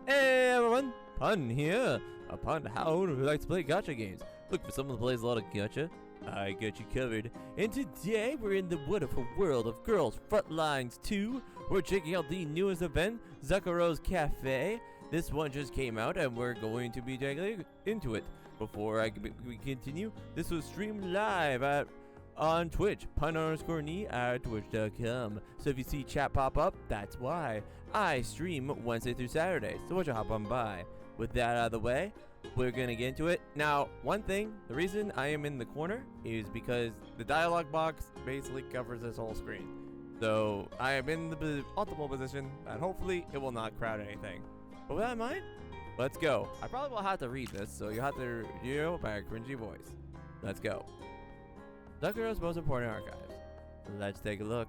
Hey everyone, Pun here. A Pun hound who likes to play gacha games. Look for someone who plays a lot of gacha. I got you covered. And today we're in the wonderful world of Girls Frontlines 2. We're checking out the newest event, Zucchero's Café. This one just came out and we're going to be diving into it. Before we continue, this was streamed live on Twitch, pun_knee at twitch.com. So if you see chat pop up, that's why. I stream Wednesday through Saturday, so why don't you hop on by. With that out of the way, we're gonna get into it. Now, one thing, the reason I am in the corner is because the dialogue box basically covers this whole screen. So I am in the optimal position, and hopefully it will not crowd anything. But with that in mind, let's go. I probably will have to read this, so you have to hear my cringy voice. Let's go. Zucchero's most important archives. Let's take a look.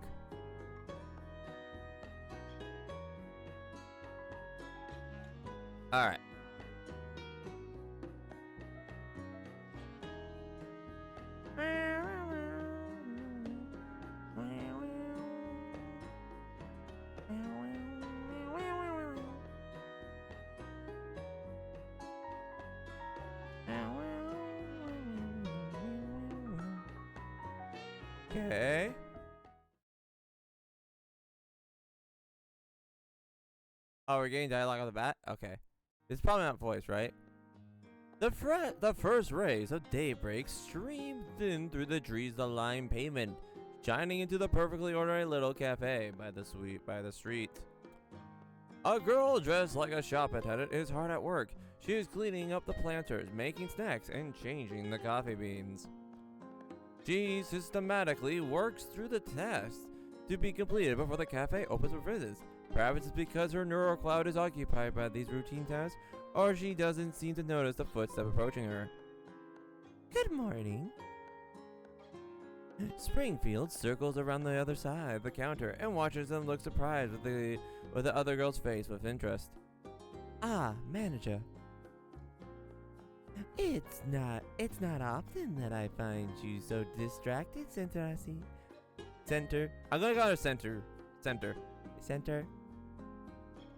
Alright. Okay. Oh, we're getting dialogue on the bat? Okay. It's probably not voice, right? The first rays of daybreak streamed in through the trees-lined pavement, shining into the perfectly ordinary little cafe by the street. A girl dressed like a shop attendant is hard at work. She is cleaning up the planters, making snacks, and changing the coffee beans. She systematically works through the tasks to be completed before the cafe opens for visits. Perhaps it's because her neural cloud is occupied by these routine tasks, or she doesn't seem to notice the footstep approaching her. Good morning. Springfield circles around the other side of the counter and watches them look surprised with the other girl's face with interest. Ah, manager. It's not often that I find you so distracted, Centaureissi. Center. I'm gonna call her Center. Center.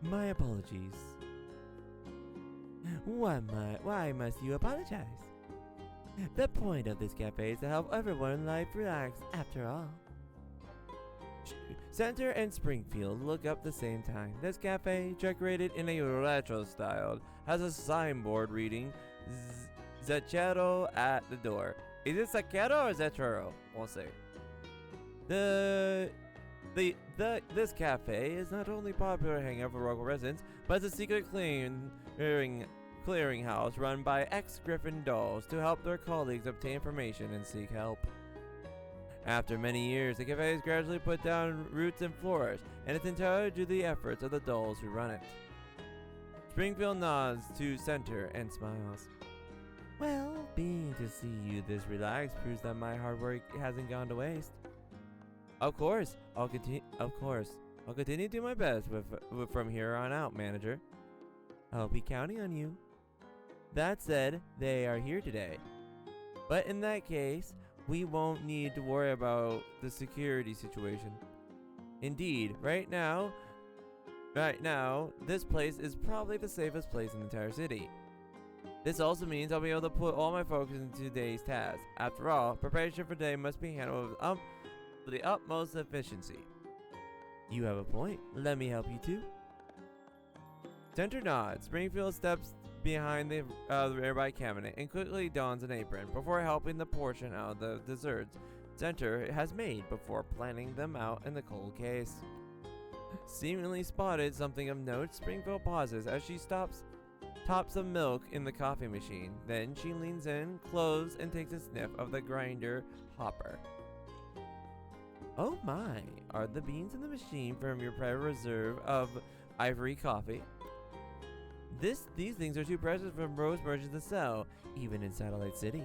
My apologies. Why must you apologize? The point of this cafe is to help everyone in life relax, after all. Center and Springfield look up at the same time. This cafe, decorated in a retro style, has a signboard reading Zucchero at the door. Is it Zucchero or Zucchero? We'll see. This cafe is not only popular hangout for local residents, but it's a secret clearinghouse run by ex-Griffin dolls to help their colleagues obtain information and seek help. After many years, the cafe has gradually put down roots and flourished, and it's entirely due to the efforts of the dolls who run it. Springfield nods to Center and smiles. Well, being to see you this relaxed proves that my hard work hasn't gone to waste. Of course, I'll continue to do my best from here on out, manager. I'll be counting on you. That said, they are here today. But in that case, we won't need to worry about the security situation. Indeed, right now, this place is probably the safest place in the entire city. This also means I'll be able to put all my focus into today's task. After all, preparation for today must be handled with the utmost efficiency. You have a point. Let me help you too. Center nods. Springfield steps behind the nearby cabinet and quickly dons an apron before helping the portion out of the desserts Center has made before planning them out in the cold case. Seemingly spotted something of note, Springfield pauses as she tops some milk in the coffee machine. Then she leans in, close, and takes a sniff of the grinder hopper. Oh my, are the beans in the machine from your private reserve of ivory coffee? These things are too precious for most merchants to sell, even in Satellite City.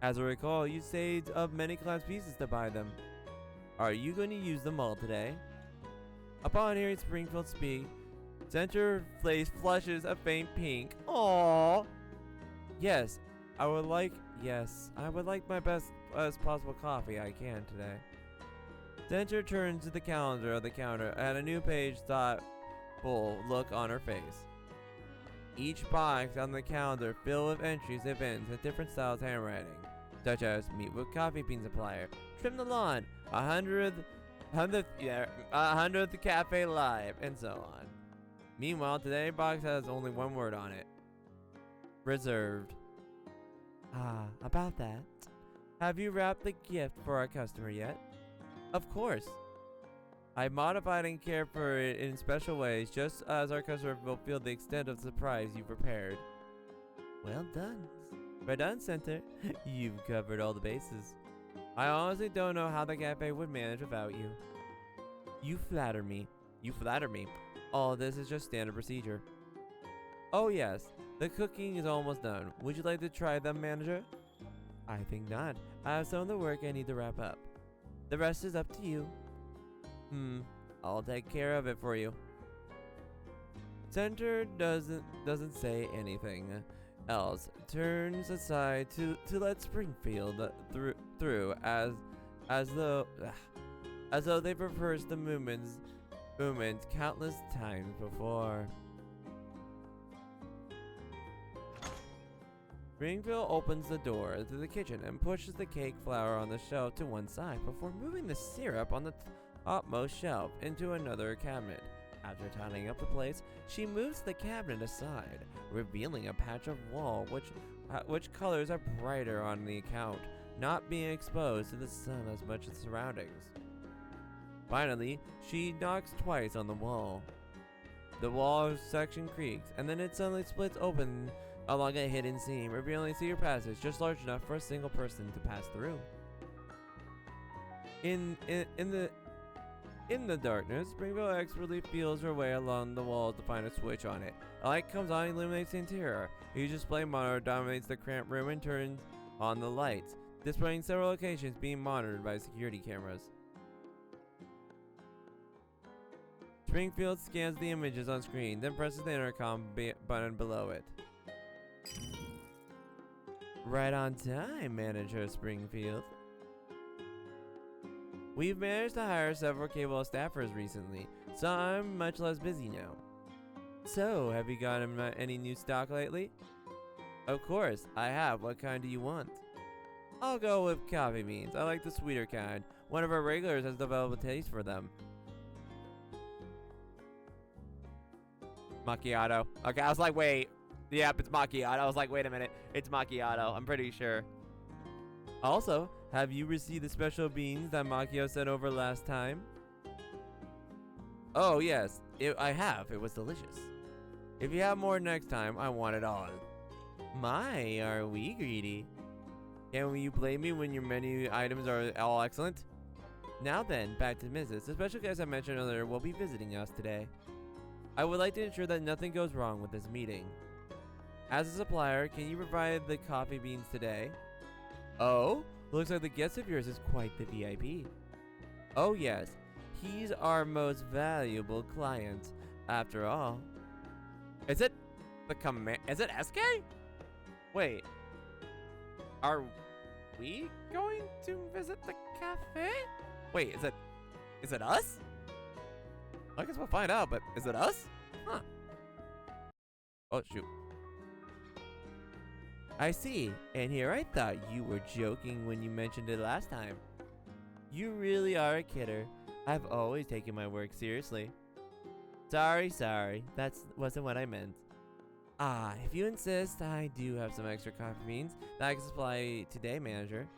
As I recall, you saved up many class pieces to buy them. Are you going to use them all today? Upon hearing Springfield speak, Center face flushes a faint pink. Aww. Yes, I would like my best possible coffee I can today. Center turns to the calendar of the counter at a new page thoughtful look on her face. Each box on the calendar filled with entries, events, and different styles of handwriting, such as meet with coffee bean supplier, trim the lawn, 100th cafe live, and so on. Meanwhile, today's box has only one word on it. Reserved. Ah, about that. Have you wrapped the gift for our customer yet? Of course. I modified and cared for it in special ways, just as our customer will feel the extent of the surprise you prepared. Well done. Right on, Center. You've covered all the bases. I honestly don't know how the cafe would manage without you. You flatter me. You flatter me. All this is just standard procedure. Oh yes, the cooking is almost done. Would you like to try them, manager? I think not. I have some of the work I need to wrap up. The rest is up to you. I'll take care of it for you. Center doesn't say anything else. Turns aside to let Springfield through as though they've rehearsed the movement countless times before. Springfield opens the door to the kitchen and pushes the cake flour on the shelf to one side before moving the syrup on the topmost shelf into another cabinet. After tidying up the place, she moves the cabinet aside, revealing a patch of wall which colors are brighter on the account, not being exposed to the sun as much as surroundings. Finally, she knocks twice on the wall. The wall section creaks, and then it suddenly splits open along a hidden seam, revealing a secret passage just large enough for a single person to pass through. In the darkness, Springfield expertly feels her way along the wall to find a switch on it. A light comes on and illuminates the interior. A huge display monitor dominates the cramped room and turns on the lights, displaying several locations being monitored by security cameras. Springfield scans the images on screen, then presses the intercom button below it. Right on time, Manager Springfield. We've managed to hire several cable staffers recently, so I'm much less busy now. So, have you gotten any new stock lately? Of course, I have. What kind do you want? I'll go with coffee beans. I like the sweeter kind. One of our regulars has developed a taste for them. Macchiato. Okay, I was like, wait. Yep, it's macchiato. I was like, wait a minute. It's macchiato. I'm pretty sure. Also, have you received the special beans that Macchio sent over last time? Oh, yes. I have. It was delicious. If you have more next time, I want it all. My, are we greedy? Can you blame me when your menu items are all excellent? Now then, back to business. The special guest I mentioned earlier will be visiting us today. I would like to ensure that nothing goes wrong with this meeting. As a supplier, can you provide the coffee beans today? Oh? Looks like the guest of yours is quite the VIP. Oh yes, he's our most valuable client, after all. Is it the command? Is it SK? Wait, are we going to visit the cafe? Wait, is it us? I guess we'll find out, but is it us? Huh. Oh shoot. I see, and here I thought you were joking when you mentioned it last time. You really are a kidder. I've always taken my work seriously. Sorry, that wasn't what I meant. Ah, if you insist, I do have some extra coffee beans that I can supply today, manager.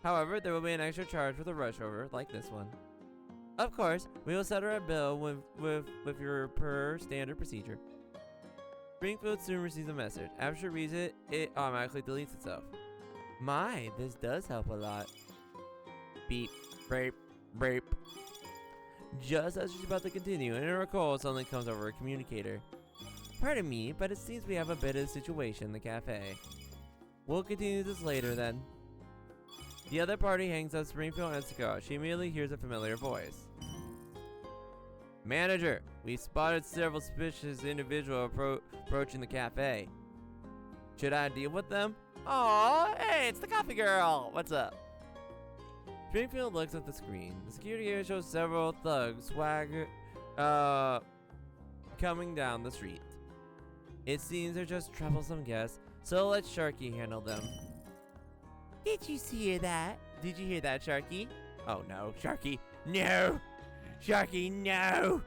However, there will be an extra charge for the rush order, like this one. Of course, we will settle a bill with your per standard procedure. Springfield soon receives a message. After it reads it, it automatically deletes itself. My, this does help a lot. Beep, rape, rape. Just as she's about to continue, and her call suddenly comes over a communicator. Pardon me, but it seems we have a bit of a situation in the cafe. We'll continue this later then. The other party hangs up Springfield and cigar. She immediately hears a familiar voice. Manager, we spotted several suspicious individuals approaching the cafe. Should I deal with them? Aw, hey, it's the coffee girl. What's up? Springfield looks at the screen. The security area shows several thugs coming down the street. It seems they're just troublesome guests, so let Sharky handle them. Did you hear that? Did you hear that, Sharky? Oh no, Sharky, no! Sharky, no!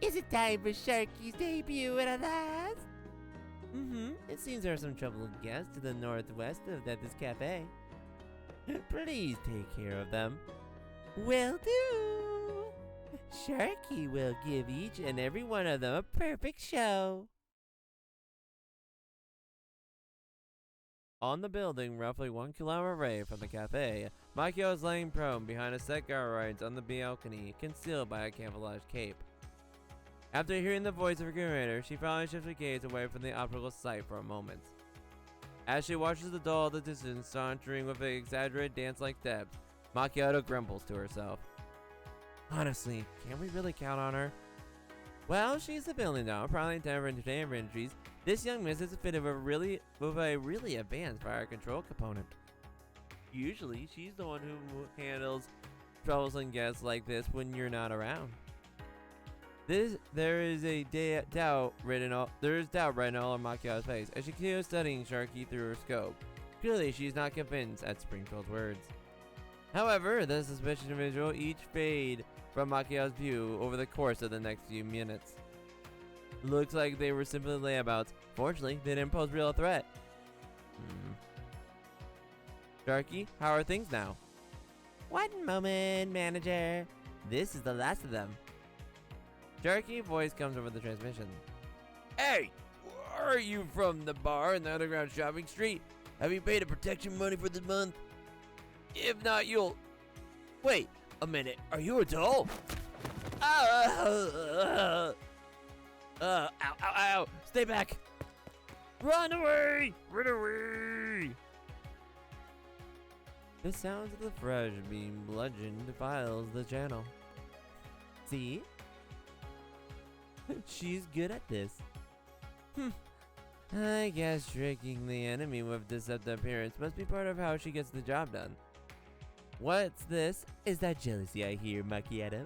Is it time for Sharky's debut at last? It seems there are some troubled guests to the northwest of this cafe. Please take care of them. Will do! Sharky will give each and every one of them a perfect show. On the building, roughly 1 kilometer away from the cafe, Makio is laying prone behind a set guard on the balcony, concealed by a camouflage cape. After hearing the voice of her curator, she finally shifts her gaze away from the optical sight for a moment. As she watches the doll at the distance sauntering with an exaggerated dance-like steps, Macchiato grumbles to herself. Honestly, can we really count on her? Well, she's a villain now, probably intended for entertainment industries. This young miss is fitted with a really advanced fire control component. Usually, she's the one who handles troublesome guests like this when you're not around. There is doubt written all on Macchiato's face as she continues studying Sharky through her scope. Clearly, she's not convinced at Springfield's words. However, the suspicious individual each fade from Macchiato's view over the course of the next few minutes. Looks like they were simply layabouts. Fortunately, they didn't pose real threat. Sharky, how are things now? One moment, manager. This is the last of them. Sharky's voice comes over the transmission. Hey, are you from the bar in the underground shopping street? Have you paid the protection money for this month? If not, you'll... Wait a minute, are you a doll? Ow, ow, ow, stay back. Run away, run away. The sounds of the fresh being bludgeoned defiles the channel. See? She's good at this. I guess tricking the enemy with deceptive appearance must be part of how she gets the job done. What's this? Is that jealousy I hear, Macchiato?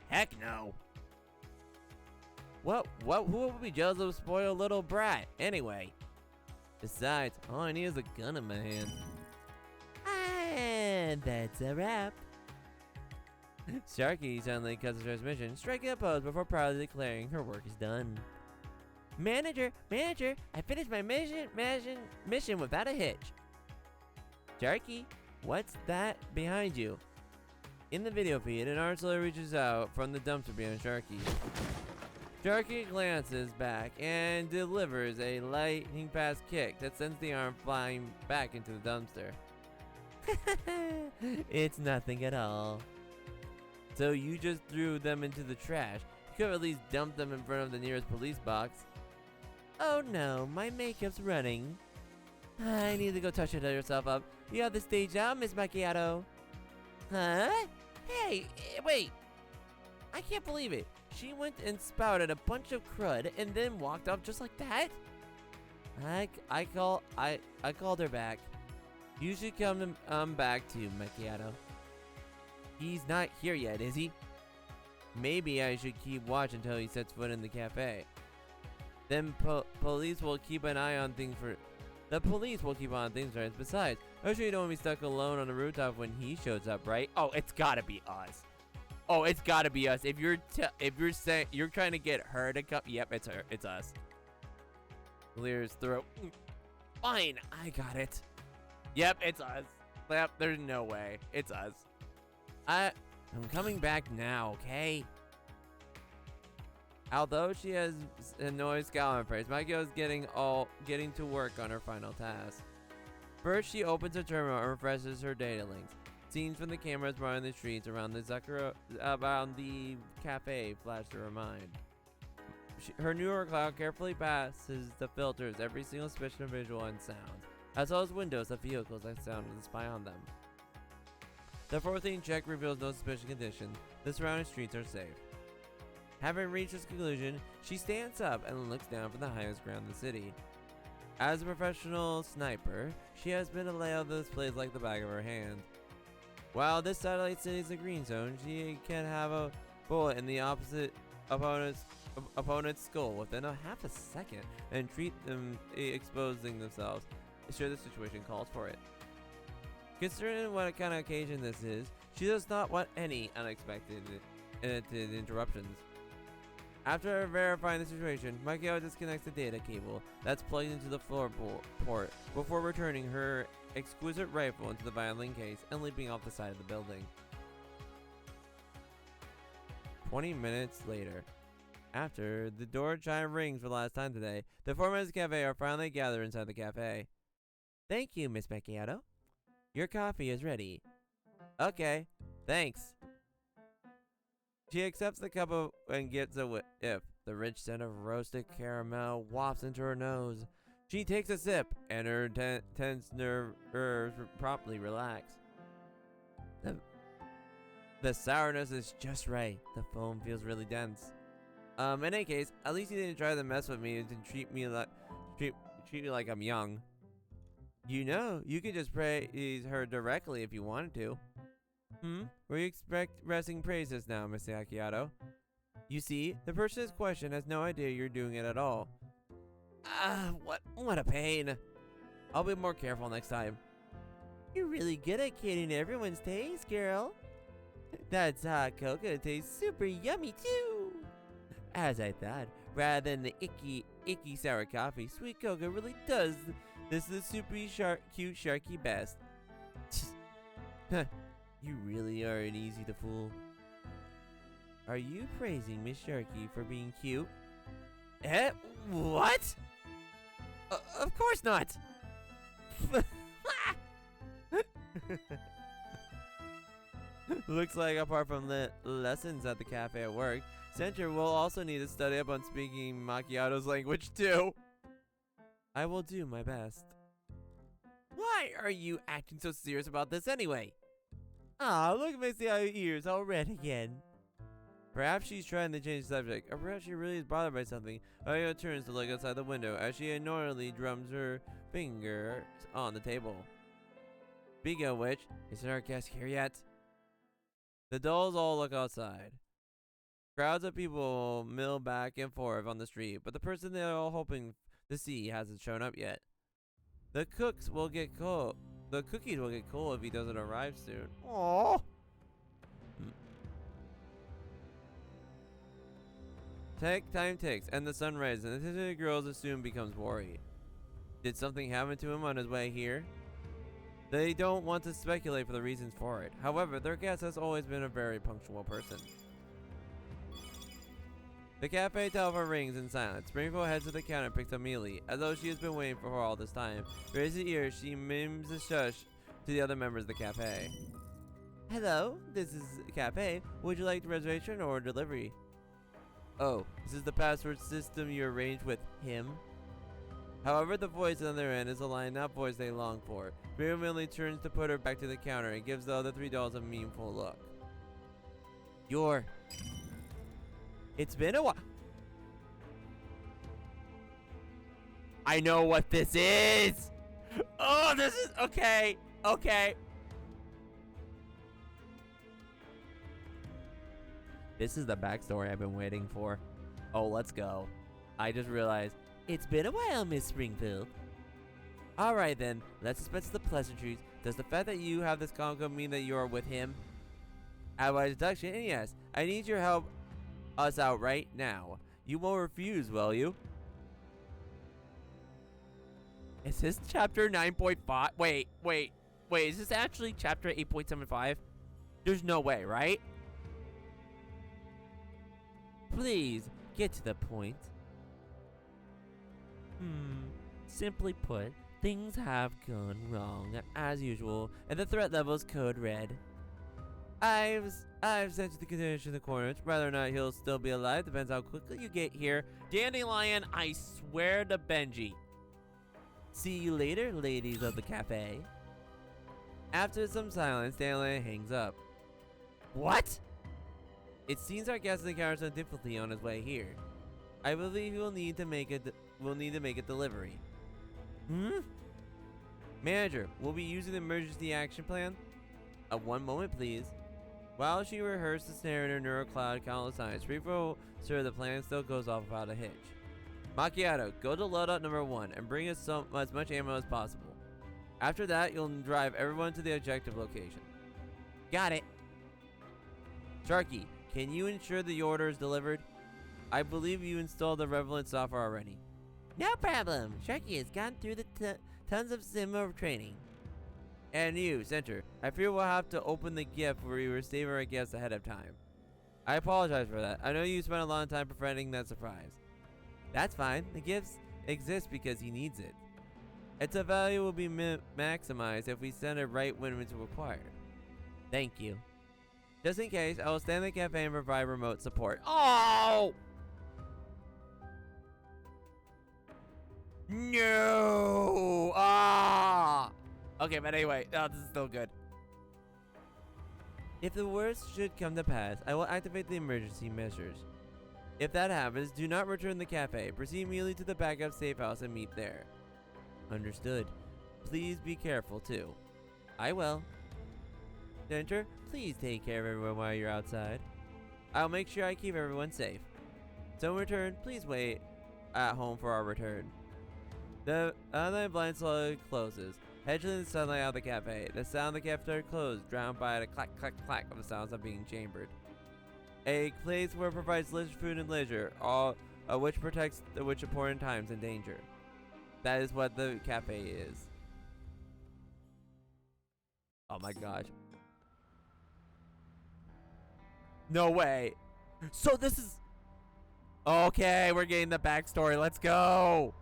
Heck no. Who would be jealous of a spoiled little brat, anyway? Besides, all I need is a gun in my hand. And that's a wrap. Sharky suddenly cuts the transmission, striking a pose before proudly declaring her work is done. Manager, I finished my mission without a hitch. Sharky, what's that behind you? In the video feed, an arm slowly reaches out from the dumpster behind Sharky. Sharky glances back and delivers a lightning fast kick that sends the arm flying back into the dumpster. It's nothing at all. So you just threw them into the trash. You could have at least dumped them in front of the nearest police box. Oh no, my makeup's running. I need to go touch it yourself up. You have the stage out, Miss Macchiato. Huh? Hey, wait. I can't believe it. She went and spouted a bunch of crud and then walked off just like that? I called her back. You should come back too, Macchiato. He's not here yet, is he? Maybe I should keep watch until he sets foot in the cafe. Then police will keep an eye on things for... The police will keep on things for us. Besides, I'm sure you don't want to be stuck alone on the rooftop when he shows up, right? Oh, it's gotta be us. Oh, it's gotta be us. If you're saying you're trying to get her to come, yep, it's her. It's us. Clears throat. Fine, I got it. Yep, it's us. Yep, there's no way. It's us. I'm coming back now, okay? Although she has a annoyed scowl on her face, Makio is getting to work on her final task. First, she opens her terminal and refreshes her data links. Scenes from the cameras running the streets around the Zucchero, around the cafe flash through her mind. Her newer cloud carefully passes the filters every single suspicious visual and sound, as well as windows of vehicles that sound and spy on them. The 14th check reveals no suspicious conditions. The surrounding streets are safe. Having reached this conclusion, she stands up and looks down from the highest ground in the city. As a professional sniper, she has been a layout of this place like the back of her hand. While this satellite city is a green zone, she can have a bullet in the opposite opponent's opponent's skull within a half a second and treat them exposing themselves should the situation calls for it. Considering what kind of occasion this is, she does not want any unexpected interruptions. After verifying the situation, Macchiato disconnects the data cable that's plugged into the port before returning her exquisite rifle into the violin case and leaping off the side of the building. 20 minutes later, after the door chime rings for the last time today, the four members of the cafe are finally gathered inside the cafe. Thank you, Miss Macchiato. Your coffee is ready. Okay, thanks. She accepts the cup and gets a whiff. The rich scent of roasted caramel wafts into her nose. She takes a sip, and her tense nerves promptly relax. The sourness is just right. The foam feels really dense. In any case, at least you didn't try to mess with me and treat me like I'm young. You know, you could just praise her directly if you wanted to. Were you expressing praises now, Miss Macchiato? You see, the person in question has no idea you're doing it at all. What a pain. I'll be more careful next time. You're really good at catering to everyone's taste, girl. That hot cocoa tastes super yummy too. As I thought, rather than the icky sour coffee, sweet cocoa really does. This is the super cute Sharky best. You really are an easy to fool. Are you praising Miss Sharky for being cute? What? Of course not! Looks like apart from lessons at the cafe at work, Center will also need to study up on speaking Macchiato's language too. I will do my best. Why are you acting so serious about this anyway? Look at Missy ears all red again. Perhaps she's trying to change the subject, or perhaps she really is bothered by something. Ayo turns to look outside the window as she annoyingly drums her fingers on the table. Speaking of which, isn't our guest here yet? The dolls all look outside. Crowds of people mill back and forth on the street, but the person they're all hoping to see hasn't shown up yet. The cookies will get cold if he doesn't arrive soon. Aww. Time ticks, and the sun rises, and the Disney girls soon becomes worried. Did something happen to him on his way here? They don't want to speculate for the reasons for it. However, their guest has always been a very punctual person. The cafe telephone rings in silence. Springfield heads to the counter and picks up Mealy, as though she has been waiting for her all this time. Raising ears, she mimes a shush to the other members of the cafe. Hello, this is Café. Would you like the reservation or delivery? Oh, this is the password system you arranged with him? However, the voice on the other end is a line, not voice they long for. Miriam Millie turns to put her back to the counter and gives the other three dolls a meaningful look. It's been a while. I know what this is! Oh, this is... Okay. This is the backstory I've been waiting for. Oh, let's go. I just realized, it's been a while, Miss Springfield. Alright then, let's dispense the pleasantries. Does the fact that you have this congo mean that you are with him? At my introduction, and yes, I need your help us out right now. You won't refuse, will you? Is this chapter 9.5? Wait, is this actually chapter 8.75? There's no way, right? Please, get to the point. Simply put, things have gone wrong, as usual, and the threat level is code red. I've sent you the condition in the corner. Whether or not he'll still be alive depends how quickly you get here. Dandelion, I swear to Benji. See you later, ladies of the cafe. After some silence, Dandelion hangs up. What? It seems our guest encounters some difficulty on his way here. I believe we'll need to make a delivery. Manager, we'll be using the emergency action plan. One moment, please. While she rehearsed the snare in her neurocloud countless times, Reefo sure the plan still goes off without a hitch. Macchiato, go to loadout number 1 and bring us as much ammo as possible. After that, you'll drive everyone to the objective location. Got it. Sharky, can you ensure the order is delivered? I believe you installed the Revelant software already. No problem. Sharky has gone through the tons of sim training. And you, Center, I fear we'll have to open the gift where we were saving our guests ahead of time. I apologize for that. I know you spent a long time preventing that surprise. That's fine. The gift exists because he needs it. Its value will be maximized if we send it right when it's required. Thank you. Just in case, I will stand at the cafe and provide remote support. Oh! No! Ah! Okay, but anyway, this is still good. If the worst should come to pass, I will activate the emergency measures. If that happens, do not return the cafe. Proceed immediately to the backup safe house and meet there. Understood. Please be careful, too. I will. Center, please take care of everyone while you're outside. I'll make sure I keep everyone safe. So in return, please wait at home for our return. The online blind slowly closes. Head to the sunlight out of the cafe. The sound of the cafeteria closed, drowned by the clack, clack, clack of the sounds of being chambered. A place where it provides delicious food and leisure, all which protects the which important times and danger. That is what the cafe is. Oh my gosh. No way. So this is... Okay, we're getting the backstory. Let's go.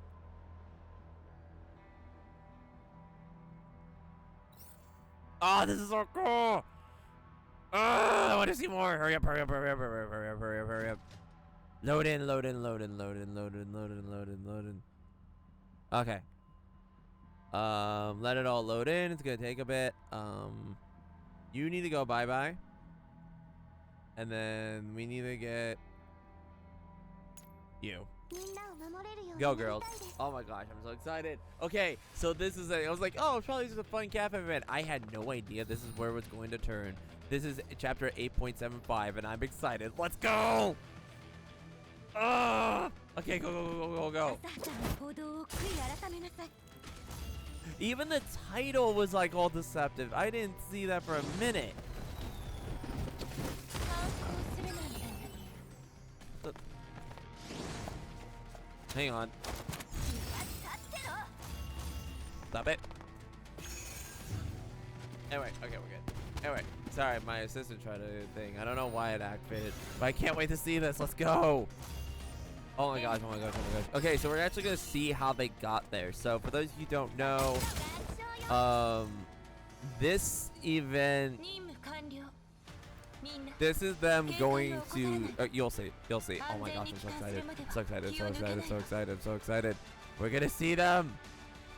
Oh, this is so cool. I want to see more. Hurry up, hurry up, hurry up, hurry up, hurry up, hurry up, hurry up. Load in, load in, load in, load in, load in, load in, load in, load in. Okay. Let it all load in. It's gonna take a bit. You need to go bye-bye. And then we need to get you. Go, girls. Oh my gosh, I'm so excited. Okay, so this is I was like, oh, it's probably just a fun cafe event. I had no idea this is where it was going to turn. This is chapter 8.75, and I'm excited. Let's go! Okay, go, go, go, go, go, go. Even the title was like all deceptive. I didn't see that for a minute. Hang on. Stop it. Anyway, okay, we're good. Anyway, sorry, my assistant tried to do a thing. I don't know why it activated, but I can't wait to see this. Let's go. Oh my gosh, oh my gosh, oh my gosh. Okay, so we're actually gonna see how they got there. So for those of you who don't know, this event, this is them going to, you'll see, you'll see. Oh my gosh, I'm so excited, so excited, so excited, so excited, so excited. We're gonna see them.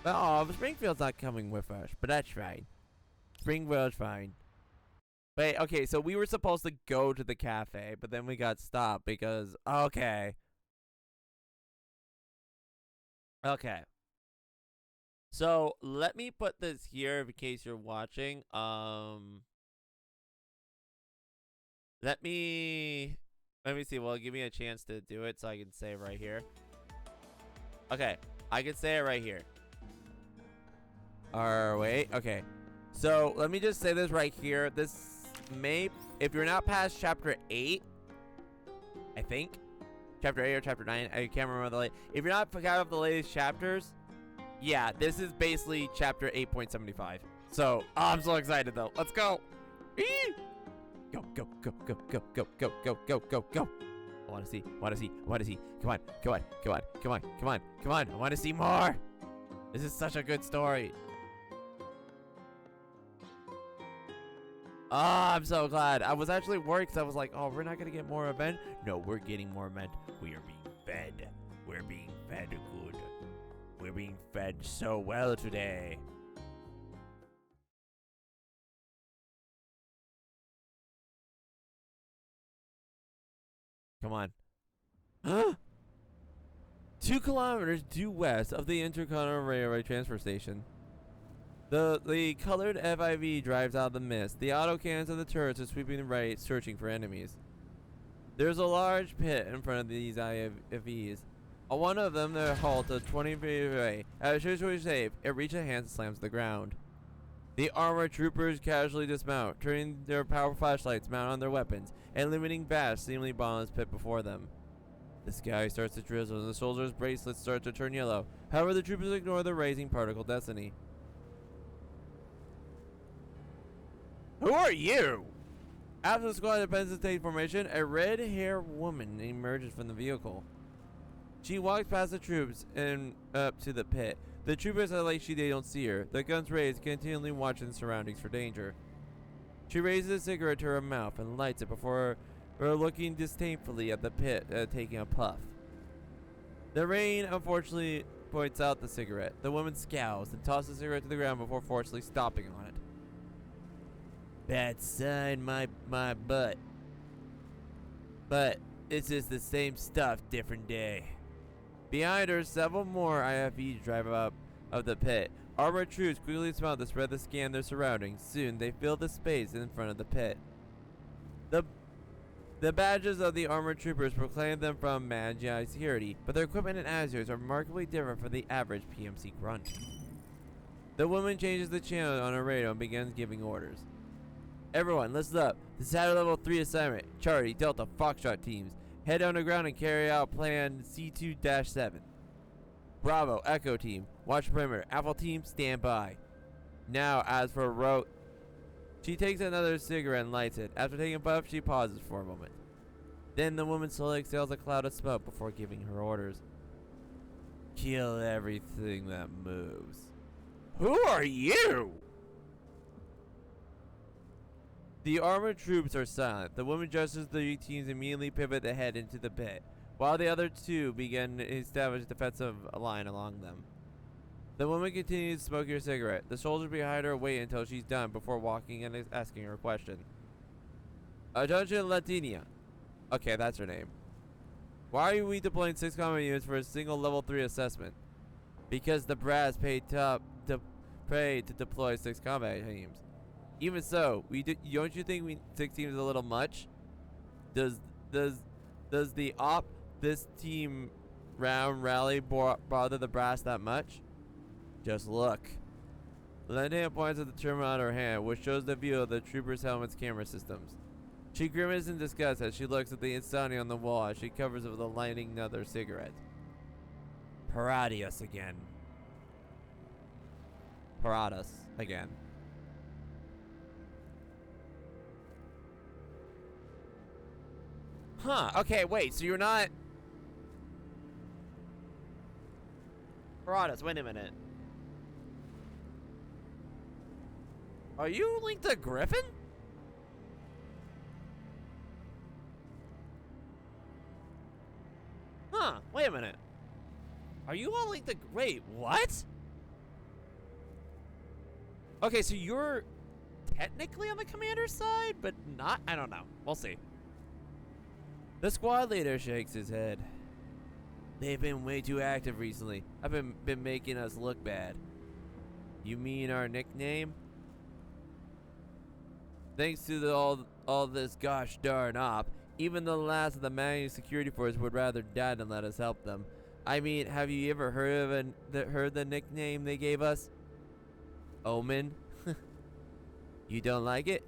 Oh, Springfield's not coming with us, but that's fine. Springfield's fine. Wait, okay, so we were supposed to go to the cafe, but then we got stopped because, okay. Okay. So let me put this here in case you're watching. Let me see. Well, give me a chance to do it so I can say it right here. Okay, I can say it right here. Or wait, okay. So let me just say this right here. This may, if you're not past chapter 8, I think. Chapter 8 or chapter 9, I can't remember the if you're not caught up the latest chapters, yeah, this is basically chapter 8.75. So I'm so excited though. Let's go. Go, go, go, go, go, go, go, go, go, go, go. I wanna see, wanna see, wanna see. Come on, come on, come on, come on, come on, come on. I wanna see more. This is such a good story. Oh, I'm so glad. I was actually worried because I was like, oh, we're not going to get more event. No, we're getting more event. We are being fed. We're being fed good. We're being fed so well today. Come on. Huh? 2 kilometers due west of the Intercontinental Railway transfer station. The colored FIV drives out of the mist. The autocannons of the turrets are sweeping the right, searching for enemies. There's a large pit in front of these IFVs. On one of them, they halt 20 feet away. As it shows safe, it reaches a hand and slams to the ground. The armored troopers casually dismount, turning their power flashlights mount on their weapons, and limiting bash seemingly bottomless pit before them. The sky starts to drizzle, and the soldiers' bracelets start to turn yellow. However, the troopers ignore the rising particle destiny. Who are you? After the squad depends to take formation, a red-haired woman emerges from the vehicle. She walks past the troops and up to the pit. The troopers are like they don't see her. The guns raised, continually watching the surroundings for danger. She raises a cigarette to her mouth and lights it before her looking disdainfully at the pit, taking a puff. The rain unfortunately points out the cigarette. The woman scowls and tosses the cigarette to the ground before forcefully stopping on it. Bad sign, my butt. But it's just the same stuff, different day. Behind her, several more IFVs drive up of the pit. Armored troops quickly dismount to spread to scan their surroundings. Soon, they fill the space in front of the pit. The badges of the armored troopers proclaim them from Magi security, but their equipment and attitudes are remarkably different from the average PMC grunt. The woman changes the channel on her radio and begins giving orders. Everyone, listen up. This is a level 3 assignment. Charlie, Delta, Foxtrot teams. Head underground and carry out plan C2-7. Bravo, Echo team. Watch perimeter. Alpha team, stand by. Now, as for Rote, she takes another cigarette and lights it. After taking a puff, she pauses for a moment. Then the woman slowly exhales a cloud of smoke before giving her orders. Kill everything that moves. Who are you? The armored troops are silent. The woman gestures the teams immediately pivot the head into the pit, while the other two begin to establish a defensive line along them. The woman continues smoking her cigarette. The soldiers behind her wait until she's done before walking and asking her a question. Attention Latinia. Okay, that's her name. Why are we deploying 6 combat units for a single level 3 assessment? Because the brass paid to deploy 6 combat teams. Even so, don't you think 6 teams is a little much? Does the this team round rally bother the brass that much? Just look. Lieutenant points at the terminal on her hand, which shows the view of the troopers' helmets' camera systems. She grimaces in disgust as she looks at the insomnia on the wall as she covers it with a lighting another cigarette. Paradius again. Paratus again. Huh, okay, wait, so you're not... Paratus, wait a minute. Are you linked to Griffin? Huh, wait a minute. Are you all linked to... Wait, what? Okay, so you're technically on the commander's side, but not... I don't know. We'll see. The squad leader shakes his head. They've been way too active recently. I've been making us look bad. You mean our nickname? Thanks to all this gosh darn op, even the last of the manual security force would rather die than let us help them. I mean, have you ever heard of the nickname they gave us? Omen? You don't like it?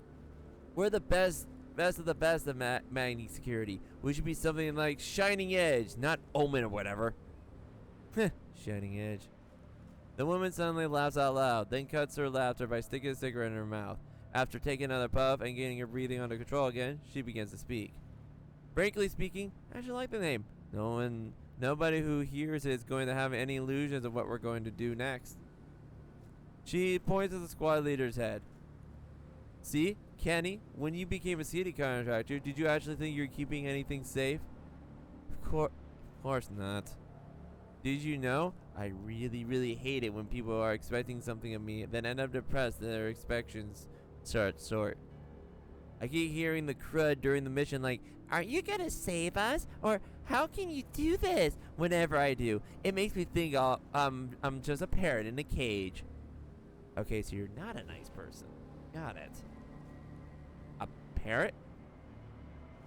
We're the best of the best of Magni security. We should be something like Shining Edge, not Omen or whatever. Shining Edge. The woman suddenly laughs out loud, then cuts her laughter by sticking a cigarette in her mouth. After taking another puff and getting her breathing under control again, she begins to speak. Frankly speaking, I actually like the name. Nobody who hears it is going to have any illusions of what we're going to do next. She points at the squad leader's head. See, Kenny, when you became a city contractor, did you actually think you were keeping anything safe? Of course not. Did you know? I really hate it when people are expecting something of me, then end up depressed that their expectations sort. I keep hearing the crud during the mission like, are you gonna save us? Or how can you do this? Whenever I do, it makes me think I'm just a parrot in a cage. Okay, so you're not a nice person. Got it. A parrot?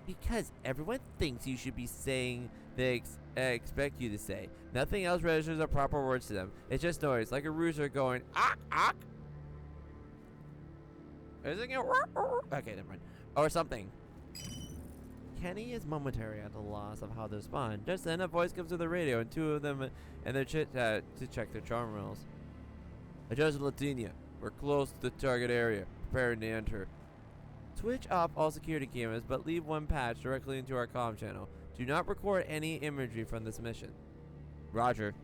Because everyone thinks you should be saying they expect you to say. Nothing else registers are proper words to them. It's just noise, like a rooster going, "Awk, awk." Isn't it? Okay, never mind. Or something. Kenny is momentary at a loss of how to respond. Just then, a voice comes to the radio, and two of them and their chit-chat to check their charm rolls. Adjust Latinia. We're close to the target area. Preparing to enter. Switch off all security cameras, but leave one patch directly into our comm channel. Do not record any imagery from this mission. Roger.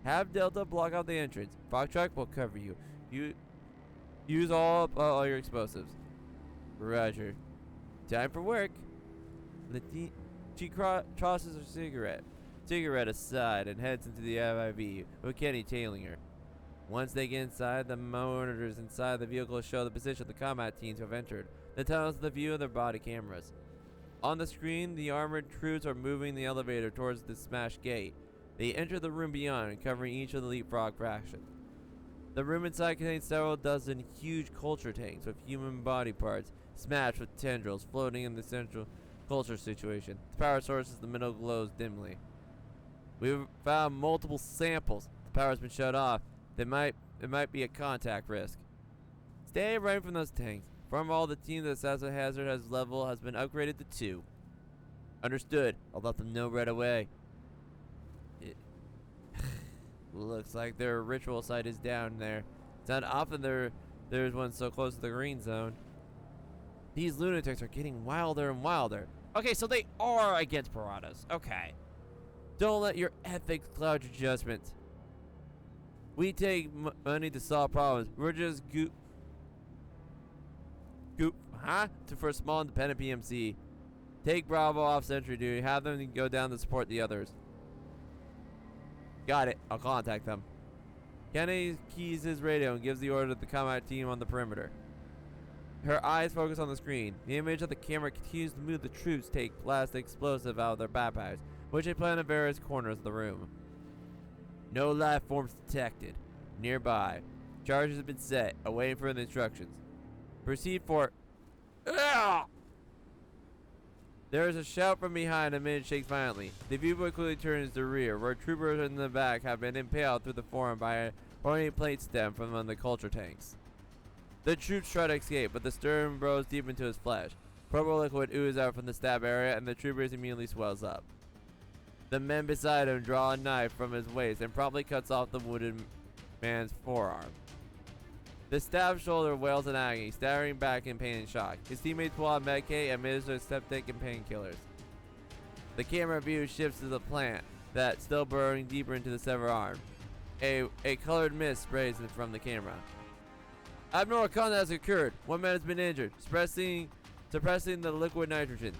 Have Delta block out the entrance. Foxtrot will cover you. Use all your explosives. Roger. Time for work. She tosses her cigarette aside and heads into the FIV with Kenny tailing her. Once they get inside, the monitors inside the vehicle show the position of the combat teams who have entered. The tunnels the view of their body cameras. On the screen, the armored troops are moving the elevator towards the smashed gate. They enter the room beyond, covering each of the Leapfrog faction. The room inside contains several dozen huge culture tanks with human body parts smashed with tendrils floating in the central culture situation. The power source is the middle glows dimly. We've found multiple samples. The power's been shut off. It might be a contact risk. Stay away from those tanks. From all the team, the assassin hazard level has been upgraded to 2. Understood. I'll let them know right away. It looks like their ritual site is down there. It's not often there's one so close to the green zone. These lunatics are getting wilder and wilder. Okay, so they are against piratas. Okay. Don't let your ethics cloud your judgment. We take money to solve problems. We're just for a small independent PMC. Take Bravo off sentry duty. Have them go down to support the others. Got it. I'll contact them. Kennedy keys his radio and gives the order to the combat team on the perimeter. Her eyes focus on the screen. The image of the camera continues to move. The troops take plastic explosive out of their backpacks, which they plant in various corners of the room. No life forms detected. Nearby. Charges have been set, awaiting further instructions. Proceed for... Ugh! There is a shout from behind, and it shakes violently. The viewpoint quickly turns to rear, where troopers in the back have been impaled through the forearm by a pointy plate stem from one of the culture tanks. The troops try to escape, but the stern burrows deep into his flesh. Purple liquid oozes out from the stab area, and the trooper immediately swells up. The men beside him draw a knife from his waist and promptly cuts off the wounded man's forearm. The stabbed shoulder wails in agony, staggering back in pain and shock. His teammates pull out Medkit and administer septic and painkillers. The camera view shifts to the plant that's still burrowing deeper into the severed arm. A colored mist sprays from the camera. Abnormal contact has occurred. One man has been injured, suppressing the liquid nitrogen.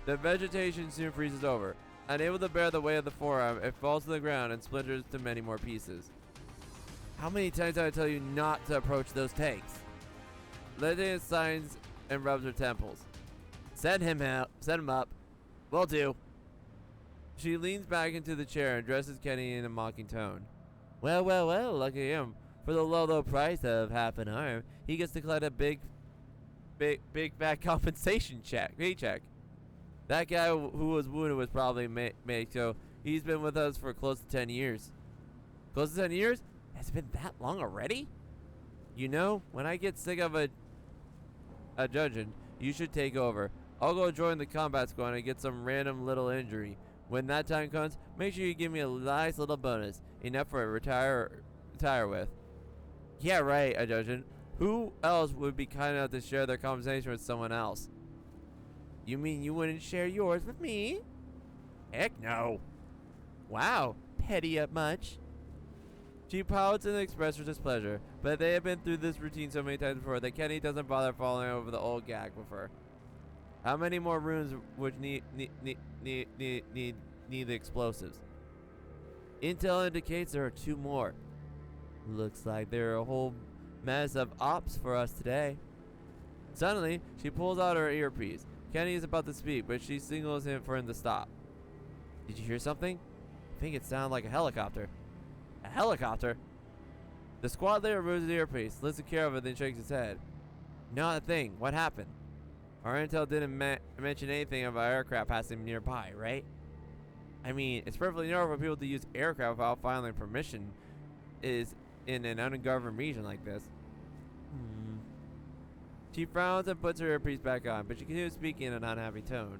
The vegetation soon freezes over. Unable to bear the weight of the forearm, it falls to the ground and splinters to many more pieces. How many times did I tell you not to approach those tanks? Lieutenant signs and rubs her temples. Send him out. Send him up. Will do. She leans back into the chair and addresses Kenny in a mocking tone. Well, lucky him. For the low price of half an arm, he gets to collect a big fat compensation paycheck. That guy who was wounded was probably Mako. He's been with us for close to 10 years. Close to 10 years? Has it been that long already? You know, when I get sick of a judging, you should take over. I'll go join the combat squad and get some random little injury. When that time comes, make sure you give me a nice little bonus. Enough for a retire with. Yeah, right, a judging. Who else would be kind enough to share their compensation with someone else? You mean you wouldn't share yours with me? Heck no. Wow, petty up much. She pouts and expresses her displeasure, but they have been through this routine so many times before that Kenny doesn't bother following over the old gag with her. How many more rooms would need the explosives? Intel indicates there are 2 more. Looks like there are a whole mess of ops for us today. Suddenly, she pulls out her earpiece. Kenny is about to speak, but she signals him for him to stop. Did you hear something? I think it sounded like a helicopter. A helicopter? The squad leader removes the earpiece, lifts Zucchero over, then shakes his head. Not a thing. What happened? Our intel didn't mention anything about aircraft passing nearby, right? I mean, it's perfectly normal for people to use aircraft without filing permission is in an ungoverned region like this. She frowns and puts her earpiece back on, but she continues speaking in an unhappy tone.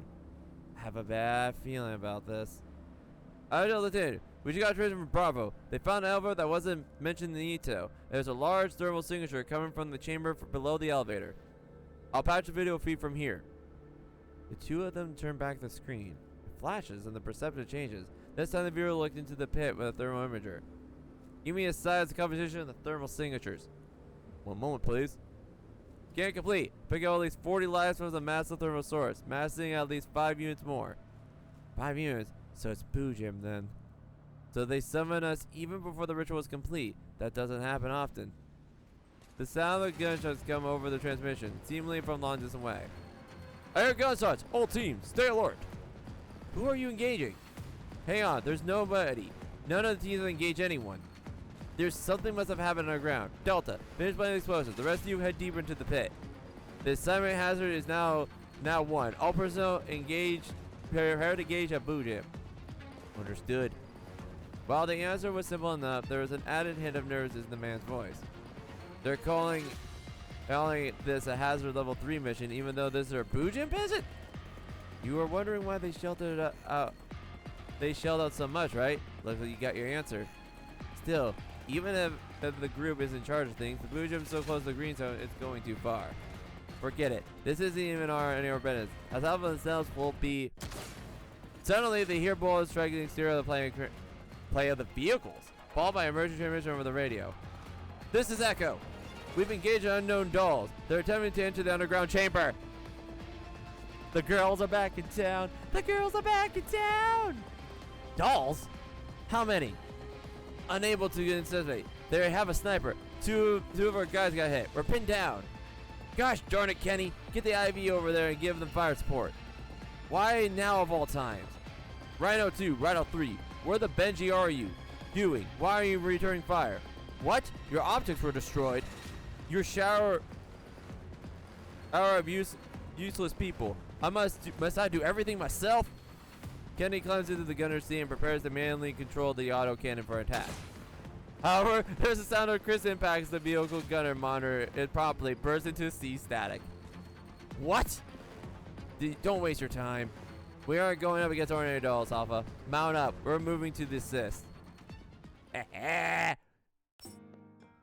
I have a bad feeling about this. I tell Lieutenant, we just got transferred from Bravo. They found an elevator that wasn't mentioned in the detail. There's a large thermal signature coming from the chamber below the elevator. I'll patch the video feed from here. The two of them turn back the screen. It flashes and the perception changes. This time the viewer looked into the pit with a thermal imager. Give me a size of composition of the thermal signatures. One moment, please. Scan complete. Pick out at least 40 lives from the massive thermal source, massing at least 5 units more. 5 units? So it's Boo Jim then. So they summon us even before the ritual is complete. That doesn't happen often. The sound of gunshots come over the transmission, seemingly from long distance away. I hear gunshots! All teams, stay alert! Who are you engaging? Hang on, there's nobody. None of the teams engage anyone. There's something must have happened underground. Delta, finish playing the explosives. The rest of you head deeper into the pit. The assignment hazard is now 1. All personnel engaged, prepare to engage at Boo Jim. Understood. While the answer was simple enough, there was an added hint of nervousness in the man's voice. They're calling this a hazard level 3 mission, even though this is a Boo Jim visit? You were wondering why they sheltered out. They shelled out so much, right? Looks like you got your answer. Still, even if the group is in charge of things, the Boo Jim's so close to the green zone, it's going too far. Forget it. This isn't even any of our business. As Alpha themselves will be. Suddenly, they hear bullets striking the exterior of the play of the vehicles, followed by emergency transmission over the radio. This is Echo. We've engaged unknown dolls. They're attempting to enter the underground chamber. The girls are back in town. The girls are back in town. Dolls? How many? Unable to anticipate. They have a sniper. Two of our guys got hit. We're pinned down. Gosh darn it, Kenny. Get the IV over there and give them fire support. Why now of all times? Rhino 2, Rhino 3. Where the Benji are you? Doing? Why are you returning fire? What? Your optics were destroyed. Your shower of useless people. Must I do everything myself? Kenny climbs into the gunner's seat and prepares to manually control the autocannon for attack. However, there's a sound of crisp impacts the vehicle gunner monitor. It promptly bursts into C static. What? Don't waste your time. We aren't going up against ordinary dolls, Alpha. Mount up. We're moving to the assist.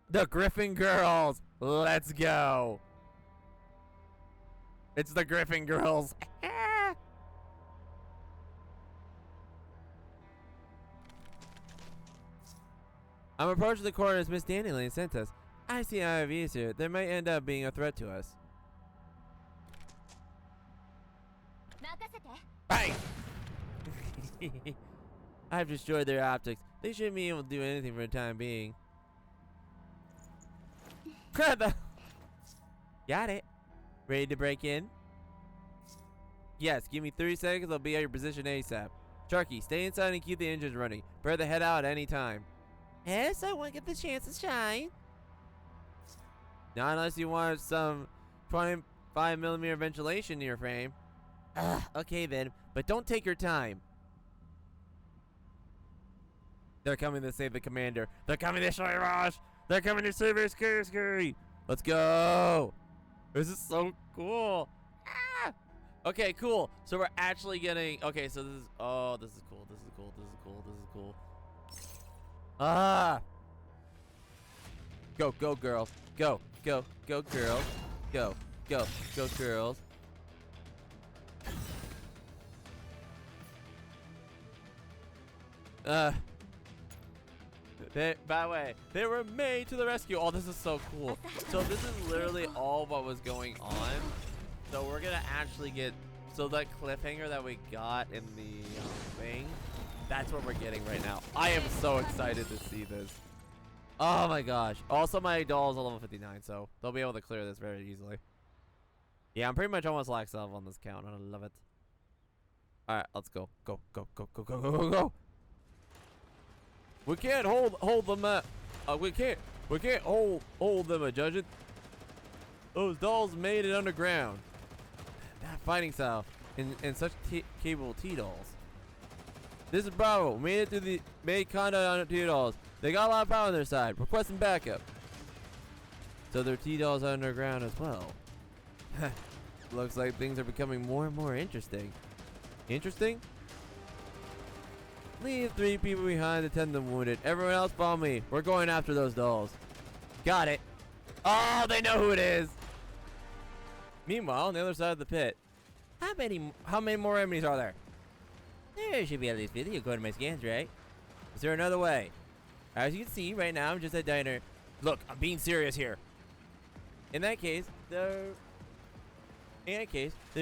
The Griffin Girls. Let's go. It's the Griffin Girls. I'm approaching the corner as Miss Dandelion sent us. I see IVs here. They might end up being a threat to us. Bang! I've destroyed their optics. They shouldn't be able to do anything for the time being. Grab. Got it. Ready to break in? Yes, give me 30 seconds. I'll be at your position ASAP. Sharky, stay inside and keep the engines running. Prepare to head out at any time. Yes, I won't get the chance to shine. Not unless you want some 25mm ventilation in your frame. Okay then, but don't take your time. They're coming to save the commander. They're coming to show Raj. They're coming to save his scary. Let's go. This is so cool. Ah! Okay, cool. So we're actually getting. Okay, so this is. Oh, this is cool. This is cool. This is cool. This is cool. Ah! Go, go, girls. Go, go, go, girls. Go, go, go, girls. By the way, they were made to the rescue. Oh, this is so cool. So this is literally all what was going on. So we're gonna actually get, so that cliffhanger that we got in the thing, that's what we're getting right now. I am so excited to see this. Oh my gosh. Also, my doll is a level 59, so they'll be able to clear this very easily. Yeah, I'm pretty much almost lax level on this count, and I love it. All right, let's go. Go, go, go, go, go, go, go, go. We can't hold them. We can't. We can't hold them adjudged. Those dolls made it underground. That fighting style and such capable T-dolls. This is Bravo. Made it through the made contact on T-dolls. They got a lot of power on their side. Requesting backup. So their T-dolls are underground as well. Looks like things are becoming more and more interesting. Interesting? Leave 3 people behind to tend the wounded. Everyone else follow me. We're going after those dolls. Got it. Oh, they know who it is. Meanwhile, on the other side of the pit. How many more enemies are there? There should be at least 50 according to my scans, right? Is there another way? As you can see, right now I'm just at diner. Look, I'm being serious here. In that case, there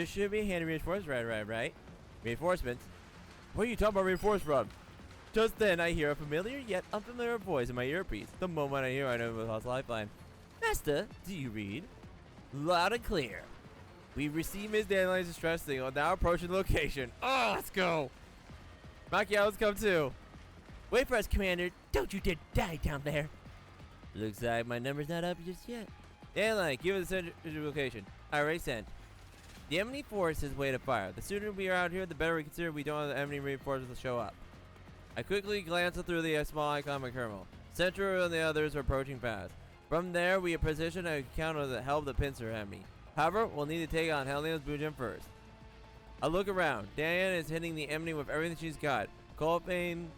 should be handy reinforcements, right? Reinforcements? What are you talking about reinforcements from? Just then, I hear a familiar yet unfamiliar voice in my earpiece. The moment I hear, I know it was a lifeline. Master, do you read? Loud and clear. We've received Miss Dandelion's distress signal, now approaching the location. Oh, let's go. Macchiatos come too. Wait for us, Commander. Don't you dare die down there. Looks like my number's not up just yet. Dandelion, give us the central location. I already sent. The enemy force is way to fire. The sooner we are out here, the better we consider we don't have the enemy reinforcements to show up. I quickly glanced through the small icon on my kernel. Central and the others are approaching fast. From there, we are positioned to counter the help the pincer enemy. However, we'll need to take on Helena's Boojum first. I look around. Diane is hitting the enemy with everything she's got. Colbane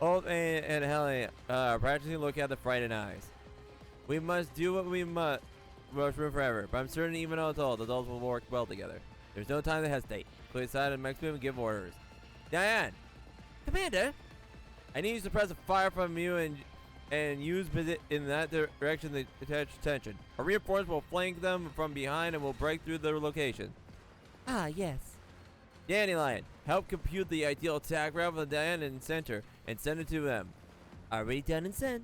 and Helena practically look at the frightened eyes. We must do what we must. Rush room forever, but I'm certain even though it's all, the adults will work well together. There's no time to hesitate. Clear side and next move and give orders. Diane! Commander! I need you to press a fire from you and use in that direction to attach attention. A reinforcement will flank them from behind and will break through their location. Ah, yes. Dandelion, help compute the ideal attack route for Diane in center and send it to them. Already done and sent.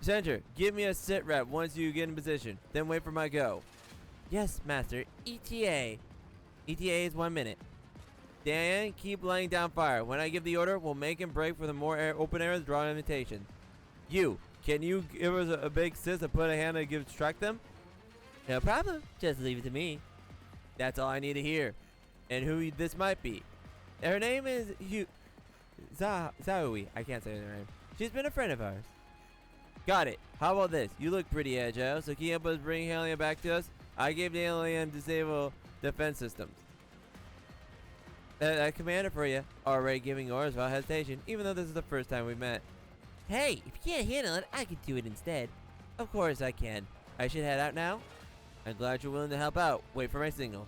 Center, give me a sit rep once you get in position, then wait for my go. Yes, Master. ETA. ETA is 1 minute. Diane, keep laying down fire. When I give the order, we'll make and break for the more open areas, draw an invitation. You, can you give us a big sis to put a hand to distract them? No problem. Just leave it to me. That's all I need to hear. And who this might be. Her name is Zaui. I can't say her name. She's been a friend of ours. Got it. How about this? You look pretty agile, so can you help us bring Helena back to us? I gave the alien disable defense systems. Commander for you. Already giving orders without hesitation, even though this is the first time we met. Hey, if you can't handle it, I can do it instead. Of course I can. I should head out now? I'm glad you're willing to help out. Wait for my signal.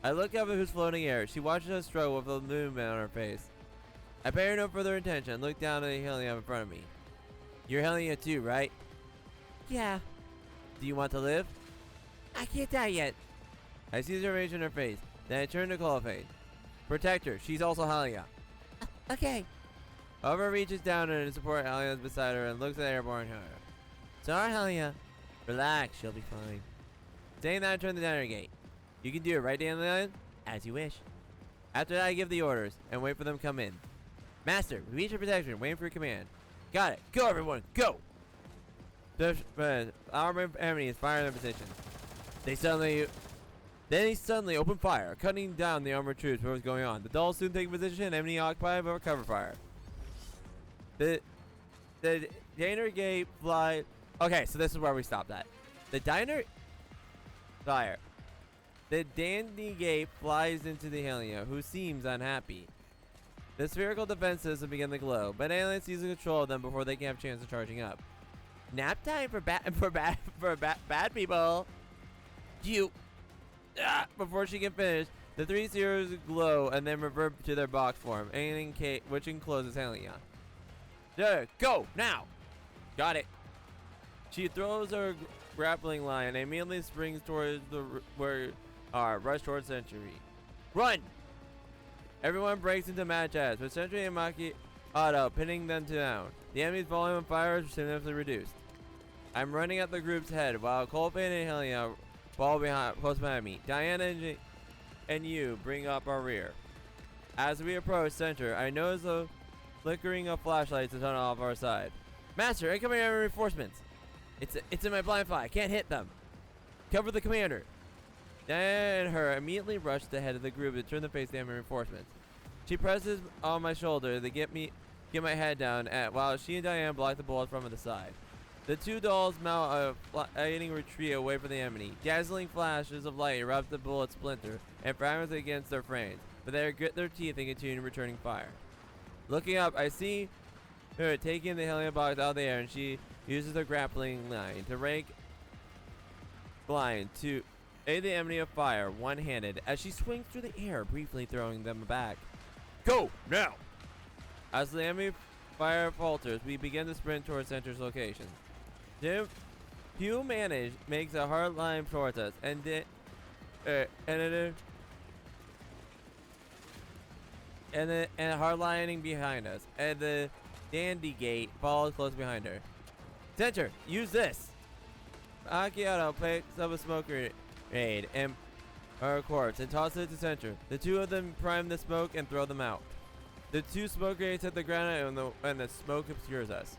I look up at who's floating air. She watches us struggle with a movement on her face. I pay her no further attention and look down at the Helena in front of me. You're Helena too, right? Yeah. Do you want to live? I can't die yet. I see the rage in her face. Then I turn to Café. Protect her. She's also Helena. Okay. However, reaches down and support Helena's beside her and looks at Airborne her. Sorry, Helena. Relax. She'll be fine. Saying that, I turn the diner gate. You can do it, right, Dandelion? As you wish. After that, I give the orders and wait for them to come in. Master, reach your protection. Waiting for your command. Got it. Go, everyone. Go. Our enemy is firing their position. They suddenly open fire, cutting down the armored troops. What was going on? The dolls soon take position. Enemy occupied, but cover fire. The diner gate fly. Okay, so this is where we stopped at. The diner fire. The dandy gate flies into the Helena, who seems unhappy. The spherical defense system begin to glow, but aliens seizes control of them before they can have a chance of charging up. Nap time for bad people. You. Before she can finish, the 3 zeros glow and then revert to their box form, which encloses Helena. There, go now. Got it. She throws her grappling line and immediately springs towards rush towards Century. Run! Everyone breaks into mad chats, with Century and Maki Auto pinning them down. The enemy's volume of fire is significantly reduced. I'm running at the group's head while Colbane and Helena fall close behind me. Diana and you bring up our rear. As we approach center, I notice the flickering of flashlights is on off our side. Master, incoming enemy reinforcements. It's in my blind fly. I can't hit them. Cover the commander. Diane and her immediately rush to the head of the group to turn the face to enemy reinforcements. She presses on my shoulder to get my head down while she and Diane block the bullets from the side. The two dolls mount a flying retreat away from the enemy. Dazzling flashes of light erupt the bullet splinter and fragments against their frames, but they grit their teeth and continue returning fire. Looking up, I see her taking the helium box out of the air, and she uses her grappling line to rake blind to aid the enemy of fire one-handed as she swings through the air, briefly throwing them back. Go now! As the enemy fire falters, we begin to sprint towards Center's location. Hugh makes a hard line towards us, and a hard lining behind us, and the dandy gate follows close behind her. Center, use this! Macchiato picks up a smoke grenade and her corpse and tosses it to Center. The two of them prime the smoke and throw them out. The two smoke grenades hit the ground and the smoke obscures us.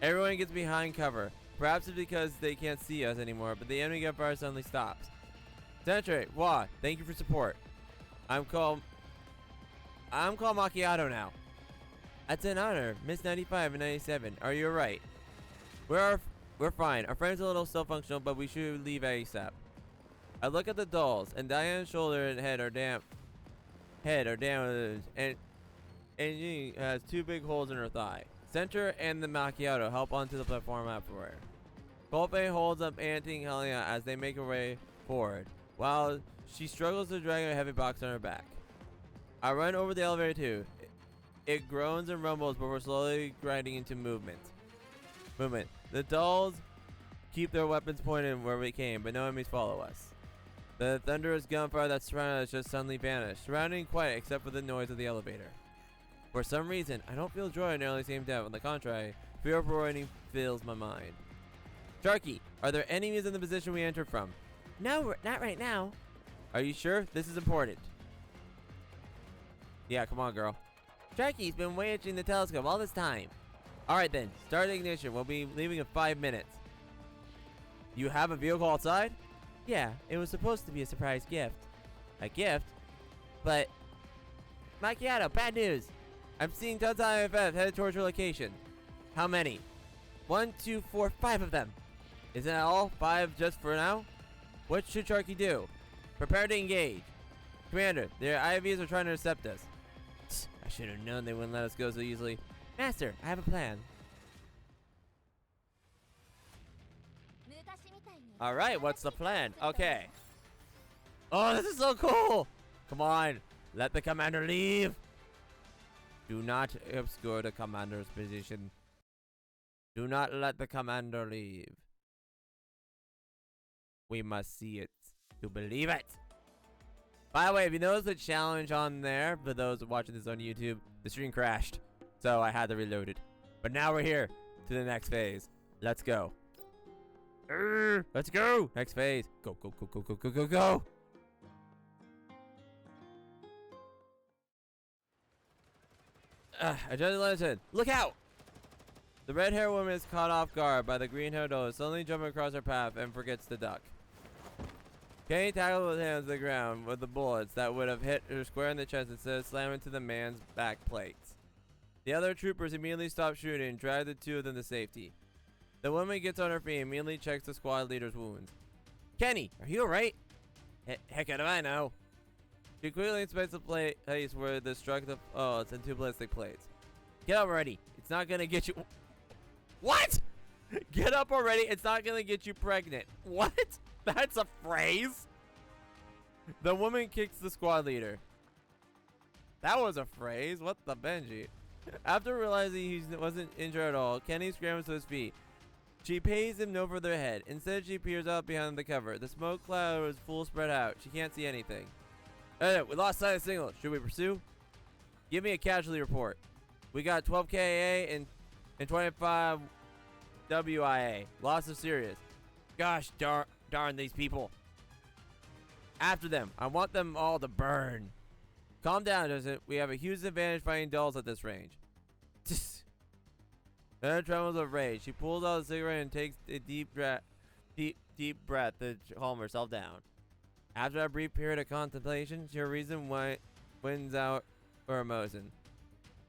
Everyone gets behind cover. Perhaps it's because they can't see us anymore, but the enemy gunfire suddenly stops. Center, thank you for support. I'm called Macchiato now. That's an honor. Miss 95 and 97. Are you alright? We're fine. Our friend's a little still-functional, but we should leave ASAP. I look at the dolls, and Diane's shoulder and head are down, and she has two big holes in her thigh. Center and the Macchiato help onto the platform afterward. Café holds up Auntie Helena as they make their way forward, while she struggles to drag a heavy box on her back. I run over the elevator too. It groans and rumbles, but we're slowly grinding into movement. The dolls keep their weapons pointed where we came, but no enemies follow us. The thunderous gunfire that surrounded us just suddenly vanished, surrounding quiet except for the noise of the elevator. For some reason, I don't feel joy or nearly the same depth. On the contrary, fear of ruining fills my mind. Sharky, are there enemies in the position we entered from? No, not right now. Are you sure? This is important. Yeah, come on, girl. Sharky's been watching the telescope all this time. Alright then, start the ignition. We'll be leaving in 5 minutes. You have a vehicle outside? Yeah, it was supposed to be a surprise gift. A gift? But... Macchiato, bad news! I'm seeing tons of IFF headed towards your location. How many? 1, 2, 4, 5 of them. Isn't that all? 5 just for now? What should Sharky do? Prepare to engage. Commander, their IVs are trying to intercept us. I should have known they wouldn't let us go so easily. Master, I have a plan. Alright, what's the plan? Okay. Oh, this is so cool! Come on, let the commander leave. Do not obscure the commander's position. Do not let the commander leave. We must see it to believe it. By the way, if you notice the challenge on there, for those watching this on YouTube, the stream crashed. So I had to reload it. But now we're here to the next phase. Let's go. Let's go. Next phase. Go, go, go, go, go, go, go, go. Adjusted lantern. Look out! The red-haired woman is caught off guard by the green-haired doll, suddenly jumping across her path and forgets to duck. Kenny tackled his hands to the ground with the bullets that would have hit her square in the chest instead of slamming to the man's back plates. The other troopers immediately stop shooting and drag the two of them to safety. The woman gets on her feet and immediately checks the squad leader's wounds. Kenny, are you alright? Heck do I know? She quickly inspects the place where the struck the it's in 2 ballistic plates. Get up already. It's not gonna get you. What? Get up already. It's not gonna get you pregnant. What? That's a phrase. The woman kicks the squad leader. That was a phrase. What the Benji? After realizing he wasn't injured at all, Kenny scrambles to his feet. She pays him no further ahead. Instead, she peers out behind the cover. The smoke cloud is full spread out. She can't see anything. Hey, we lost sight of the signal. Should we pursue? Give me a casualty report. We got 12 KA and 25 WIA. Loss of serious. Gosh darn these people. After them. I want them all to burn. Calm down, doesn't it? We have a huge advantage fighting dolls at this range. Anna trembles with rage. She pulls out a cigarette and takes a deep breath to calm herself down. After a brief period of contemplation, her reason wins out her emotion.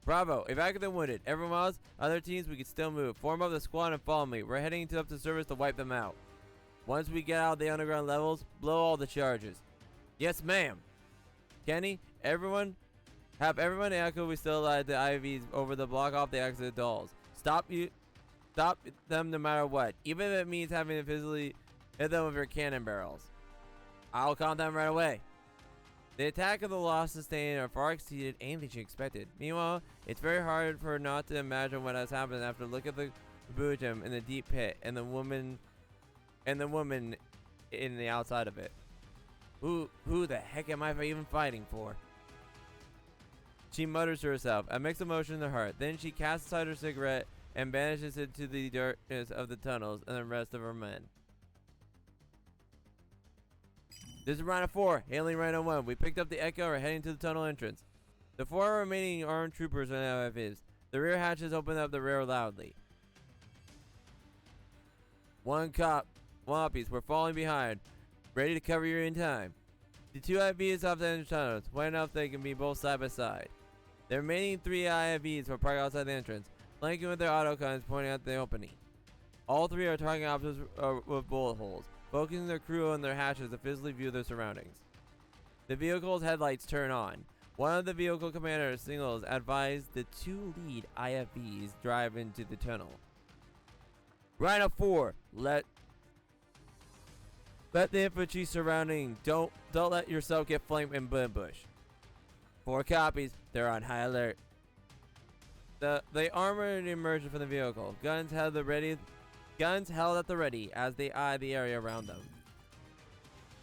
Bravo! Evacuate the wounded. Everyone else, other teams, we can still move. Form up the squad and follow me. We're heading up to service to wipe them out. Once we get out of the underground levels, blow all the charges. Yes, ma'am. Kenny, everyone echo we still alive the IVs over the block off the exit dolls. Stop them no matter what, even if it means having to physically hit them with your cannon barrels. I'll calm them right away. The attack of the loss sustained are far exceeded anything she expected. Meanwhile, it's very hard for her not to imagine what has happened after look at the Bujum in the deep pit and the woman in the outside of it. Who the heck am I even fighting for? She mutters to herself, a mixed emotion in her heart. Then she casts aside her cigarette and banishes it to the darkness of the tunnels and the rest of her men. This is Rhino 4, hailing Rhino 1. We picked up the Echo and are heading to the tunnel entrance. The 4 remaining armed troopers are now at his. The rear hatches open up the rear loudly. One piece, we're falling behind. Ready to cover you in time. The 2 IVs off the entrance tunnels, wide enough they can be both side by side. The remaining 3 IVs were parked outside the entrance, flanking with their autoguns pointing at the opening. All 3 are targeting options with bullet holes, focusing their crew on their hatches to physically view their surroundings. The vehicle's headlights turn on. One of the vehicle commanders signals advise the 2 lead IFVs drive into the tunnel. Rhino 4, let the infantry surrounding. Don't let yourself get flanked in ambush. 4 copies. They're on high alert. The armored emerged from the vehicle. Guns held at the ready as they eye the area around them.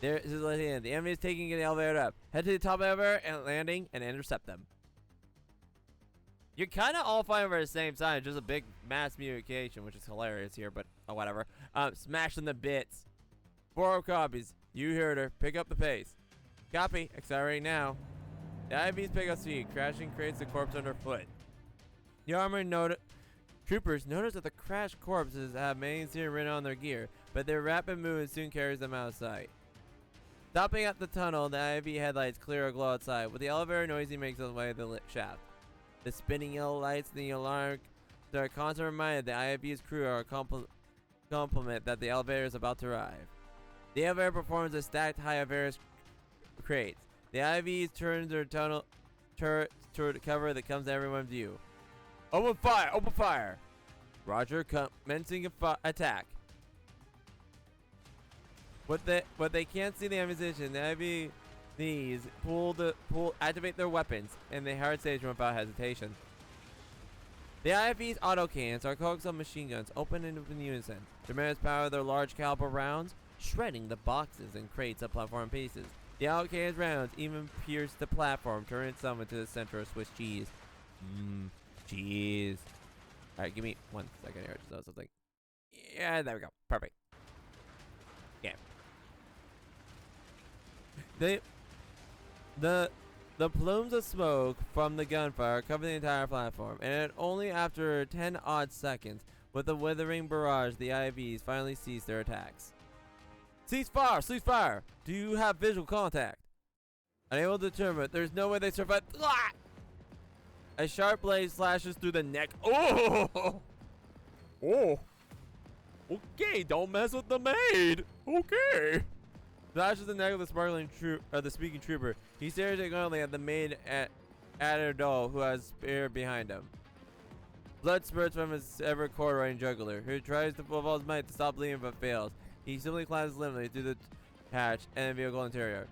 The enemy is taking the elevator up. Head to the top of the elevator and landing and intercept them. You're kind of all fighting for the same side. Just a big mass communication, which is hilarious here, but oh, whatever. Smash them to bits. 4 copies. You heard her. Pick up the pace. Copy. Accelerate now. The IVs pick up speed. Crashing creates the corpse underfoot. The armored troopers notice that the crashed corpses have Mainstream written on their gear, but their rapid movement soon carries them out of sight. Stopping at the tunnel, the IV headlights clear a glow outside. With the elevator noisy makes its way to the lit shaft. The spinning yellow lights and the alarm are a constant reminder the IV's crew are a compliment that the elevator is about to arrive. The elevator performs a stacked high of various crates. The IVs turn their tunnel turret toward cover that comes to everyone's view. Open fire! Open fire! Roger, commencing attack. What they can't see the ammunition, the IVs activate their weapons, and they hard station without hesitation. The IV's autocannons are coaxial machine guns open in unison. Tremendous power of their large caliber rounds, shredding the boxes and crates of platform pieces. The autocannon's rounds even pierce the platform, turning some into the center of Swiss cheese. Cheese. Alright, give me 1 second here to know something. Yeah, there we go. Perfect. Yeah. The plumes of smoke from the gunfire cover the entire platform, and only after 10 odd seconds, with a withering barrage, the IVs finally cease their attacks. Cease fire! Cease fire! Do you have visual contact? Unable to determine, there's no way they survived. Ah! A sharp blade slashes through the neck. Oh! Oh! Okay, don't mess with the maid. Okay. Slashes the neck of the speaking trooper. He stares ignorantly at the maid at her doll, who has spear behind him. Blood spurts from his ever corduroy jugular, who tries to with all his might to stop bleeding but fails. He simply climbs limply through the hatch and the vehicle interior.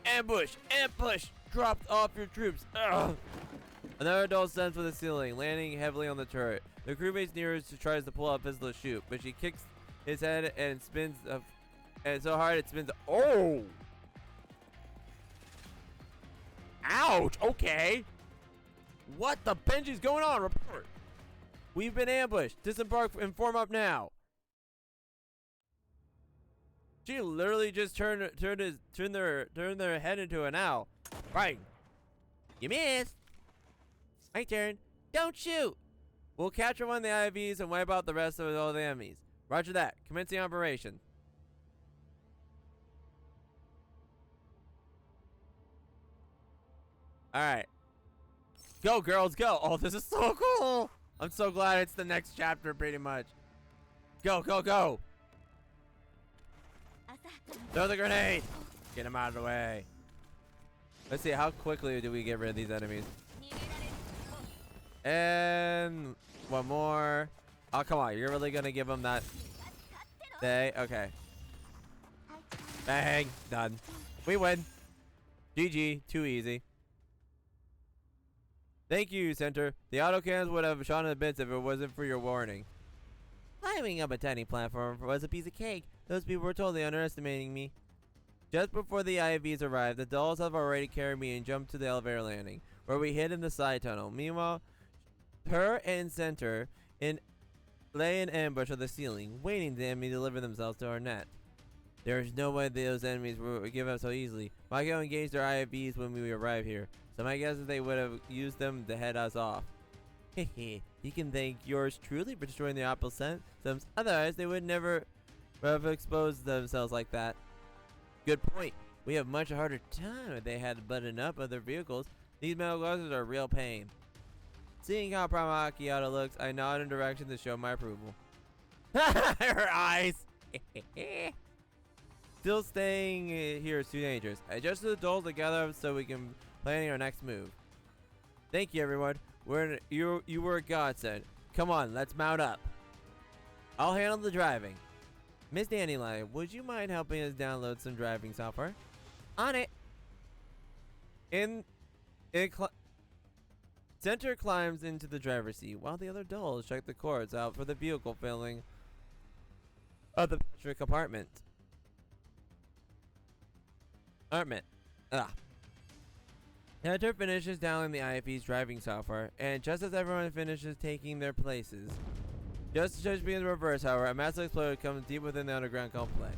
Ambush! Ambush! Dropped off your troops! Ugh. Another adult sends from the ceiling, landing heavily on the turret. The crewmate's nearest tries to pull out a pistol to shoot, but she kicks his head and spins and so hard it spins. Oh! Ouch! Okay. What the Benji's going on? Report. We've been ambushed. Disembark and form up now. She literally just turned their head into an owl. Right. You missed. My turn. Don't shoot. We'll capture one of the IVs and wipe out the rest of all the enemies. Roger that. Commencing operation. Alright. Go, girls, go. Oh, this is so cool. I'm so glad it's the next chapter, pretty much. Go, go, go. Throw the grenade. Get him out of the way. Let's see, how quickly do we get rid of these enemies? And one more. Oh, come on. You're really going to give him that day? Okay. Bang. Done. We win. GG. Too easy. Thank you, Center. The autocannons would have shot in bits if it wasn't for your warning. Climbing up a tiny platform was a piece of cake. Those people were totally underestimating me. Just before the IVs arrived, the dolls have already carried me and jumped to the elevator landing, where we hid in the side tunnel. Meanwhile, her and Center lay in ambush on the ceiling, waiting for the enemy to deliver themselves to our net. There is no way those enemies would give up so easily. Makio engaged their IVs when we arrived here, so my guess is they would have used them to head us off. Hehe, you can thank yours truly for destroying the opal systems, otherwise they would never have exposed themselves like that. Good point. We have much harder time if they had buttoned up other vehicles. These metal glasses are a real pain. Seeing how proud Macchiato looks, I nod in direction to show my approval. Her eyes! Still staying here is too dangerous. I adjusted the dolls to gather up so we can plan our next move. Thank you, everyone. You were a godsend. Come on, let's mount up. I'll handle the driving. Miss Dandelion, would you mind helping us download some driving software? On it. Center climbs into the driver's seat while the other dolls check the cords out for the vehicle filling of the passenger compartment. Center finishes downloading the IFE's driving software, and just as everyone finishes taking their places, just as Judge begins to reverse, however, a massive explosion comes deep within the underground complex.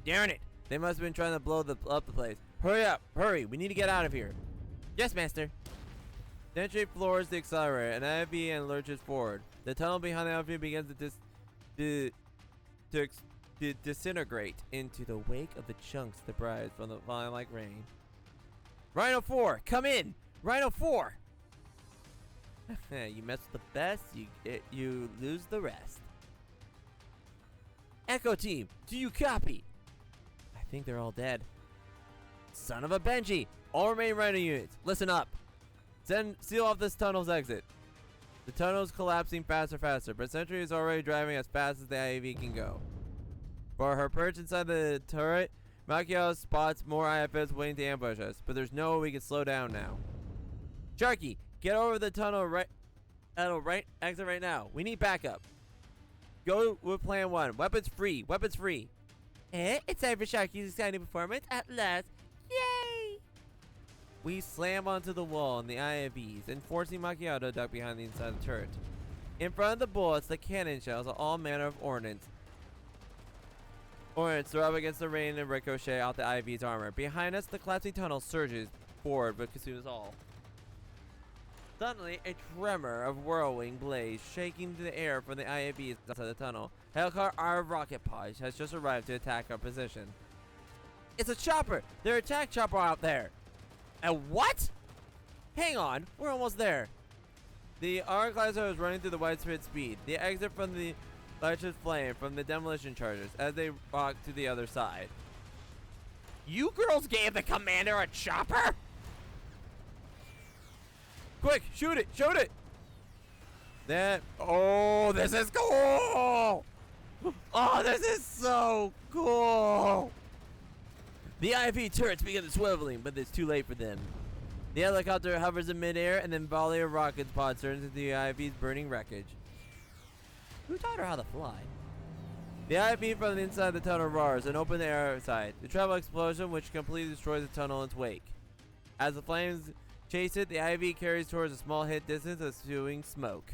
Darn it! They must have been trying to blow up the place. Hurry up! Hurry! We need to get out of here. Yes, master. Sentry floors the accelerator, and IFE and lurches forward. The tunnel behind the outfit begins to disintegrate into the wake of the chunks that rise from the falling like rain. Rhino 4, come in! Rhino 4! You mess with the best, you lose the rest. Echo team, do you copy? I think they're all dead. Son of a Benji! All remaining Rhino units, listen up. Seal off this tunnel's exit. The tunnel's collapsing faster, but Sentry is already driving as fast as the IAV can go. For her perch inside the turret, Macchio spots more IFS waiting to ambush us, but there's no way we can slow down now. Sharky, get over the tunnel exit right now. We need backup. Go with plan 1. Weapons free. Weapons free. It's time for Sharky's exciting performance at last. Yay! We slam onto the wall in the IFVs, and forcing Macchio to duck behind the inside of the turret. In front of the bullets, the cannon shells are all manner of ordnance. Throw up against the rain and ricochet out the IV's armor. Behind us, the collapsing tunnel surges forward but consumes all. Suddenly, a tremor of whirlwind blaze shaking the air from the IVs outside the tunnel. Hellcar our rocket pod has just arrived to attack our position. It's a chopper! Their attack chopper out there! A what? Hang on, we're almost there. The Arclizer is running through the widespread speed. The exit from the Lighters flame from the demolition charges as they walk to the other side. You girls gave the commander a chopper? Quick, shoot it, shoot it! Oh, this is cool! Oh, this is so cool! The IV turrets begin swiveling, but it's too late for them. The helicopter hovers in midair, and then volley of rocket pods turns into the IV's burning wreckage. Who taught her how to fly? The IV from the inside of the tunnel roars and opens the air side. The treble explosion, which completely destroys the tunnel in its wake. As the flames chase it, the IV carries towards a small hit distance of spewing smoke.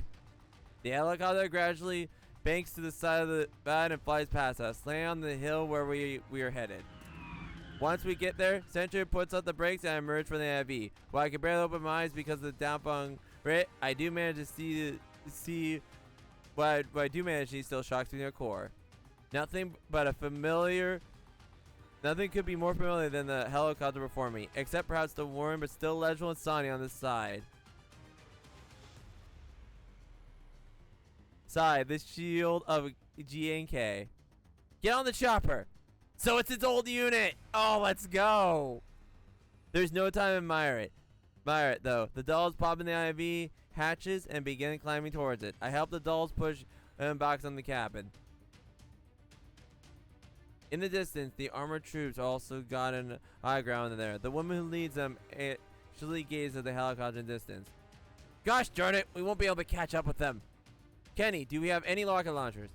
The helicopter gradually banks to the side of the side and flies past us, landing on the hill where we are headed. Once we get there, Sentry puts out the brakes and I emerge from the IV. While I can barely open my eyes because of the downfall rate, I do manage to see see what I do manage to see still shocks me to their core. Nothing but a familiar. Nothing could be more familiar than the helicopter before me, except perhaps the worn but still legible Insani on the side. The shield of G&K. Get on the chopper! So it's its old unit! Oh, let's go! There's no time to admire it. Admire it, though. The dolls pop in the IV hatches and begin climbing towards it. I help the dolls push and box on the cabin. In the distance, the armored troops also got an high ground in there. The woman who leads them actually gazes at the helicopter in distance. Gosh darn it, we won't be able to catch up with them. Kenny, do we have any rocket launchers?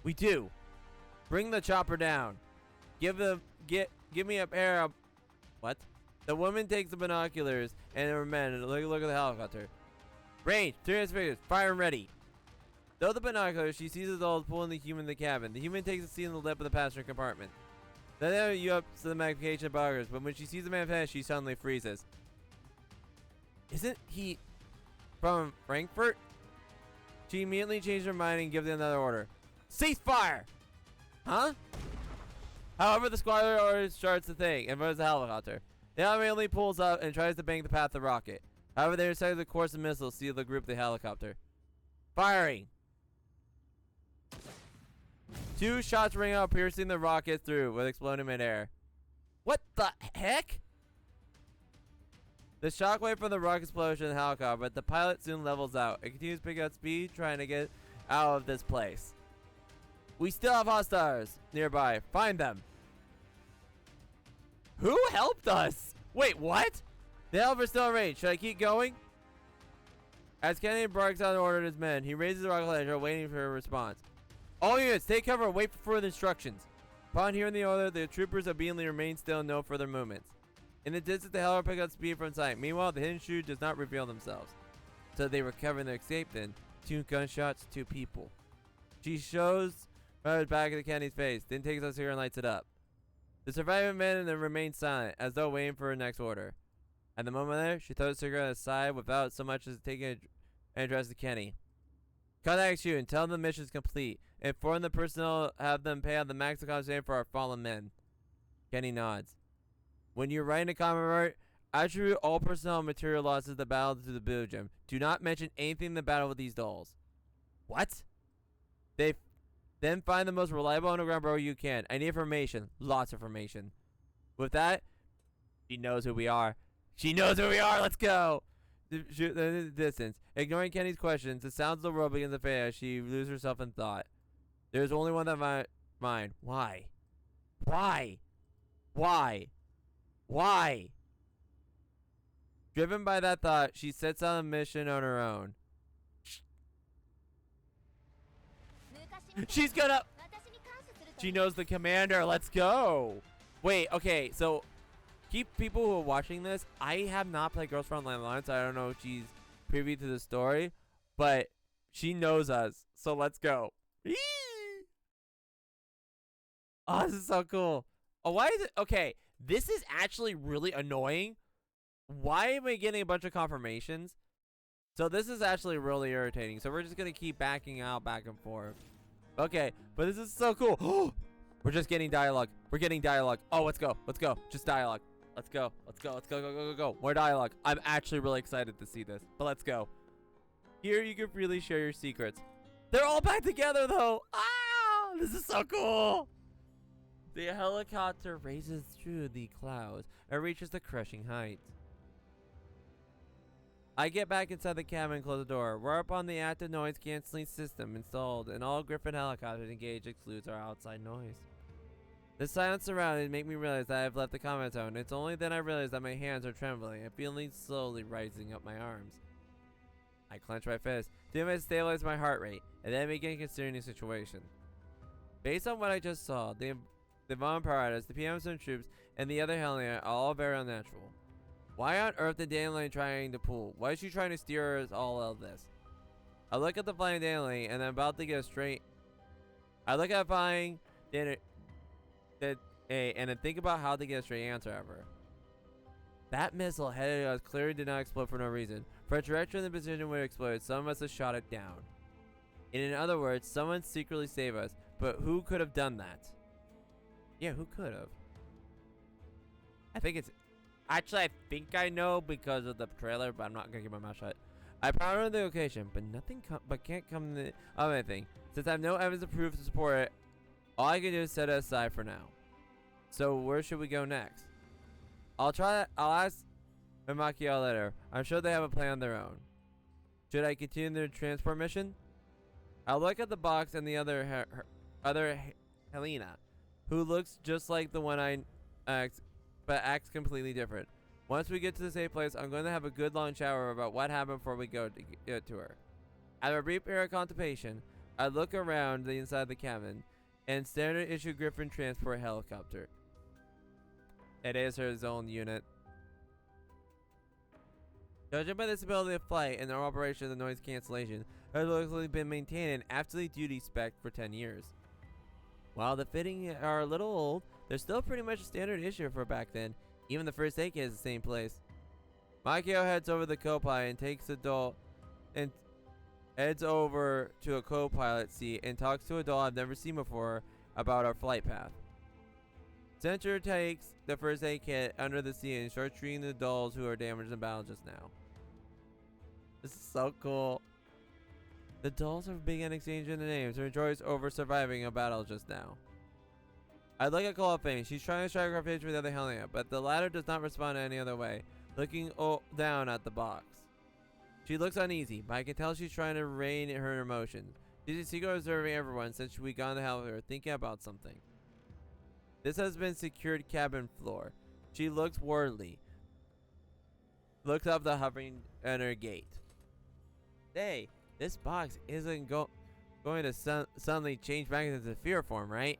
We do. Bring the chopper down. Give me a pair of... What? The woman takes the binoculars and her men and look at the helicopter. Range, 300 figures, fire and ready. Though the binoculars, she sees the dolls pulling the human in the cabin. The human takes a seat in the lip of the passenger compartment. Then you up to the magnification of binoculars, but when she sees the man finish, she suddenly freezes. Isn't he from Frankfurt? She immediately changed her mind and gives another order. Cease fire! Huh? However, the squadron order starts the thing and runs the helicopter. The immediately pulls up and tries to bank the path of the rocket. However, they decide the course of missiles seal the group the helicopter. Firing! 2 shots ring out, piercing the rocket through with exploding midair. What the heck? The shockwave from the rocket explosion in the helicopter, but the pilot soon levels out. It continues to pick up speed, trying to get out of this place. We still have hostiles nearby. Find them. Who helped us? Wait, what? The helicopter's still in range. Should I keep going? As Kenny barks out an order to his men, he raises the rocket launcher, waiting for a response. All units, take cover and wait for further instructions. Upon hearing the order, the troopers obediently remain still and no further movements. In the distance, the helicopter picks up speed from sight. Meanwhile, the hidden shoe does not reveal themselves. So they recover their escape then. 2 gunshots, 2 people. She shows her back at Kenny's face, then takes out cigarette and lights it up. The surviving men then remain silent, as though waiting for her next order. At the moment there, she throws the cigarette aside without so much as taking an address to Kenny. Contact you and tell them the mission is complete. Inform the personnel, have them pay out the maximum compensation for our fallen men. Kenny nods. When you're writing a comment, attribute all personnel and material losses of the battle to the Belgium. Do not mention anything in the battle with these dolls. What? They then find the most reliable underground bro you can. I need information. Lots of information. With that, she knows who we are. She knows who we are. Let's go. The distance. Ignoring Kenny's questions, the sounds of the world begins to fade as she loses herself in thought. There's only one that mind. Why? Why? Why? Why? Driven by that thought, she sets on a mission on her own. She's gonna... She knows the commander. Let's go. Wait, okay, so... Keep people who are watching this. I have not played Girls Frontline Line, so I don't know if she's privy to the story. But she knows us. So let's go. Eee! Oh, this is so cool. Oh, why is it... Okay, this is actually really annoying. Why am I getting a bunch of confirmations? So this is actually really irritating. So we're just going to keep backing out back and forth. Okay, but this is so cool. We're just getting dialogue. We're getting dialogue. Oh, let's go. Let's go. Just dialogue. Let's go. Let's go. Let's go. Go, go, go, go. More dialogue. I'm actually really excited to see this. But let's go. Here you can freely share your secrets. They're all back together, though. Ah! This is so cool. The helicopter races through the clouds and reaches the crushing height. I get back inside the cabin and close the door. We're up on the active noise canceling system installed, and all Griffin helicopters engaged excludes our outside noise. The silence surrounding make me realize that I've left the combat zone. It's only then I realize that my hands are trembling and feeling slowly rising up my arms. I clench my fist, doing to stabilize my heart rate, and then begin considering the situation. Based on what I just saw, the Von Paradas, the PM-Zone troops, and the other Hellion are all very unnatural. Why on earth did Dandelion trying to pull? Why is she trying to steer us all out of this? I look at the flying Dandelion and I'm about to get a straight... I look at flying Dandelion and I think about how to get a straight answer of her. That missile headed at us clearly did not explode for no reason. For a direction in the position where it exploded, someone must have shot it down. In other words, someone secretly saved us. But who could have done that? Yeah, who could have? I think it's... Actually, I think I know because of the trailer, but I'm not going to keep my mouth shut. I powered on the location, but can't come of anything. Since I have no evidence of proof to support it, all I can do is set it aside for now. So where should we go next? I'll ask Makio later. I'm sure they have a plan on their own. Should I continue their transport mission? I'll look at the box and the other Helena, who looks just like the one I asked, but acts completely different. Once we get to the safe place, I'm going to have a good long shower about what happened before we go to get to her. After a brief period of contemplation, I look around the inside of the cabin and standard issue Griffin transport helicopter. It is her own unit. Judging by the stability of flight and the operation of the noise cancellation, it has likely been maintained in absolute duty spec for 10 years. While the fittings are a little old, they're still pretty much a standard issue for back then. Even the first aid kit is the same place. Makio heads over the co-pilot and takes the doll and heads over to a co-pilot seat and talks to a doll I've never seen before about our flight path. Centaureissi takes the first aid kit under the seat and starts treating the dolls who are damaged in battle just now. This is so cool. The dolls have begun exchanging the names and rejoice over surviving a battle just now. I look at Call of Fame. She's trying to strike her face with the other Helena, but the latter does not respond in any other way, looking down at the box. She looks uneasy, but I can tell she's trying to rein in her emotions. She's secretly observing everyone since we got on the helicopter, thinking about something. This has been secured cabin floor. She looks worriedly. Looks up the hovering at her gate. Hey, this box isn't going to suddenly change back into the fear form, right?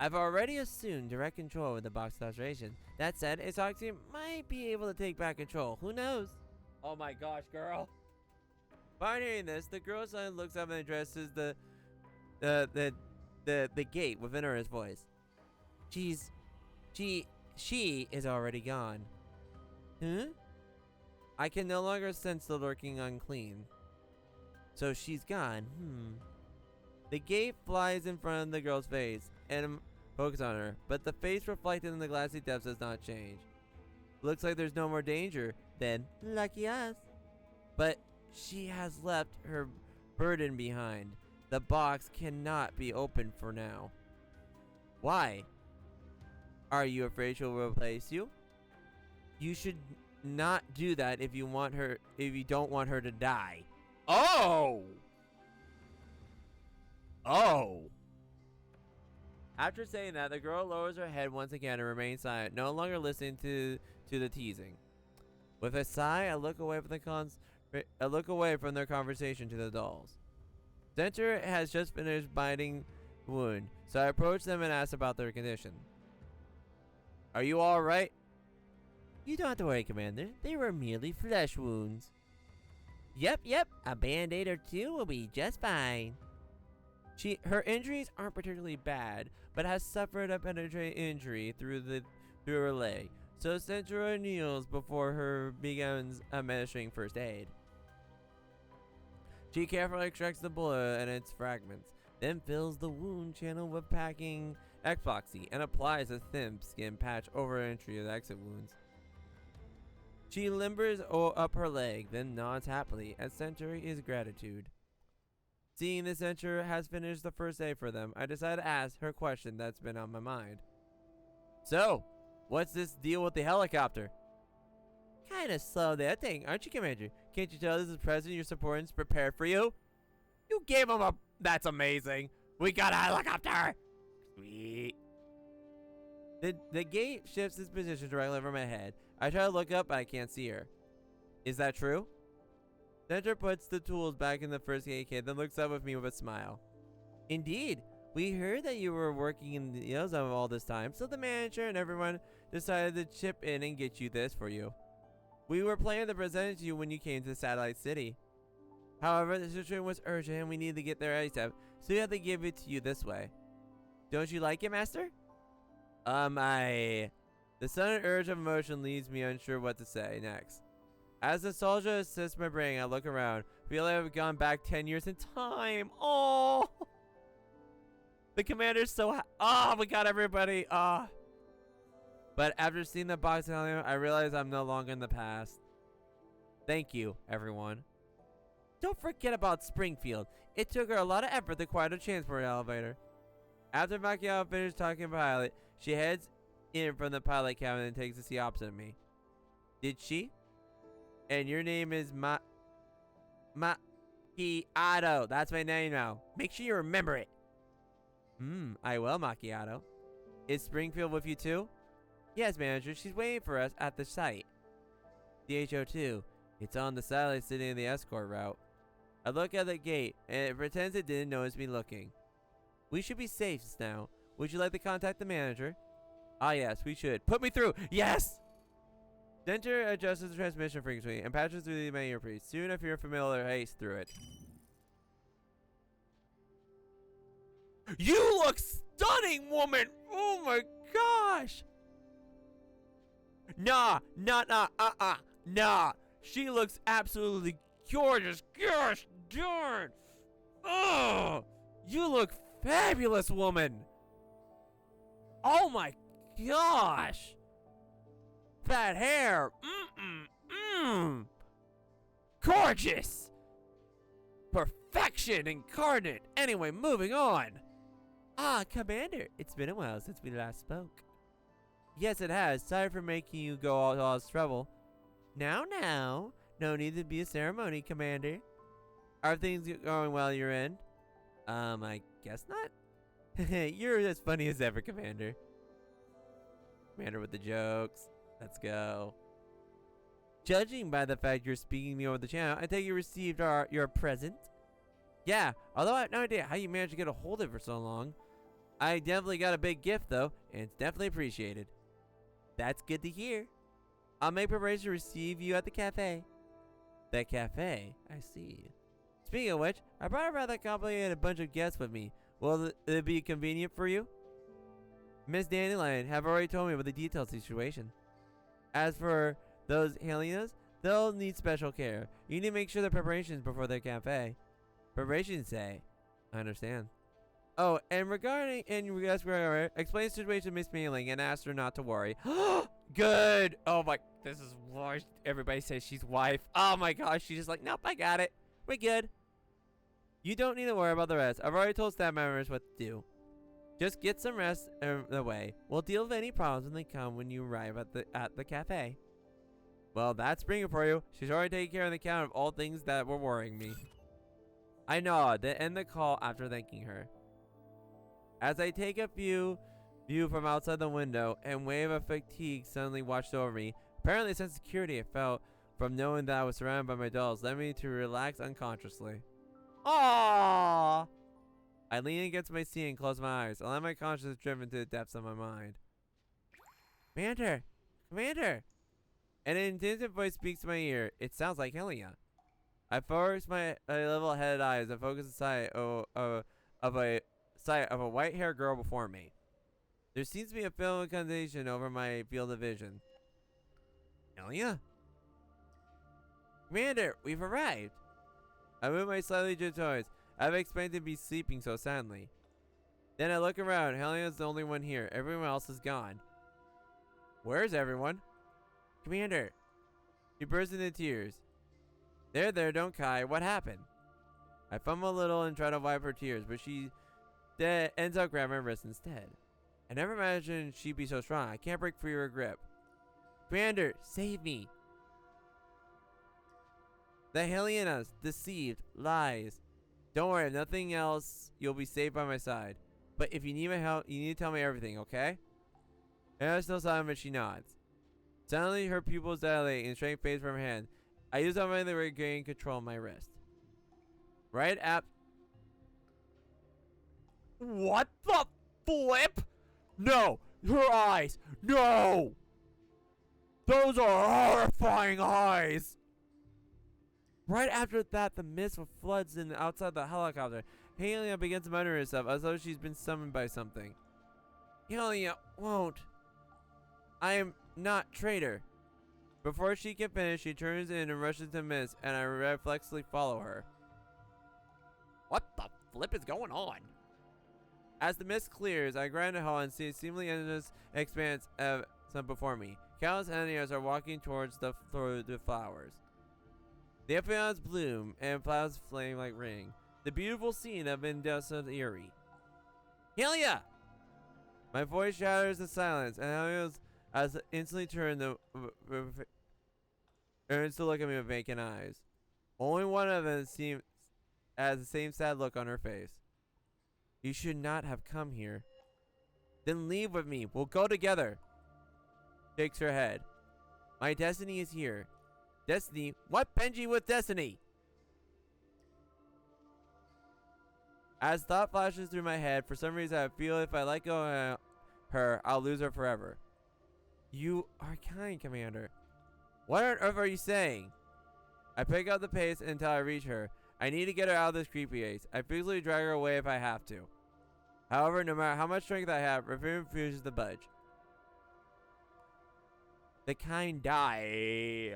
I've already assumed direct control with the box restoration. That said, Exilium might be able to take back control. Who knows? Oh my gosh, girl. Upon hearing this, the girl suddenly looks up and addresses the gate within her voice. She is already gone. Huh? I can no longer sense the lurking unclean. So she's gone. The gate flies in front of the girl's face and focuses on her, but the face reflected in the glassy depths does not change. Looks like there's no more danger. Then, lucky us. But she has left her burden behind. The box cannot be opened for now. Why? Are you afraid she'll replace you? You should not do that if you don't want her to die. Oh! Oh! After saying that, the girl lowers her head once again and remains silent, no longer listening to the teasing. With a sigh, I look away from their conversation to the dolls. Centaureissi has just finished biting the wound, so I approach them and ask about their condition. Are you all right? You don't have to worry, Commander. They were merely flesh wounds. Yep. A band-aid or two will be just fine. Her injuries aren't particularly bad, but has suffered a penetrating injury through her leg. So Centaureissi kneels before her begins administering first aid. She carefully extracts the bullet and its fragments, then fills the wound channel with packing epoxy and applies a thin skin patch over entry of the exit wounds. She limbers up her leg, then nods happily as Centaureissi gratitude. Seeing the Centaureissi has finished the first aid for them, I decide to ask her question that's been on my mind. So, what's this deal with the helicopter? Kinda slow there thing, aren't you, Commander? Can't you tell this is present your supporters prepared for you? You gave them a... That's amazing. We got a helicopter. Sweet. The gate shifts its position directly over my head. I try to look up, but I can't see her. Is that true? Centaureissi puts the tools back in the first aid kit, then looks up with me with a smile. Indeed. We heard that you were working in the Exilium all this time, so the manager and everyone decided to chip in and get you this for you. We were planning to present it to you when you came to the satellite city. However, the situation was urgent and we needed to get there ASAP, so we had to give it to you this way. Don't you like it, Master? The sudden urge of emotion leaves me unsure what to say next. As nostalgia assists my brain, I look around, feel like I've gone back 10 years in time. Oh, the commander's so oh, we got everybody. But after seeing the box, I realize I'm no longer in the past. Thank you, everyone. Don't forget about Springfield. It took her a lot of effort to acquire the transport elevator. After Macchiato finished talking to Pilot, she heads in from the pilot cabin and takes a seat opposite of me. Did she? And your name is Macchiato. That's my name now. Make sure you remember it. I will, Macchiato. Is Springfield with you too? Yes, manager. She's waiting for us at the site. DHO2. It's on the satellite sitting in the escort route. I look at the gate, and it pretends it didn't notice me looking. We should be safe now. Would you like to contact the manager? Ah, yes, we should. Put me through! Yes! Center adjusts the transmission frequency and patches through the earpiece. Soon I feel familiar haste through it. You look stunning, woman! Oh my gosh! Nah. She looks absolutely gorgeous. Gosh darn! Oh, you look fabulous, woman! Oh my gosh! That hair! Gorgeous! Perfection incarnate! Anyway, moving on. Ah, Commander, it's been a while since we last spoke. Yes, it has. Sorry for making you go all this trouble. Now, no need to be a ceremony, Commander. Are things going well your end? I guess not. You're as funny as ever, Commander. Commander with the jokes. Let's go. Judging by the fact you're speaking to me over the channel, I think you received your present. Yeah, although I have no idea how you managed to get a hold of it for so long. I definitely got a big gift, though, and it's definitely appreciated. That's good to hear. I'll make preparations to receive you at the cafe. The cafe? I see. Speaking of which, I brought a rather complicated bunch of guests with me. Will it be convenient for you? Miss Dandelion have already told me about the detailed situation. As for those Helenas, they'll need special care. You need to make sure the preparations before the cafe. Preparations say. I understand. Oh, and regarding explain the situation to Miss Mailing and ask her not to worry. Good. Oh my, this is why everybody says she's wife. Oh my gosh, she's just like, nope, I got it. We're good. You don't need to worry about the rest. I've already told staff members what to do. Just get some rest in the way. We'll deal with any problems when they come when you arrive at the cafe. Well, that's Springer for you. She's already taken care of the account of all things that were worrying me. I nod, then end the call after thanking her. As I take a view from outside the window, and wave of fatigue suddenly washed over me. Apparently, a sense of security I felt from knowing that I was surrounded by my dolls led me to relax unconsciously. Aww! I lean against my seat and close my eyes. I let my consciousness drift into the depths of my mind. Commander! Commander! An intensive voice speaks to my ear. It sounds like Helena. I force my level-headed eyes and focus the sight of a white-haired girl before me. There seems to be a film of condensation over my field of vision. Helena? Commander, we've arrived. I move my slightly jittery toys. I've expected to be sleeping so soundly. Then I look around. Helena's the only one here. Everyone else is gone. Where's everyone? Commander. She bursts into tears. There, don't cry. What happened? I fumble a little and try to wipe her tears, but she ends up grabbing my wrist instead. I never imagined she'd be so strong. I can't break free of her grip. Commander, save me. The Helenas, deceived, lies. Don't worry, if nothing else, you'll be safe by my side. But if you need my help, you need to tell me everything, okay? Helena's still silent, but she nods. Suddenly, her pupils dilate and strength fades from her hand. I use all my to regain control of my wrist. Right at... What the flip? No! Her eyes! No! Those are horrifying eyes! Right after that, the mist floods in outside the helicopter. Helena begins to mutter herself as though she's been summoned by something. Helena won't. I am not traitor. Before she can finish, she turns in and rushes to Miss, and I reflexively follow her. What the flip is going on? As the mist clears, I grind a hall and see a seemingly endless expanse of sun before me. Countless animals are walking towards the flowers. The amphions bloom and flowers flame like rain. The beautiful scene of Mendoza eerie. Helia! My voice shatters the silence, and Helia's as instantly turns to look at me with vacant eyes. Only one of them has the same sad look on her face. You should not have come here. Then leave with me. We'll go together. Shakes her head. My destiny is here. Destiny? What Benji with destiny? As thought flashes through my head, for some reason I feel if I let go of her, I'll lose her forever. You are kind, Commander. What on earth are you saying? I pick up the pace until I reach her. I need to get her out of this creepy ace. I physically drag her away if I have to. However, no matter how much strength I have, Revere refuses to budge. The kind die.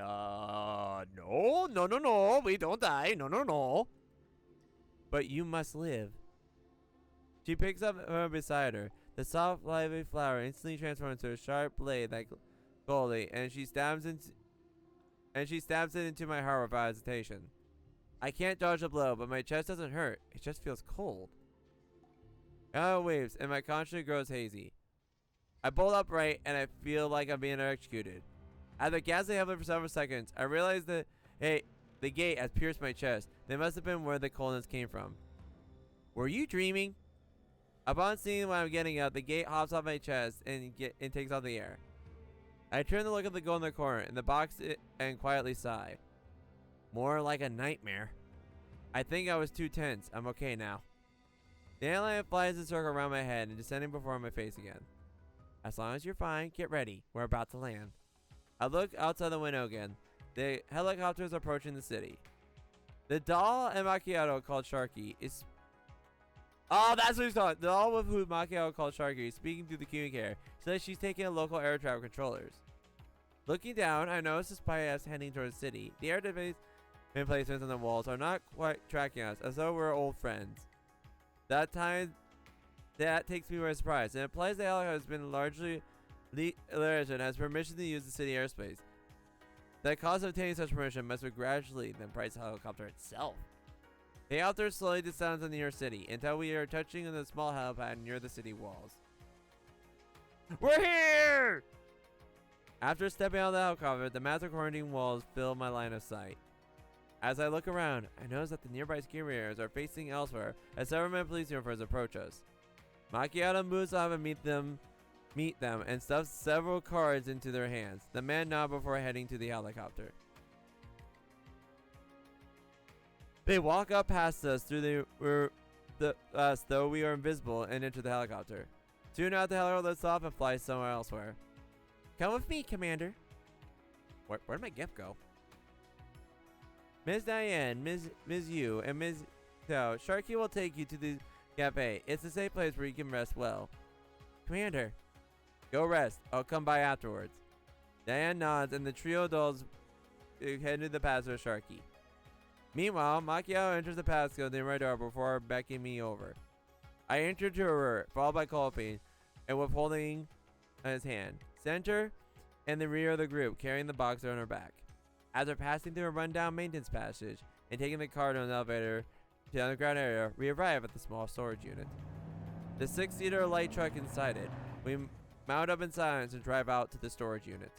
No, we don't die. No. But you must live. She picks up her beside her. The soft, lively flower instantly transforms into a sharp blade like Goldie, and she stabs it into my heart without hesitation. I can't dodge the blow, but my chest doesn't hurt. It just feels cold. It waves, and my conscience grows hazy. I bolt upright, and I feel like I'm being executed. After gasping heavily for several seconds, I realize that the gate has pierced my chest. That must have been where the coldness came from. Were you dreaming? Upon seeing what I'm getting at, the gate hops off my chest and takes off the air. I turn to look at the gold in the corner in the box and quietly sigh. More like a nightmare. I think I was too tense. I'm okay now. The airline flies a circle around my head and descending before my face again. As long as you're fine, get ready. We're about to land. I look outside the window again. The helicopter is approaching the city. The doll and macchiato called Sharky is... Oh, that's what he's talking. The doll with who macchiato called Sharky is speaking through the communicator. She says she's taking a local air traffic controllers. Looking down, I notice the spy ass heading towards the city. The air defense emplacements on the walls are not quite tracking us, as though we're old friends. That takes me by surprise, and it implies the helicopter has been largely and has permission to use the city airspace. The cost of obtaining such permission must be gradually than price of the helicopter itself. The helicopter slowly descends on the near city until we are touching on the small helipad near the city walls. We're here! After stepping out of the helicopter, the massive quarantine walls fill my line of sight. As I look around, I notice that the nearby security areas are facing elsewhere as several men police uniforms approach us. Macchiato moves off and meet them and stuffs several cards into their hands. The men nod before heading to the helicopter. They walk up past us through though we are invisible and enter the helicopter. Soon after the helicopter lifts off and flies somewhere elsewhere. Come with me, Commander. Where'd my gift go? Ms. Diane, Ms. Yu, and Ms. Tao, Sharky will take you to the Café. It's a safe place where you can rest well. Commander, go rest. I'll come by afterwards. Diane nods, and the trio dolls head into the pass with Sharky. Meanwhile, Macchiato enters the passcode near my door before beckoning me over. I enter to her, followed by Colpine, and with holding his hand. Center and the rear of the group, carrying the box on her back. After passing through a rundown maintenance passage and taking the card on the elevator to the underground area, we arrive at the small storage unit. The 6-seater light truck inside it. We mount up in silence and drive out to the storage unit.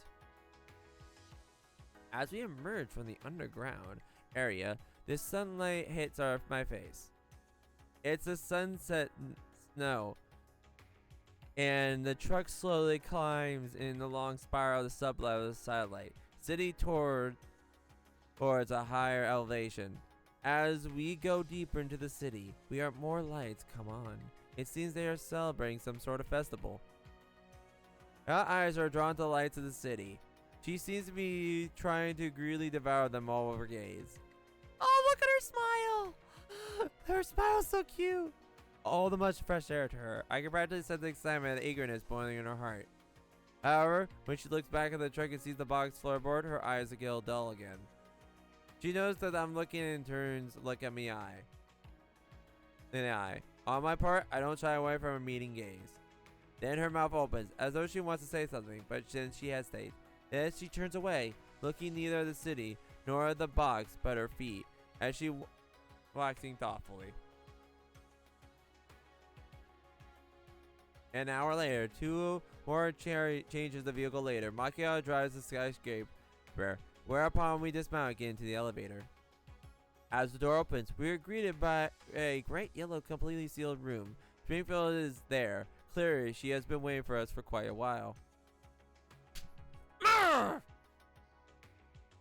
As we emerge from the underground area, the sunlight hits my face. It's a sunset snow, and the truck slowly climbs in the long spiral of the sublevel of the satellite, city towards a higher elevation. As we go deeper into the city, more lights come on. It seems they are celebrating some sort of festival. Our eyes are drawn to the lights of the city. She seems to be trying to greedily devour them all with her gaze. Oh, look at her smile! Her smile's so cute! All the much fresh air to her. I can practically sense the excitement and eagerness boiling in her heart. However, when she looks back at the truck and sees the box floorboard, her eyes get dull again. She knows that I'm looking and turns to look at me in the eye. On my part, I don't shy away from a meaning gaze. Then her mouth opens, as though she wants to say something, but then she hesitates. Then she turns away, looking neither at the city nor at the box, but her feet, as she waxing thoughtfully. An hour later, 2 more changes the vehicle later. Macchiato drives the skyscraper, whereupon we dismount and get into the elevator. As the door opens, we are greeted by a bright yellow, completely sealed room. Springfield is there. Clearly, she has been waiting for us for quite a while. Marr!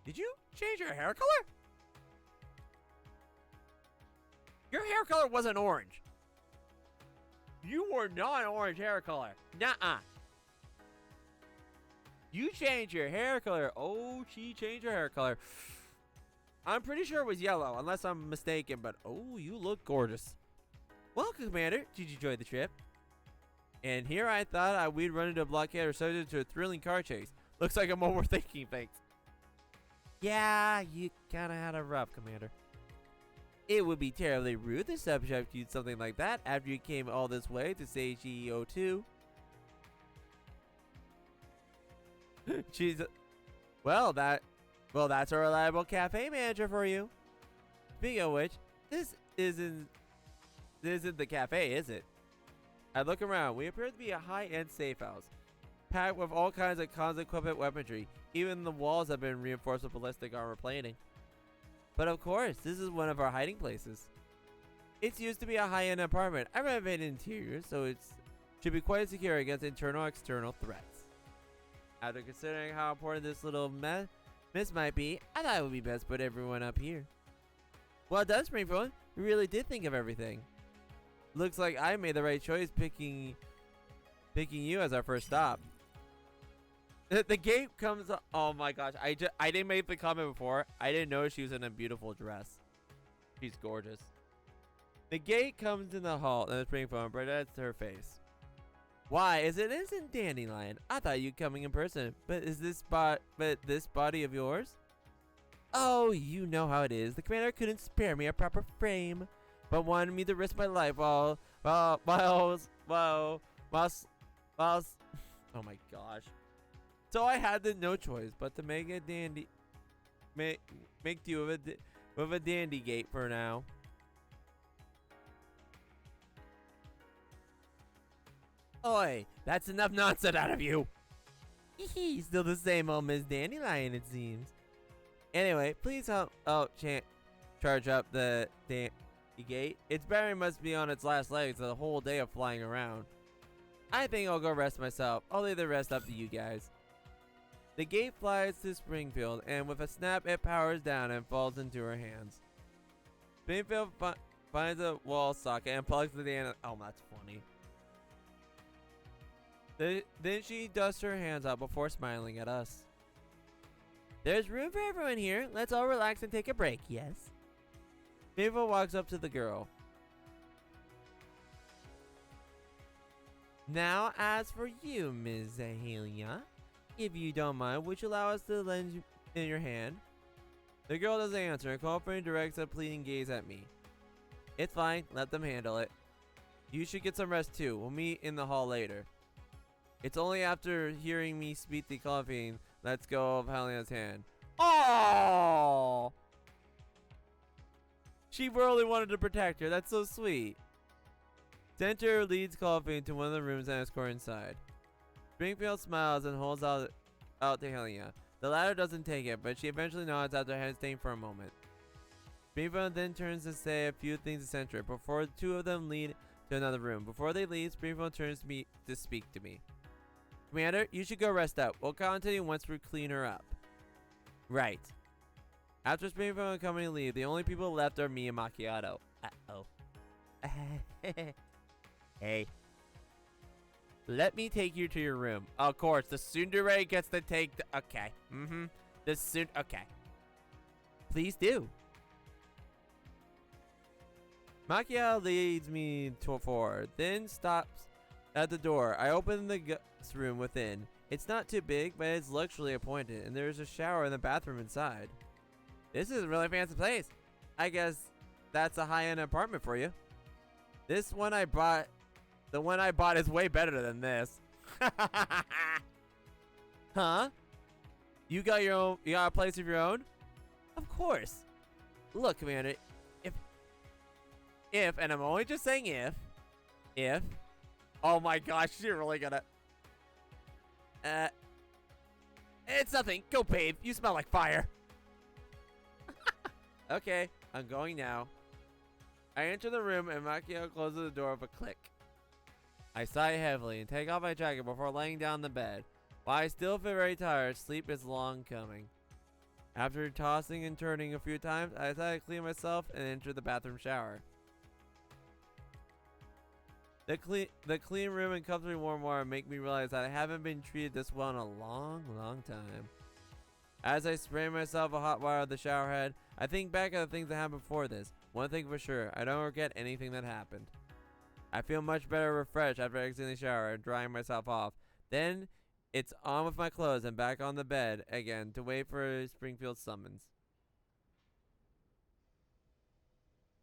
Did you change your hair color? Your hair color wasn't orange. You were not an orange hair color. Nuh-uh. You changed your hair color. Oh, she changed her hair color. I'm pretty sure it was yellow, unless I'm mistaken, but oh, you look gorgeous. Welcome, Commander. Did you enjoy the trip? And here I thought we'd run into a blockade or subject to a thrilling car chase. Looks like I'm overthinking things. Yeah, you kind of had a rough, Commander. It would be terribly rude to subject you to something like that after you came all this way to say GEO2. That's a reliable cafe manager for you. Speaking of which, this isn't the cafe, is it? I look around. We appear to be a high-end safe house, packed with all kinds of cons equipment weaponry. Even the walls have been reinforced with ballistic armor plating. But of course, this is one of our hiding places. It's used to be a high-end apartment. I renovated interior, so it should be quite secure against internal and external threats. After considering how important this little miss might be, I thought it would be best to put everyone up here. Well done, Springfield. We really did think of everything. Looks like I made the right choice picking you as our first stop. The gate comes. Oh my gosh! I didn't make the comment before. I didn't know she was in a beautiful dress. She's gorgeous. The gate comes in the hall and the Springfield, but that's her face. Why is it isn't Dandelion? I thought you'd coming in person, but this body of yours? Oh, you know how it is. The commander couldn't spare me a proper frame, but wanted me to risk my life while oh my gosh. So I had no choice but to make a make do with a dandy gate for now. Oi, that's enough nonsense out of you. He's still the same old Miss Dandelion, it seems. Anyway, please help charge up the gate. Its battery must be on its last legs the whole day of flying around. I think I'll go rest myself. I'll leave the rest up to you guys. The gate flies to Springfield, and with a snap, it powers down and falls into her hands. Springfield finds a wall socket and plugs the end. Oh, that's funny. Then she dusts her hands out before smiling at us. There's room for everyone here. Let's all relax and take a break, yes? Springfield walks up to the girl. Now, as for you, Ms. Zahalia, if you don't mind, would you allow us to lend in your hand? The girl doesn't answer and confidently directs a pleading gaze at me. It's fine, let them handle it. You should get some rest too. We'll meet in the hall later. It's only after hearing me speak the coughing lets go of Helena's hand. Oh! She really wanted to protect her. That's so sweet. Center leads Coffee into one of the rooms and escort inside. Springfield smiles and holds out to Helena. The latter doesn't take it, but she eventually nods after hesitating for a moment. Springfield then turns to say a few things to Center before the two of them lead to another room. Before they leave, Springfield turns to me to speak to me. Commander, you should go rest up. We'll continue once we clean her up. Right. After Springfield and company leave, the only people left are me and Macchiato. Uh-oh. Hey. Let me take you to your room. Of course, the tsundere gets to take the... Okay. Okay. Please do. Macchiato leads me forward, then stops at the door. I open the guest room within. It's not too big, but it's luxury appointed, and there's a shower in the bathroom inside. This is a really fancy place. I guess that's a high-end apartment for you. This one I bought, the one I bought is way better than this. Huh? You got your own, you got a place of your own? Of course. Look, Commander, if, and I'm only just saying if, oh my gosh, you're really gonna, it's nothing. Go bathe. You smell like fire. Okay, I'm going now. I enter the room and Makio closes the door with a click. I sigh heavily and take off my jacket before laying down in the bed. While I still feel very tired, sleep is long coming. After tossing and turning a few times, I decide to clean myself and enter the bathroom shower. The clean room and comfortably warm water make me realize that I haven't been treated this well in a long, long time. As I spray myself with hot water at the shower head, I think back at the things that happened before this. One thing for sure, I don't regret anything that happened. I feel much better refreshed after exiting the shower and drying myself off. Then, it's on with my clothes and back on the bed again to wait for Springfield's summons.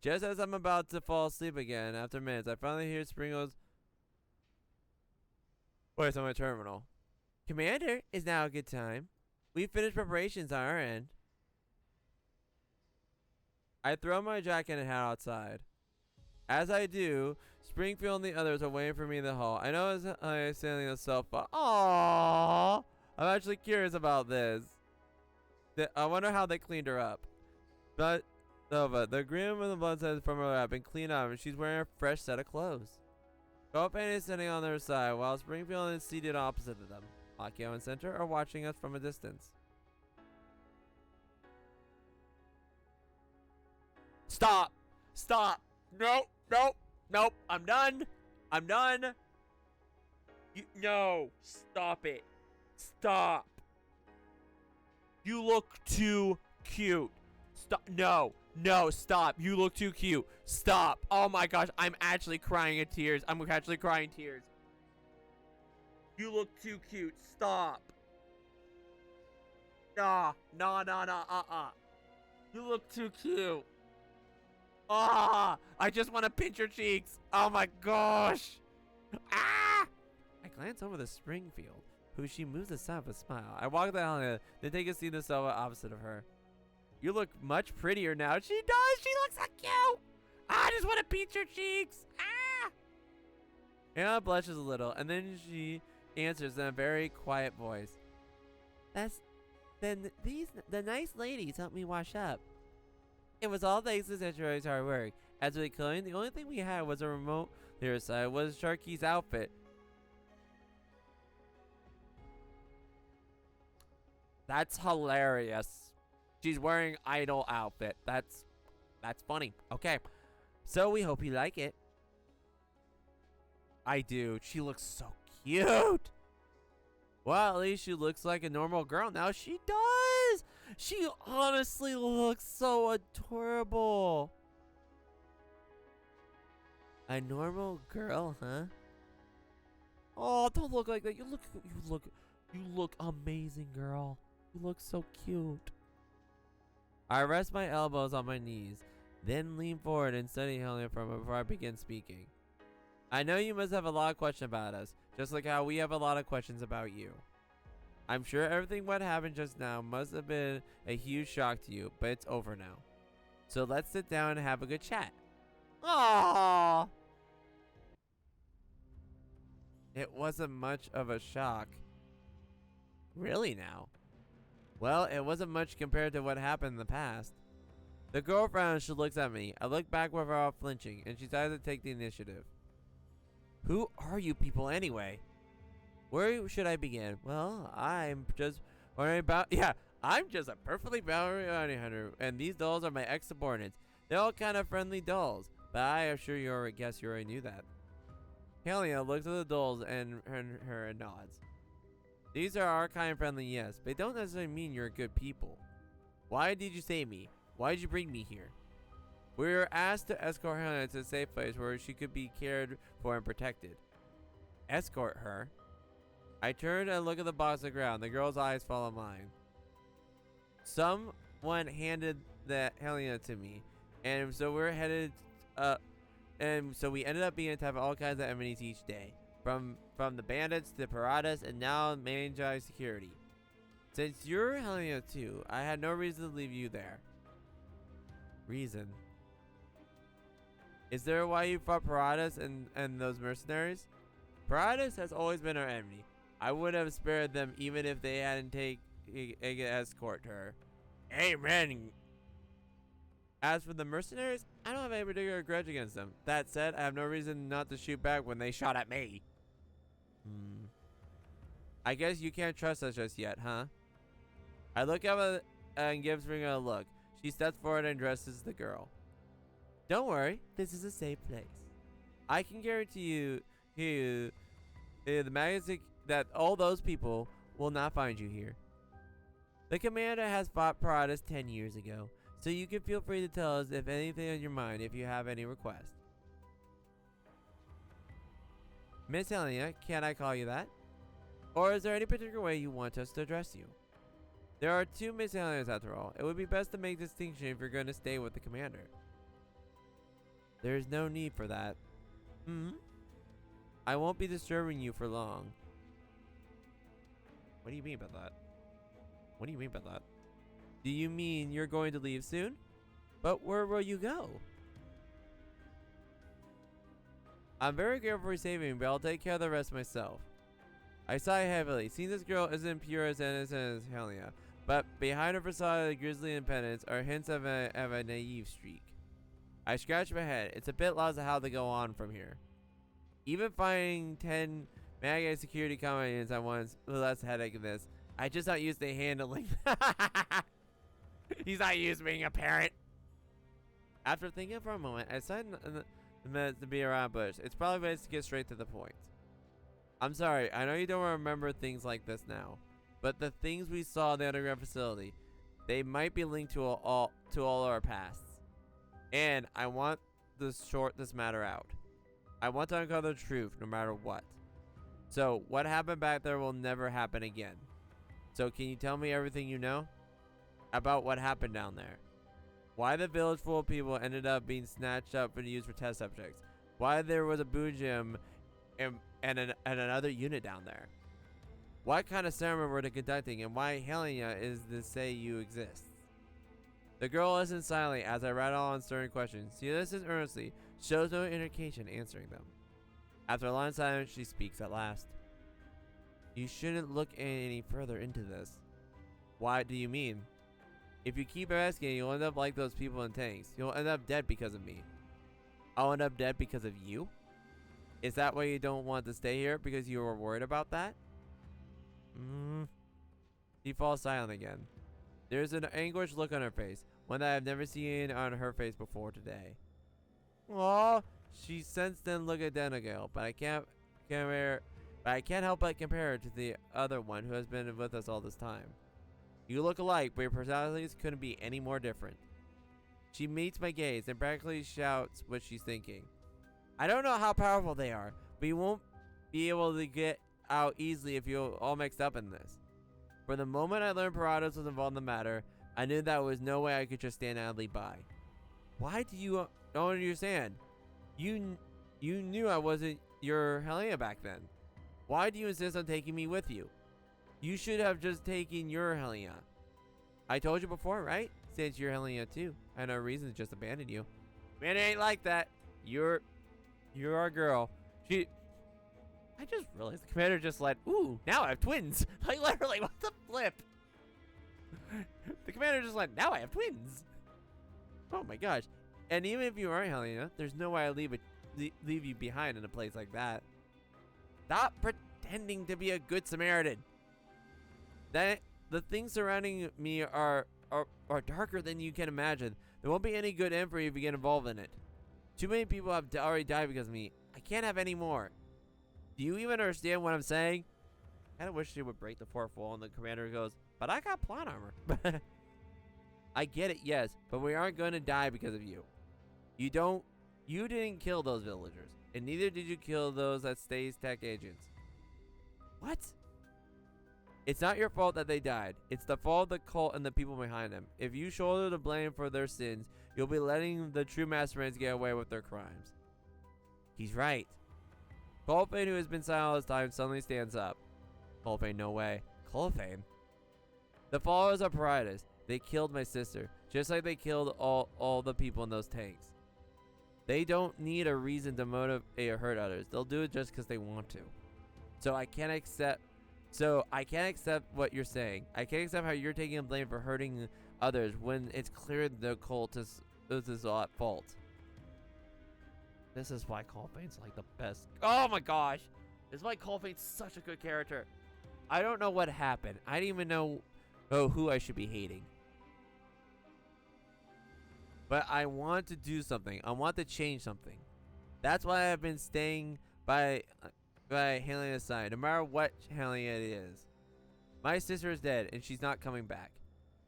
Just as I'm about to fall asleep again, after minutes, I finally hear Springfield's voice on my terminal. Commander, is now a good time? We've finished preparations on our end. I throw my jacket and hat outside. As I do, Springfield and the others are waiting for me in the hall. I know I'm standing on the sofa. Aww! I'm actually curious about this. I wonder how they cleaned her up. But Nova, the grim and the blood cells from her have been cleaned up and she's wearing a fresh set of clothes. Copan is sitting on their side while Springfield is seated opposite of them. Akio and Center are watching us from a distance. Stop! Stop! Nope! Nope! Nope! I'm done! I'm done! No! Stop it! Stop! You look too cute! Stop! No! No! Stop! You look too cute! Stop! Oh my gosh! I'm actually crying in tears! I'm actually crying tears! You look too cute! Stop! Nah! Nah! Nah! Nah! You look too cute! Ah! I just want to pinch your cheeks. Oh my gosh! Ah! I glance over to Springfield, who she moves aside with a smile. I walk down, then take a seat in the sofa opposite of her. You look much prettier now. She does. She looks so cute. I just want to pinch your cheeks. Ah! Anna blushes a little, and then she answers in a very quiet voice. The nice ladies helped me wash up. It was all thanks to Centaureissi hard work. As for the clothing, the only thing we had was a remote clear side was Sharky's outfit. That's hilarious. She's wearing idol outfit. That's funny. Okay. So we hope you like it. I do. She looks so cute. Well, at least she looks like a normal girl now. She does. She honestly looks so adorable. A normal girl, huh? Oh, don't look like that. You look amazing, girl. You look so cute. I rest my elbows on my knees, then lean forward and study Helen for a moment before I begin speaking. I know you must have a lot of questions about us, just like how we have a lot of questions about you. I'm sure everything what happened just now must have been a huge shock to you, but it's over now. So let's sit down and have a good chat. Aww! It wasn't much of a shock. Really now? Well, it wasn't much compared to what happened in the past. The girl frowns. She looks at me. I look back without flinching, and she decides to take the initiative. Who are you people anyway? Where should I begin? Well, I'm just worried about... Yeah, I'm just a perfectly bounty hunter, and these dolls are my ex-subordinates. They're all kind of friendly dolls, but I am sure you already knew that. Helena looks at the dolls and her nods. These are our kind of friendly, yes, but they don't necessarily mean you're good people. Why did you save me? Why did you bring me here? We were asked to escort Helena to a safe place where she could be cared for and protected. Escort her? I turn and look at the box on the ground. The girl's eyes follow mine. Someone handed the Helena to me, and so we're headed and so we ended up being to have all kinds of enemies each day, from the bandits to piratas, and now managing security. Since you're Helena too, I had no reason to leave you there. Reason? Is there why you fought piratas and those mercenaries? Piratas has always been our enemy. I would have spared them even if they hadn't take escort her. Amen. As for the mercenaries, I don't have any particular grudge against them. That said, I have no reason not to shoot back when they shot at me. I guess you can't trust us just yet, huh? I look up and give Springer a look. She steps forward and addresses the girl. Don't worry, this is a safe place. I can guarantee you the magazine that all those people will not find you here. The commander has fought piratas 10 years ago, so you can feel free to tell us if anything on your mind if you have any requests. Miss Helena, can I call you that? Or is there any particular way you want us to address you? There are two Miss Helenas after all. It would be best to make distinction if you're going to stay with the commander. There is no need for that. I won't be disturbing you for long. What do you mean by that? What do you mean by that? Do you mean you're going to leave soon? But where will you go? I'm very grateful for saving me, but I'll take care of the rest myself. I sigh heavily. Seeing this girl isn't pure as innocent as Helena, but behind her facade of grisly impotence are hints of a naive streak. I scratch my head. It's a bit lost how to go on from here. Even finding 10 Maggie security companions at once with less headache than this. I just not used to handling. He's not used to being a parent. After thinking for a moment, I decided to be around bush. It's probably best to get straight to the point. I'm sorry, I know you don't remember things like this now, but the things we saw in the underground facility, they might be linked to all our pasts. And I want to sort this matter out. I want to uncover the truth no matter what. So, what happened back there will never happen again. So, can you tell me everything you know about what happened down there? Why the village full of people ended up being snatched up and used for test subjects? Why there was a boo gym and another unit down there? What kind of ceremony were they conducting, and why Helena is to say you exist? The girl listens silently as I rattle on certain questions. She listens earnestly, shows no indication answering them. After a long silence, she speaks at last. You shouldn't look any further into this. Why do you mean? If you keep asking, you'll end up like those people in tanks. You'll end up dead because of me. I'll end up dead because of you? Is that why you don't want to stay here? Because you were worried about that? She falls silent again. There's an anguished look on her face, one that I've never seen on her face before today. Aww, she sensed and looked at Denagale, but I can't help but compare her to the other one who has been with us all this time. You look alike, but your personalities couldn't be any more different. She meets my gaze and practically shouts what she's thinking. I don't know how powerful they are, but you won't be able to get out easily if you're all mixed up in this. For the moment I learned Parados was involved in the matter, I knew that was no way I could just stand idly by. Why do you don't understand? You knew I wasn't your Helena back then. Why do you insist on taking me with you? You should have just taken your Helena. I told you before, right? Since you're Helena too, I had no reason to just abandon you. Man, it ain't like that. You're our girl. I just realized the commander just let, ooh, now I have twins. Like literally, what the flip? The commander just let, now I have twins. Oh my gosh. And even if you are Helena, there's no way I leave you behind in a place like that. Stop pretending to be a good Samaritan. The things surrounding me are darker than you can imagine. There won't be any good end for you if you get involved in it. Too many people have already died because of me. I can't have any more. Do you even understand what I'm saying? I kind of wish she would break the fourth wall, and the commander goes, but I got plot armor. I get it, yes, but we aren't going to die because of you. You didn't kill those villagers, and neither did you kill those that Stays Tech agents. What? It's not your fault that they died. It's the fault of the cult and the people behind them. If you shoulder the blame for their sins, you'll be letting the true masterminds get away with their crimes. He's right. Colfane, who has been silent all this time, suddenly stands up. Colfane, no way. Colfane? The followers of Paratus. They killed my sister, just like they killed all the people in those tanks. They don't need a reason to motivate or hurt others. They'll do it just because they want to. So I can't accept what you're saying. I can't accept how you're taking the blame for hurting others when it's clear the cult is all at fault. This is why Colfane's like the best. Oh my gosh! This is why Colfane's such a good character. I don't know what happened. I didn't even know who I should be hating. But I want to do something. I want to change something. That's why I've been staying by Helena's side, no matter what Helena it is. My sister is dead, and she's not coming back.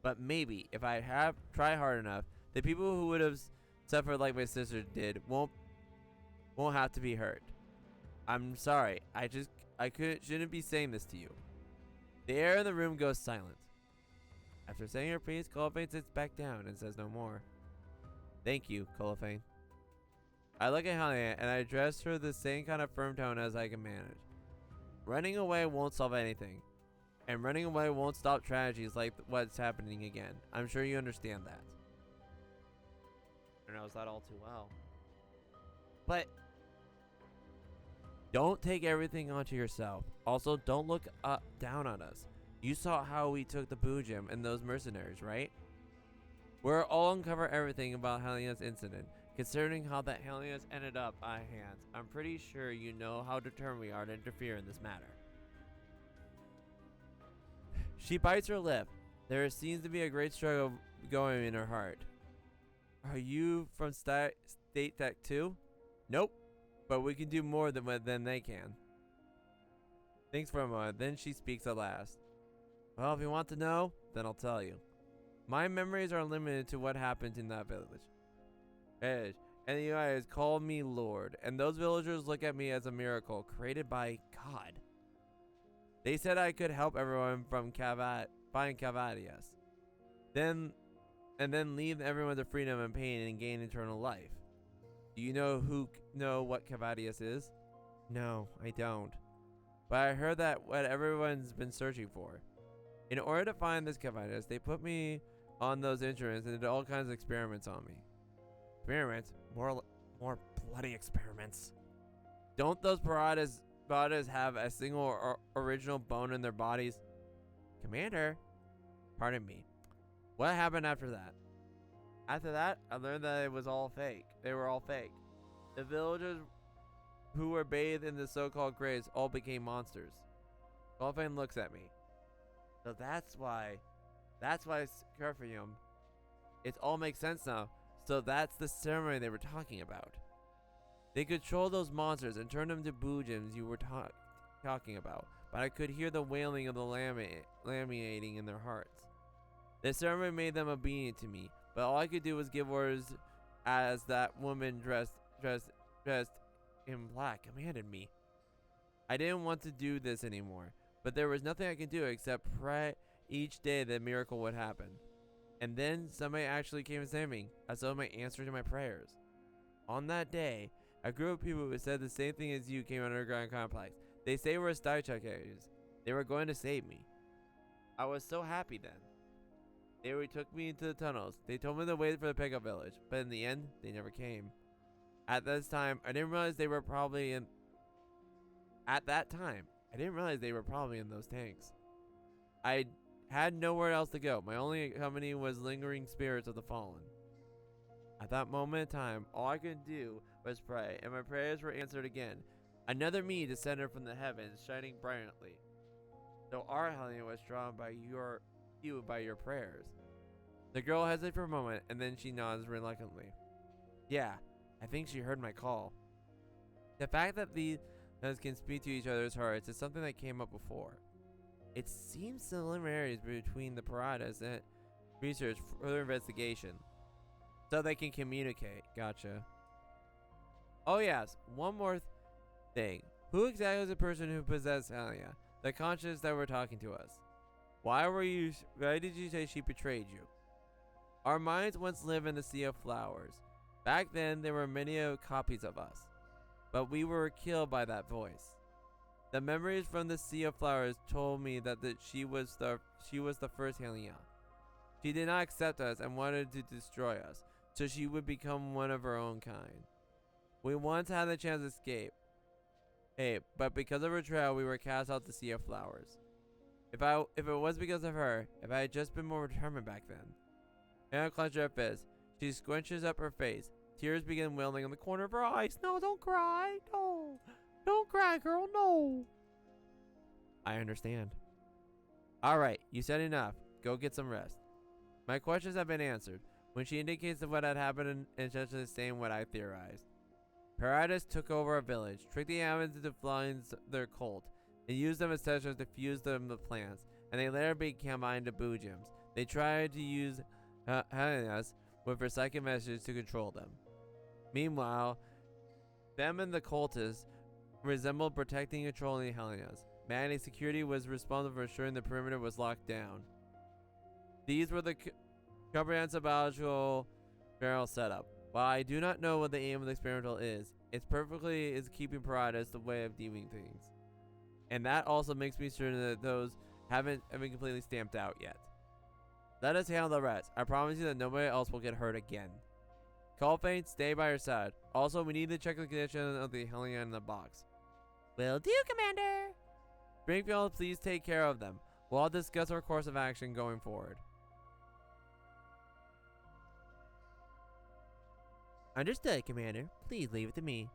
But maybe, if I try hard enough, the people who would have suffered like my sister did won't have to be hurt. I'm sorry. Shouldn't be saying this to you. The air in the room goes silent. After saying her piece, Colfane sits back down and says no more. Thank you, Colfane. I look at Helena and I address her the same kind of firm tone as I can manage. Running away won't solve anything. And running away won't stop tragedies like what's happening again. I'm sure you understand that. I knows that all too well. But don't take everything onto yourself. Also, don't look down on us. You saw how we took the Boo Gym and those mercenaries, right? We'll all uncover everything about Helena's incident, concerning how that Helena's ended up at hands. I'm pretty sure you know how determined we are to interfere in this matter. She bites her lip. There seems to be a great struggle going in her heart. Are you from State Tech too? Nope. But we can do more than they can. Thinks for a moment, then she speaks at last. Well, if you want to know, then I'll tell you. My memories are limited to what happened in that village. And you guys call me Lord, and those villagers look at me as a miracle created by God. They said I could help everyone from find Cavadius, then leave everyone to freedom and pain and gain eternal life. Do you know what Cavadius is? No, I don't. But I heard that what everyone's been searching for. In order to find this Cavadius, they put me on those instruments and did all kinds of experiments on me. Experiments? More bloody experiments. Don't those Paradas have a single original bone in their bodies? Commander? Pardon me. What happened after that? After that, I learned that it was all fake. They were all fake. The villagers who were bathed in the so-called graves all became monsters. Colfane looks at me. So that's why Scarfium. It all makes sense now. So that's the ceremony they were talking about. They control those monsters and turn them to Boogems you were talking about, but I could hear the wailing of the laminating in their hearts. The ceremony made them obedient to me, but all I could do was give orders as that woman dressed in black commanded me. I didn't want to do this anymore, but there was nothing I could do except pray each day that a miracle would happen. And then somebody actually came and saved me. I saw my answer to my prayers. On that day, a group of people who said the same thing as you came underground complex. They say we're Steichakers. They were going to save me. I was so happy then. They took me into the tunnels. They told me to wait for the pickup village, but in the end, they never came. At this time, I didn't realize they were probably in. At that time, I didn't realize they were probably in those tanks. I had nowhere else to go. My only company was lingering spirits of the fallen. At that moment in time, all I could do was pray, and my prayers were answered again. Another me descended from the heavens, shining brilliantly. So our Helena was drawn by your prayers. The girl hesitates for a moment, and then she nods reluctantly. Yeah, I think she heard my call. The fact that these can speak to each other's hearts is something that came up before. It seems similarities between the Paradas and research further investigation. So they can communicate. Gotcha. Oh yes, one more thing. Who exactly is the person who possessed Alia? The conscience that were talking to us. Why did you say she betrayed you? Our minds once lived in a sea of flowers. Back then, there were many copies of us, but we were killed by that voice. The memories from the sea of flowers told me that she was the first Hylia. She did not accept us and wanted to destroy us, so she would become one of her own kind. We once had the chance to escape. Hey, but because of her betrayal, we were cast out the sea of flowers. If it was because of her, if I had just been more determined back then. Anna clenches her fist. She squinches up her face. Tears begin welling in the corner of her eyes. No, don't cry. No. Don't cry, girl. No. I understand. Alright, you said enough. Go get some rest. My questions have been answered. When she indicates that what had happened and essentially saying what I theorized. Paratus took over a village, tricked the inhabitants into flying their cult, and used them as testers to fuse them with plants, and they later became combined to boo gems. They tried to use Hylias with her psychic messages to control them. Meanwhile, them and the cultists resembled protecting and controlling Hylias. Managing security was responsible for ensuring the perimeter was locked down. These were the comprehensive biological barrel setup. While I do not know what the aim of the experimental is keeping Paratus the way of doing things. And that also makes me sure that those haven't been completely stamped out yet. Let us handle the rest. I promise you that nobody else will get hurt again. Café, stay by your side. Also, we need to check the condition of the Hylian in the box. Will do, Commander. Springfield, please take care of them. We'll all discuss our course of action going forward. Understood, Commander. Please leave it to me.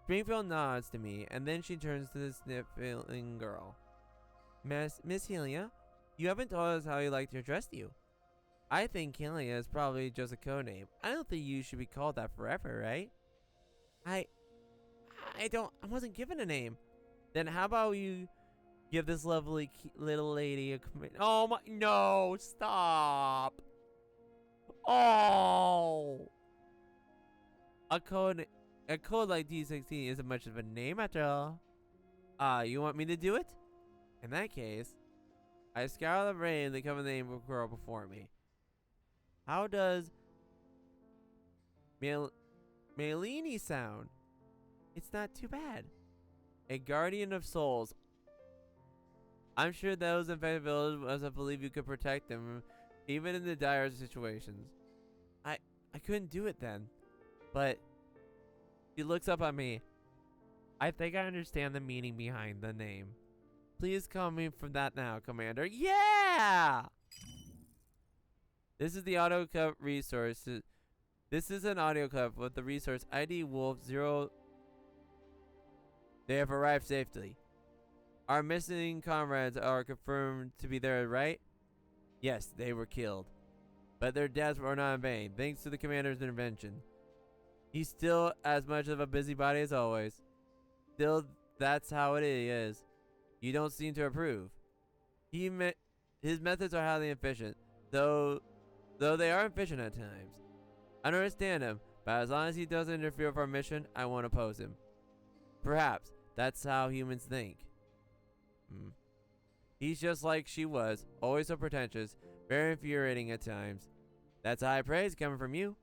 Springfield nods to me, and then she turns to the sniffling girl. Miss Hylia, you haven't told us how you'd like to address you. I think Hylia is probably just a code name. I don't think you should be called that forever, right? I wasn't given a name. Then how about you give this lovely little lady a command? Oh my, no, stop. Oh. A code like D16 isn't much of a name after all. You want me to do it? In that case, I scour the brain to come the name of a girl before me. How does Malini sound? It's not too bad. A guardian of souls. I'm sure those infected villagers must believe you could protect them, even in the direst situations. I couldn't do it then. But she looks up at me. I think I understand the meaning behind the name. Please call me from that now, Commander. Yeah! This is the audio clip resource. This is an audio clip with the resource ID Wolf 0. They have arrived safely. Our missing comrades are confirmed to be there, right? Yes, they were killed. But their deaths were not in vain, thanks to the Commander's intervention. He's still as much of a busybody as always. Still, that's how it is. You don't seem to approve. His methods are highly efficient, though they are efficient at times. I don't understand him, but as long as he doesn't interfere with our mission, I won't oppose him. Perhaps that's how humans think. He's just like she was, always so pretentious, very infuriating at times. That's high praise coming from you.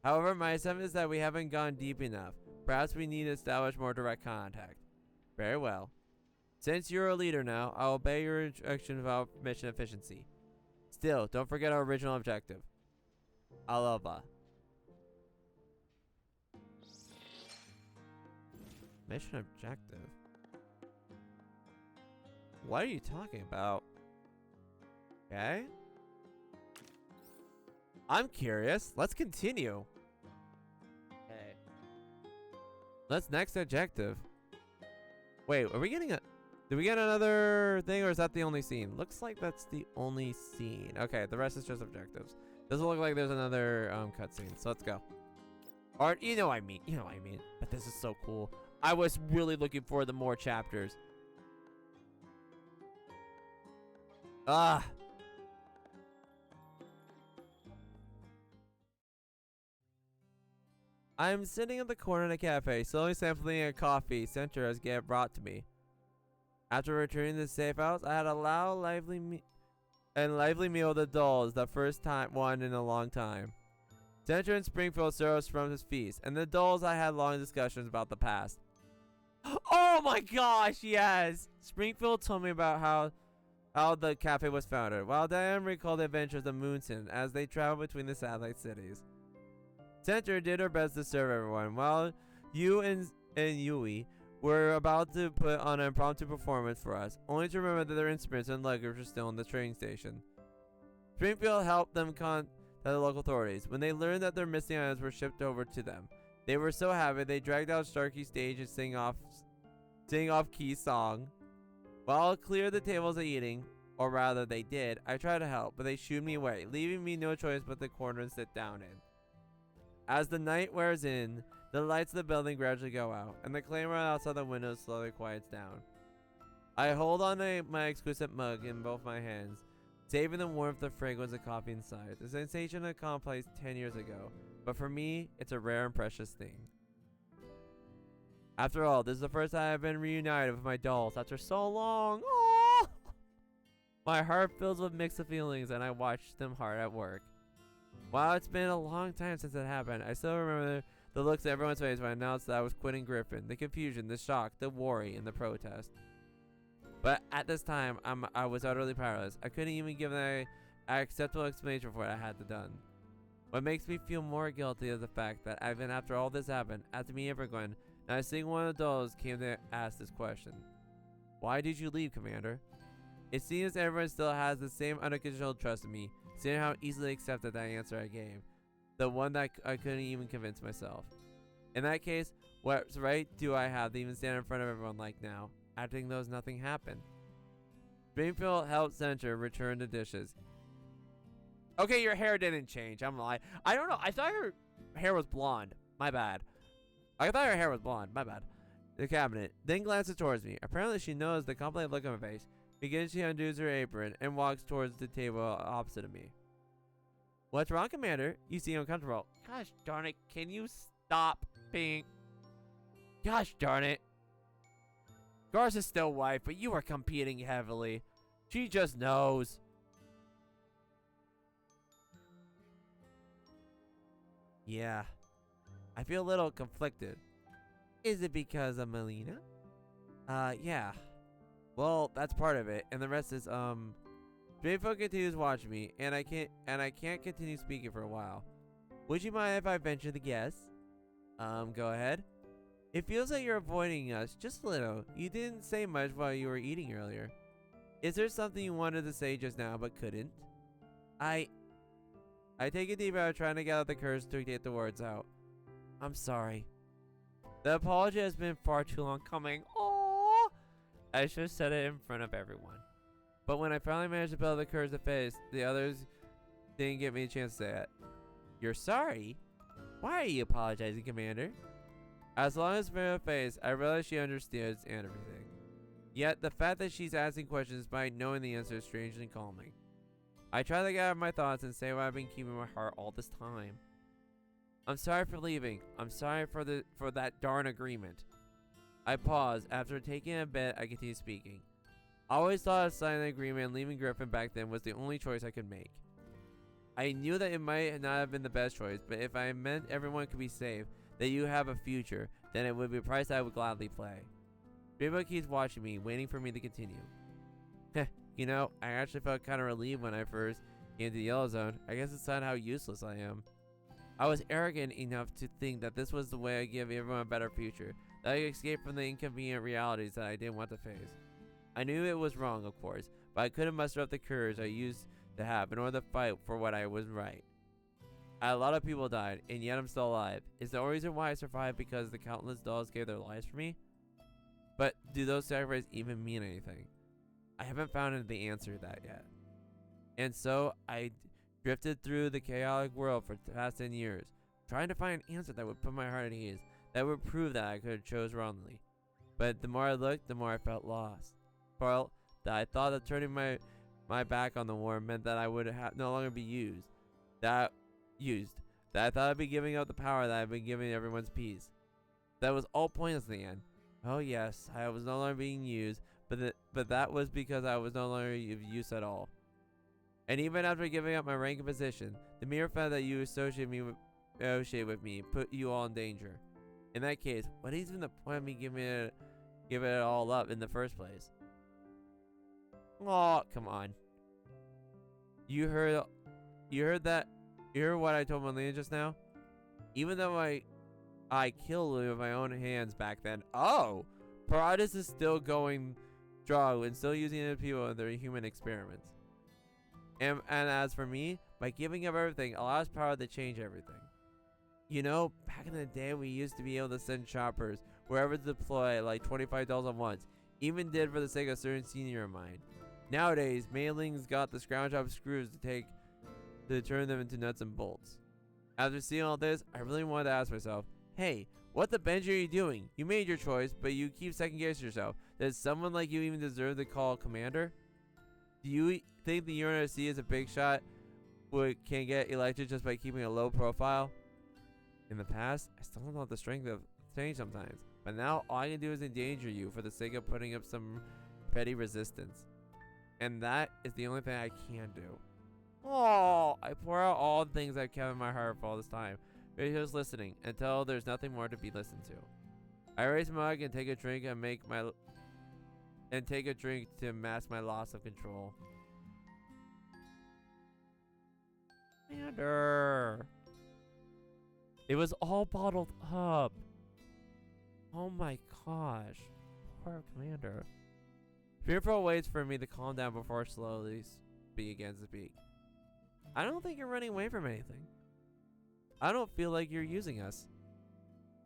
However, my assessment is that we haven't gone deep enough. Perhaps we need to establish more direct contact. Very well. Since you're a leader now, I'll obey your instructions about mission efficiency. Still, don't forget our original objective. Alaba. Mission objective? What are you talking about? Okay. I'm curious. Let's continue. Okay. Let's next objective. Wait, are we getting a... Did we get another thing, or is that the only scene? Looks like that's the only scene. Okay, the rest is just objectives. Doesn't look like there's another cutscene, so let's go. Art, you know what I mean. You know what I mean. But this is so cool. I was really looking forward to more chapters. Ah. I'm sitting at the corner of the cafe, slowly sampling a coffee Centaureissi get brought to me. After returning to the safe house, I had a loud, lively meal with the dolls, the first one in a long time. Senator in Springfield served from his feast, and the dolls I had long discussions about the past. Oh my gosh, yes! Springfield told me about how the cafe was founded, while Diane recalled the adventures of Moonson as they traveled between the satellite cities. Senator did her best to serve everyone, while you and Yui were about to put on an impromptu performance for us, only to remember that their instruments and luggage were still in the train station. Springfield helped them contact the local authorities. When they learned that their missing items were shipped over to them, they were so happy they dragged out Starkey's stage and sing off Key's song. While clear the tables of eating, or rather they did, I tried to help, but they shooed me away, leaving me no choice but the corner to sit down in. As the night wears in, the lights of the building gradually go out, and the clamor outside the windows slowly quiets down. I hold on to my exquisite mug in both my hands, saving the warmth of fragrance of coffee inside, the sensation of commonplace 10 years ago, but for me, it's a rare and precious thing. After all, this is the first time I've been reunited with my dolls after so long. Aww! My heart fills with mixed feelings, and I watch them hard at work. While it's been a long time since it happened, I still remember the looks on everyone's face when I announced that I was quitting Griffin, the confusion, the shock, the worry, and the protest. But at this time, I was utterly powerless. I couldn't even give an acceptable explanation for what I had done. What makes me feel more guilty is the fact that even after all this happened, after me ever going, not a single one of the dolls came to ask this question. Why did you leave, Commander? It seems everyone still has the same unconditional trust in me, seeing how easily accepted that answer I gave. The one that I couldn't even convince myself. In that case, what right do I have to even stand in front of everyone like now, acting though nothing happened? Springfield helped Senator return the dishes. Okay, your hair didn't change. I'm lying. I don't know. I thought her hair was blonde. My bad. I thought her hair was blonde. My bad. The cabinet. Then glances towards me. Apparently she knows the complaint look on my face. Begins she undoes her apron and walks towards the table opposite of me. What's wrong, Commander? You seem uncomfortable. Gosh darn it. Can you stop being... Gosh darn it. Garza's still wife, but you are competing heavily. She just knows. Yeah. I feel a little conflicted. Is it because of Melina? Yeah. Well, that's part of it, and the rest is, Springfield continues watching me, and I can't continue speaking for a while. Would you mind if I venture the guess? Go ahead. It feels like you're avoiding us, just a little. You didn't say much while you were eating earlier. Is there something you wanted to say just now, but couldn't? I take a deep breath, trying to gather the courage to get the words out. I'm sorry. The apology has been far too long coming. Aww! I should have said it in front of everyone. But when I finally managed to build the courage to face, the others didn't give me a chance to say it. You're sorry? Why are you apologizing, Commander? As long as for her face, I realized she understands and everything. Yet, the fact that she's asking questions despite knowing the answer is strangely calming. I try to gather my thoughts and say what I've been keeping in my heart all this time. I'm sorry for leaving. I'm sorry for that darn agreement. I pause. After taking a bit, I continue speaking. I always thought of signing the agreement and leaving Griffin back then was the only choice I could make. I knew that it might not have been the best choice, but if I meant everyone could be saved, that you have a future, then it would be a price I would gladly pay. Rainbow keeps watching me, waiting for me to continue. You know, I actually felt kind of relieved when I first came to the Yellow Zone. I guess it's not how useless I am. I was arrogant enough to think that this was the way I give everyone a better future, that I could escape from the inconvenient realities that I didn't want to face. I knew it was wrong, of course, but I couldn't muster up the courage I used to have in order to fight for what I was right. A lot of people died, and yet I'm still alive. Is the only reason why I survived because the countless dolls gave their lives for me? But do those sacrifices even mean anything? I haven't found the answer to that yet. And so I drifted through the chaotic world for the past 10 years, trying to find an answer that would put my heart at ease, that would prove that I could have chose wrongly. But the more I looked, the more I felt lost. Felt that I thought that turning my back on the war meant that I would no longer be used. That I thought I'd be giving up the power that I've been giving everyone's peace. That was all pointless in the end. Oh yes, I was no longer being used, but that was because I was no longer of use at all. And even after giving up my rank and position, the mere fact that you associate with me put you all in danger. In that case, what is even the point of me giving it all up in the first place? Oh, come on. You heard that? You heard what I told Melina just now? Even though I killed Lou with my own hands back then. Oh! Paratus is still going strong and still using other people in their human experiments. And as for me, by giving up everything allows power to change everything. You know, back in the day we used to be able to send choppers wherever to deploy like $25 at once. Even did for the sake of a certain senior of mine. Nowadays, mailings got the scrounge up screws to turn them into nuts and bolts. After seeing all this, I really wanted to ask myself, hey, what the bench are you doing? You made your choice, but you keep second guessing yourself. Does someone like you even deserve to call commander? Do you think the UNSC is a big shot can get elected just by keeping a low profile? In the past, I still don't have the strength of change sometimes, but now all I can do is endanger you for the sake of putting up some petty resistance. And that is the only thing I can do. Oh, I pour out all the things I've kept in my heart for all this time, but he was listening until there's nothing more to be listened to. I raise my mug and take a drink to mask my loss of control. Commander. It was all bottled up. Oh my gosh. Poor Commander. Fearful waits for me to calm down before slowly begins to speak. I don't think you're running away from anything. I don't feel like you're using us.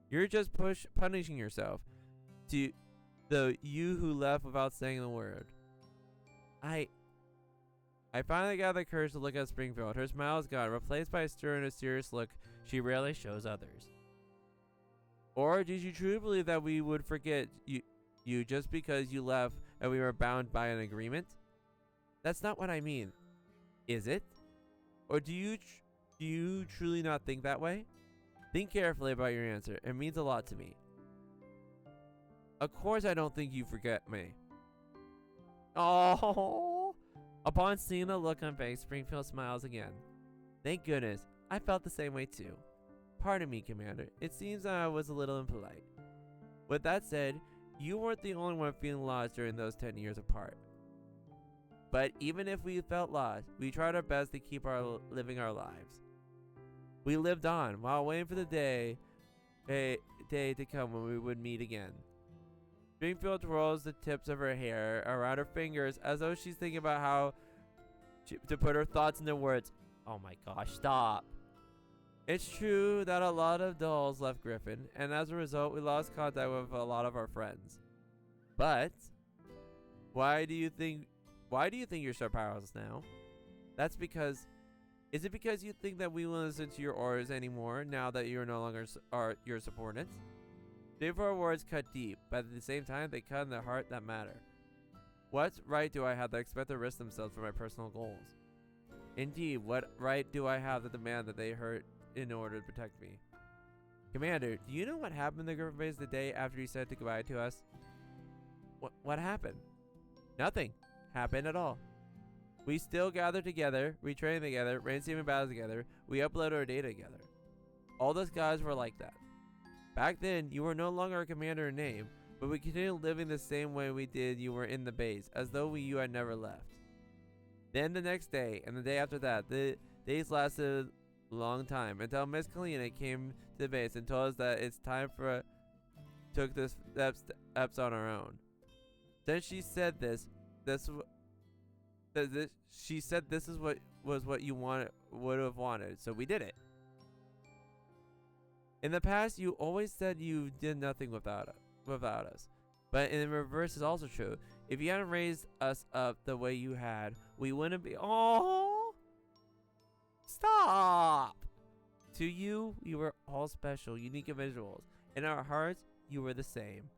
You're just punishing yourself. To the you who left without saying the word. I finally got the courage to look at Springfield. Her smile is gone, replaced by a stern and serious look she rarely shows others. Or did you truly believe that we would forget you just because you left and we were bound by an agreement? That's not what I mean. Is it? Or do you truly not think that way? Think carefully about your answer. It means a lot to me. Of course I don't think you forget me. Oh! Upon seeing the look on face, Springfield smiles again. Thank goodness. I felt the same way too. Pardon me, Commander. It seems I was a little impolite. With that said, you weren't the only one feeling lost during those 10 years apart. But even if we felt lost, we tried our best to keep living our lives. We lived on while waiting for the day to come when we would meet again. Springfield twirls the tips of her hair around her fingers as though she's thinking about how to put her thoughts into words. Oh my gosh, stop. It's true that a lot of dolls left Griffin, and as a result, we lost contact with a lot of our friends. But why do you think you're so powerless now? That's because. Is it because you think that we won't listen to your orders anymore now that you're no longer your subordinates? Therefore, words cut deep, but at the same time, they cut in the heart that matter. What right do I have to expect to risk themselves for my personal goals? Indeed, what right do I have to demand that they hurt in order to protect me? Commander, do you know what happened to Griffin Base the day after you said goodbye to us? What happened? Nothing happened at all. We still gathered together, we trained together, ran seeming battles together, we uploaded our data together. All those guys were like that. Back then, you were no longer a commander in name, but we continued living the same way we did you were in the base, as though you had never left. Then the next day, and the day after that, the days lasted a long time, until Miss Kalina came to the base and told us that it's time for took the steps on our own. Then she said this is what you would have wanted, so we did it. In the past, you always said you did nothing without us, but in reverse is also true. If you hadn't raised us up the way you had, we wouldn't be. Oh, stop! To you, we were all special, unique individuals. In our hearts, you were the same.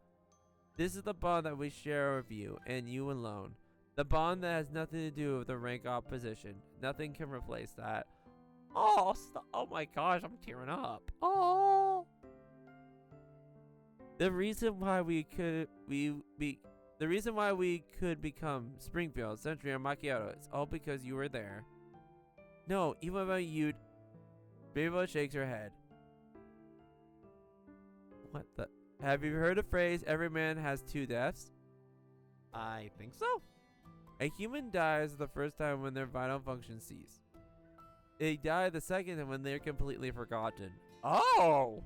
This is the bond that we share with you, and you alone. The bond that has nothing to do with the rank opposition. Nothing can replace that. Oh, stop. Oh my gosh, I'm tearing up. Oh. The reason why we The reason why we could become Springfield, Century, and Macchiato is all because you were there. No, even about you. Springfield shakes her head. What the? Have you heard the phrase, every man has two deaths? I think so. A human dies the first time when their vital functions cease. They die the second time when they're completely forgotten. Oh!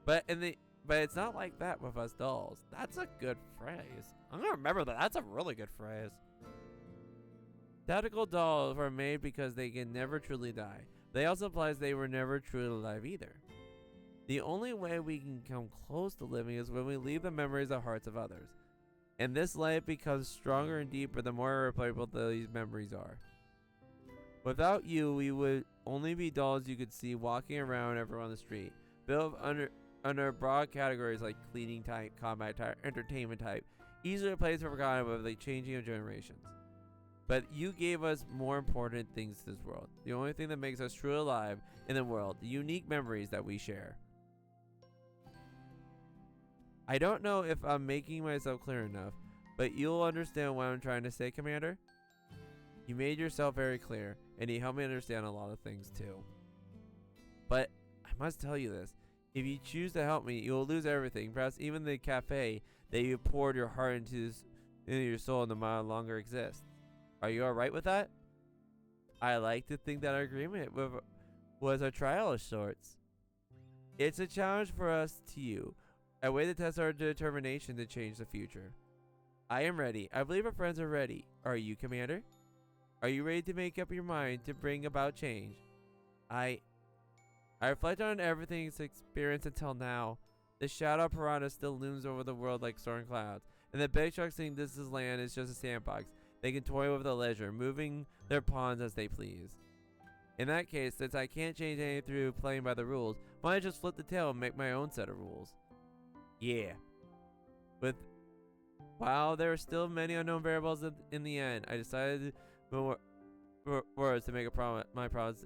But it's not like that with us dolls. That's a good phrase. I'm gonna remember that. That's a really good phrase. Tactical dolls were made because they can never truly die. They also implies they were never truly alive either. The only way we can come close to living is when we leave the memories of hearts of others. And this life becomes stronger and deeper the more irreplaceable these memories are. Without you, we would only be dolls you could see walking around everyone on the street, built under broad categories like cleaning type, combat type, entertainment type, easily replaced or forgotten with the changing of generations. But you gave us more important things to this world. The only thing that makes us truly alive in the world, the unique memories that we share. I don't know if I'm making myself clear enough, but you'll understand what I'm trying to say, Commander. You made yourself very clear, and you helped me understand a lot of things too. But I must tell you this. If you choose to help me, you will lose everything, perhaps even the cafe that you poured your heart into your soul no longer exists. Are you alright with that? I like to think that our agreement was a trial of sorts. It's a challenge for us to you, a way to test our determination to change the future. I am ready. I believe our friends are ready. Are you, Commander? Are you ready to make up your mind to bring about change? I reflect on everything's experience until now. The shadow of piranha still looms over the world like storm clouds, and the big sharks think this land is just a sandbox. They can toy with their leisure, moving their pawns as they please. In that case, since I can't change anything through playing by the rules, why don't I just flip the tail and make my own set of rules? Yeah. While there are still many unknown variables in the end, I decided words to make my promise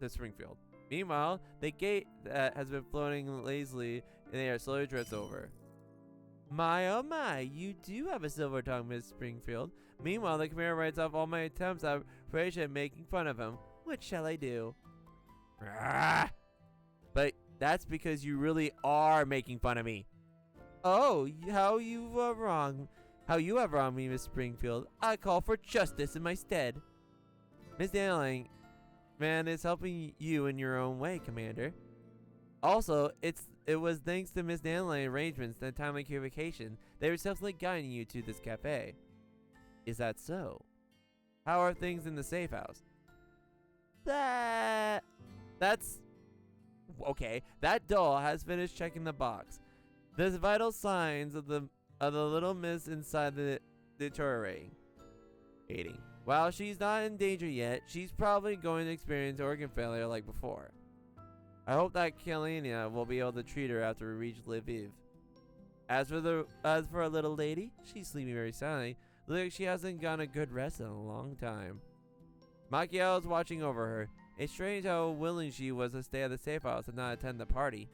to Springfield. Meanwhile, the gate that has been floating lazily in the air slowly drifts over. My oh my, you do have a silver tongue, Miss Springfield. Meanwhile, the Commander writes off all my attempts at creation making fun of him. What shall I do? But that's because you really are making fun of me. Oh, how you have wronged me, Miss Springfield. I call for justice in my stead. Miss Dandelion, man, is helping you in your own way, Commander. Also, it was thanks to Miss Dandelion arrangements and timely communication they were successfully guiding you to this cafe. Is that so? How are things in the safe house? That's okay. That doll has finished checking the box. There's vital signs of the little miss inside the deteriorating. While she's not in danger yet, she's probably going to experience organ failure like before. I hope that Kalina will be able to treat her after we reach Lviv. As for our little lady, she's sleeping very soundly. Looks like she hasn't gotten a good rest in a long time. Macchiato is watching over her. It's strange how willing she was to stay at the safe house and not attend the party.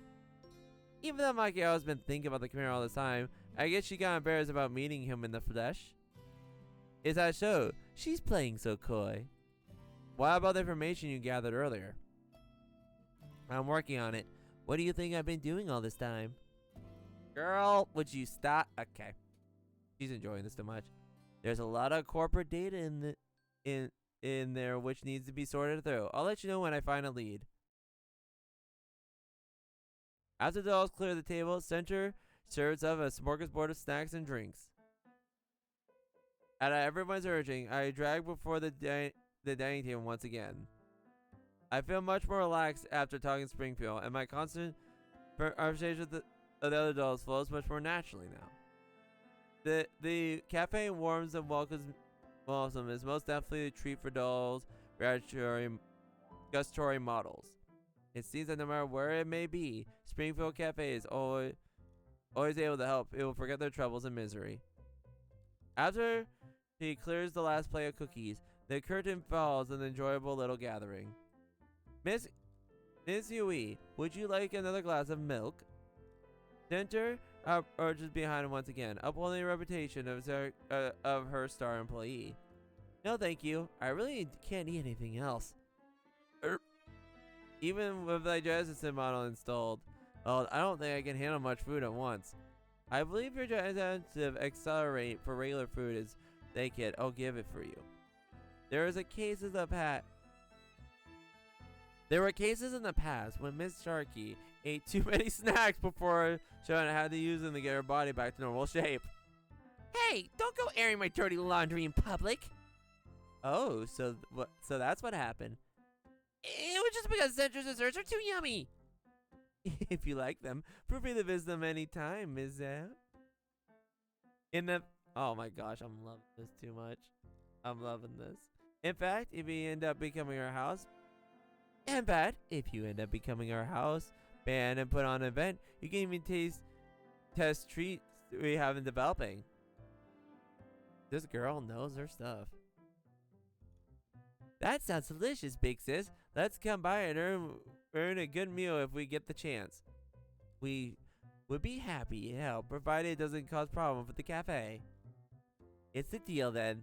Even though Macchiato has been thinking about the Commander all this time, I guess she got embarrassed about meeting him in the flesh. Is that so? She's playing so coy. What about the information you gathered earlier? I'm working on it. What do you think I've been doing all this time? Girl, would you stop? Okay. She's enjoying this too much. There's a lot of corporate data in there which needs to be sorted through. I'll let you know when I find a lead. After the dolls clear the table, Center serves up a smorgasbord of snacks and drinks. At everyone's urging, I drag before the dining table once again. I feel much more relaxed after talking to Springfield, and my constant conversation with the other dolls flows much more naturally now. The cafe warms and welcomes is most definitely a treat for dolls, gustatory models. It seems that no matter where it may be, Springfield Cafe is always able to help people forget their troubles and misery. After he clears the last plate of cookies, the curtain falls on an enjoyable little gathering. Miss Yui, would you like another glass of milk? Center urges behind him once again, upholding the reputation of her star employee. No, thank you. I really can't eat anything else. Even with the digestive system model installed, well, I don't think I can handle much food at once. I believe your digestive accelerate for regular food is thank it. I'll give it for you. There were cases in the past when Miss Sharky ate too many snacks before she had to use them to get her body back to normal shape. Hey, don't go airing my dirty laundry in public. Oh, so that's what happened. It was just because Central's desserts are too yummy. If you like them, feel free to visit them anytime, Ms. Oh my gosh, I'm loving this too much. I'm loving this. In fact, if you end up becoming our house band and put on an event, you can even test treats we have in developing. This girl knows her stuff. That sounds delicious, big sis. Let's come by and earn a good meal if we get the chance. We would be happy to help, provided it doesn't cause problems with the cafe. It's the deal then.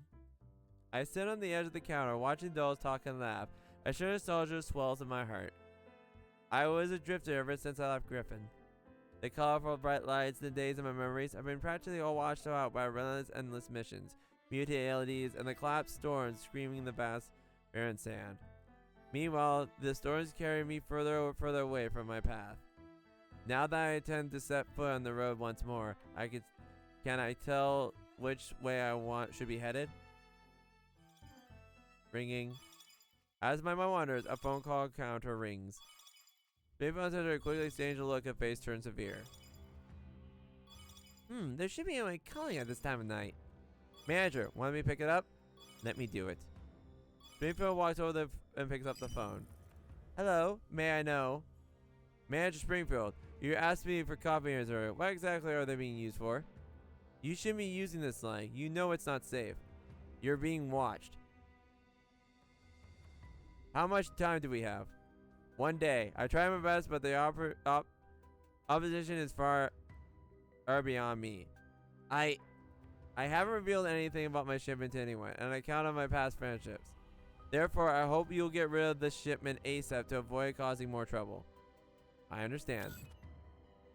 I sit on the edge of the counter, watching dolls talk and laugh. A sure nostalgia swells in my heart. I was a drifter ever since I left Griffin. The colorful bright lights, the days of my memories, have been practically all washed out by relentless endless missions, mutated LEDs, and the collapsed storms screaming in the vast barren sand. Meanwhile, the storms carry me further and further away from my path. Now that I intend to set foot on the road once more, can I tell which way should be headed? Ringing. As my mind wanders, a phone call counter rings. Springfield Center quickly exchanges a look and face turns severe. There should be anyone calling at this time of night. Manager, want me to pick it up? Let me do it. Springfield walks over and picks up the phone. Hello, may I know? Manager Springfield, you asked me for coffee earlier. What exactly are they being used for? You shouldn't be using this line. You know it's not safe. You're being watched. How much time do we have? 1 day. I try my best, but the opposition is far beyond me. I haven't revealed anything about my shipment to anyone, and I count on my past friendships. Therefore, I hope you'll get rid of this shipment ASAP to avoid causing more trouble. I understand.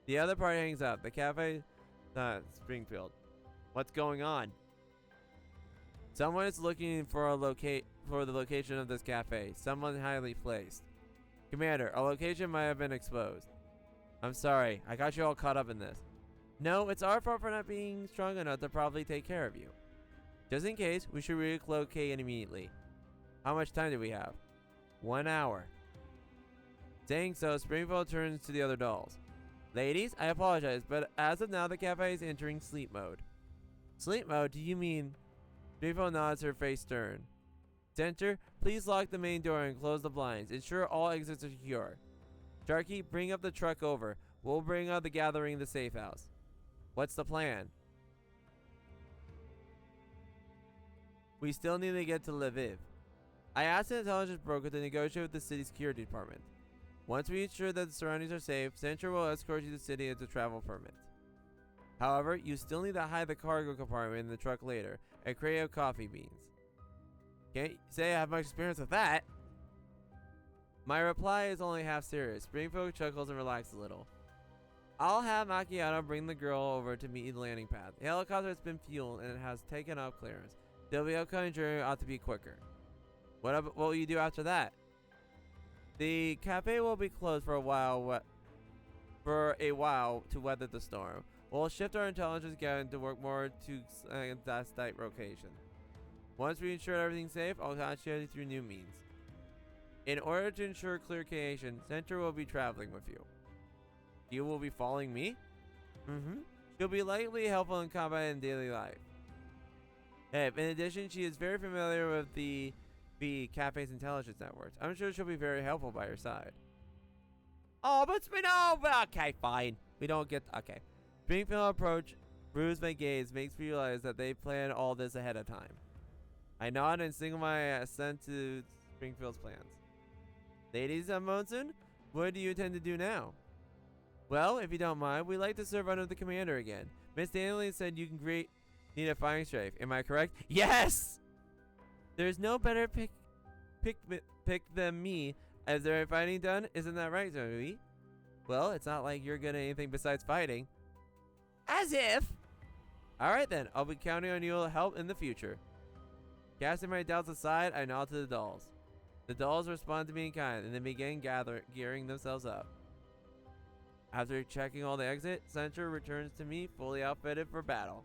The other party hangs up. The cafe, Springfield. What's going on? Someone is looking for the location of this cafe. Someone highly placed. Commander, a location might have been exposed. I'm sorry. I got you all caught up in this. No, it's our fault for not being strong enough to probably take care of you. Just in case, we should relocate immediately. How much time do we have? 1 hour. Saying so, Springfield turns to the other dolls. Ladies, I apologize, but as of now, the cafe is entering sleep mode. Sleep mode? Do you mean... Springfield nods, her face stern. Center, please lock the main door and close the blinds. Ensure all exits are secure. Sharky, bring up the truck over. We'll bring out the gathering in the safe house. What's the plan? We still need to get to Lviv. I asked an intelligence broker to negotiate with the city's security department. Once we ensure that the surroundings are safe, Central will escort you to the city as a travel permit. However, you still need to hide the cargo compartment in the truck later and crate of coffee beans. Can't say I have much experience with that. My reply is only half serious. Springfield chuckles and relaxes a little. I'll have Macchiato bring the girl over to meet the landing pad. The helicopter has been fueled and it has taken off clearance. The upcoming journey ought to be quicker. What will you do after that? The cafe will be closed for a while to weather the storm. We'll shift our intelligence gathering to work more to that site location. Once we ensure everything's safe, I'll contact you through new means. In order to ensure clear communication, Central will be traveling with you. You will be following me? She'll be likely helpful in combat and daily life. In addition, she is very familiar with the cafe's intelligence networks. I'm sure she'll be very helpful by your side. Oh, but okay, fine. We don't get okay. Springfield approach, bruise my gaze, makes me realize that they planned all this ahead of time. I nod and signal my assent to Springfield's plans. Ladies of Monsoon, what do you intend to do now? Well, if you don't mind, we'd like to serve under the commander again. Miss Danieley said you can need a firing strafe. Am I correct? Yes! There's no better pick than me. Is there fighting done? Isn't that right, Zoe? Well, it's not like you're good at anything besides fighting. As if! Alright then, I'll be counting on you to help in the future. Casting my doubts aside, I nod to the dolls. The dolls respond to me in kind, and they begin gearing themselves up. After checking all the exit, Centaureissi returns to me fully outfitted for battle.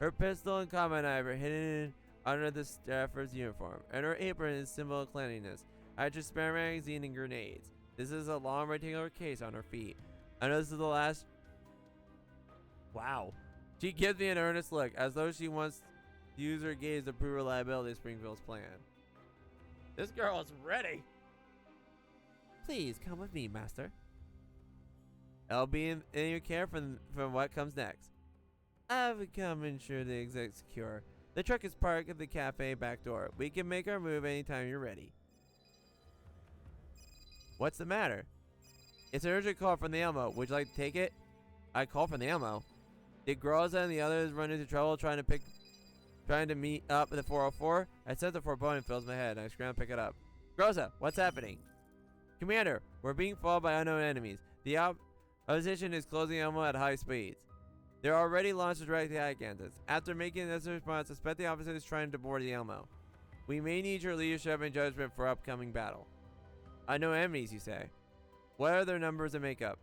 Her pistol and combat knife are hidden under the staffer's uniform, and her apron is a symbol of cleanliness. I just spare magazine and grenades. This is a long rectangular case on her feet. I know this is the last. Wow. She gives me an earnest look, as though she wants to use her gaze to prove reliability of Springfield's plan. This girl is ready. Please come with me, master. I'll be in your care from what comes next. I've come ensure the exit secure. The truck is parked at the cafe back door. We can make our move anytime you're ready. What's the matter? It's an urgent call from the Elmo. Would you like to take it? I call from the Elmo. Did Groza and the others run into trouble trying to meet up at the 404? I sense a foreboding fills my head and I scramble to pick it up. Groza, what's happening? Commander, we're being followed by unknown enemies. The opposition is closing Elmo at high speeds. They're already launched directly against us. After making this response, suspect the opposition is trying to board the Elmo. We may need your leadership and judgment for upcoming battle. Unknown enemies, you say? What are their numbers and makeup?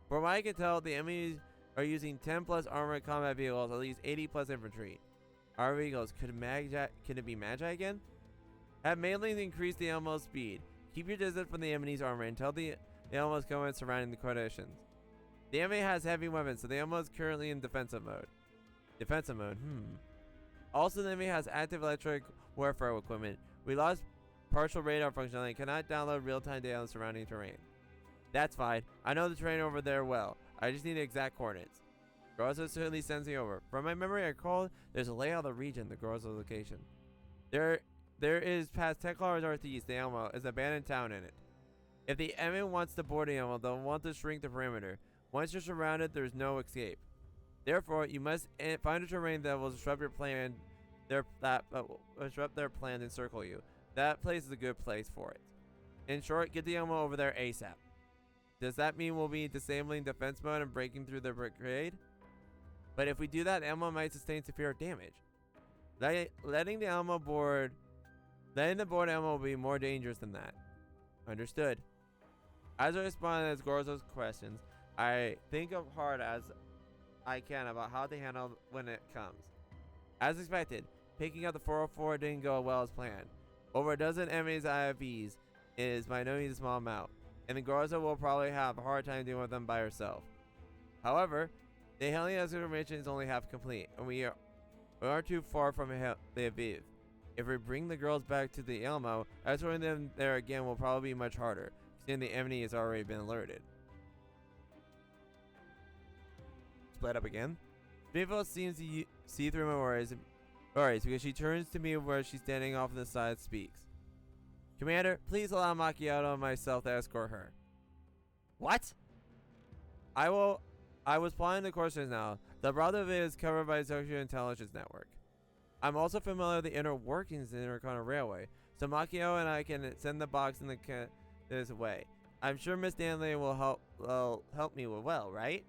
From what I can tell, the enemies are using 10 plus armored combat vehicles, at least 80 plus infantry. Our vehicles, could it be Magi again? Have mainly increased the Elmo's speed. Keep your distance from the enemy's armor until the Elmo's come in surrounding the coalitions. The enemy has heavy weapons, so the Elmo is currently in defensive mode. Defensive mode, Also, the enemy has active electric warfare equipment. We lost partial radar functionality and cannot download real-time data on surrounding terrain. That's fine. I know the terrain over there well. I just need the exact coordinates. Groza certainly sends me over. From my memory, I recall there's a layout of the region, the Groza location. There is past 10 kilometers northeast, the Elmo is an abandoned town in it. If the enemy wants to board the Elmo, they'll want to shrink the perimeter. Once you're surrounded, there's no escape. Therefore, you must find a terrain that will disrupt your plan, disrupt their plans and circle you. That place is a good place for it. In short, get the Elmo over there ASAP. Does that mean we'll be disabling defense mode and breaking through the brigade? But if we do that, Elmo might sustain severe damage. Letting the board Elmo will be more dangerous than that. Understood. As I respond to Gorzo's questions, I think of hard as I can about how to handle when it comes. As expected, picking up the 404 didn't go well as planned. Over a dozen enemies IFVs is by no means a small amount, and the Gorzo will probably have a hard time dealing with them by herself. However, the Helios information is only half complete, and we are too far from the Aviv. If we bring the girls back to the Elmo, escorting them there again will probably be much harder, seeing the enemy has already been alerted. Split up again? Vivo seems to see through my worries because she turns to me where she's standing off on the side and speaks. Commander, please allow Macchiato and myself to escort her. What? I was plotting the course just now. The Brotherhood is covered by the Zucchero intelligence network. I'm also familiar with the inner workings of the Intercontinental Railway, so Macchio and I can send the box in this way. I'm sure Miss Danley will help me well, right?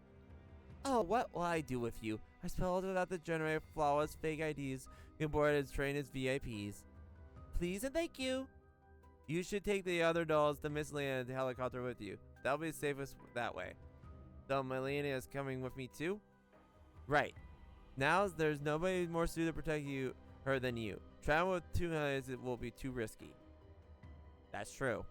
Oh, what will I do with you? I spelled it out to generate flawless fake IDs you can board as train as VIPs. Please and thank you. You should take the other dolls to Miss Lena and the helicopter with you. That'll be the safest that way. So Melina is coming with me too? Right. Now there's nobody more suited to protect her than you. Travel with two heads will be too risky. That's true.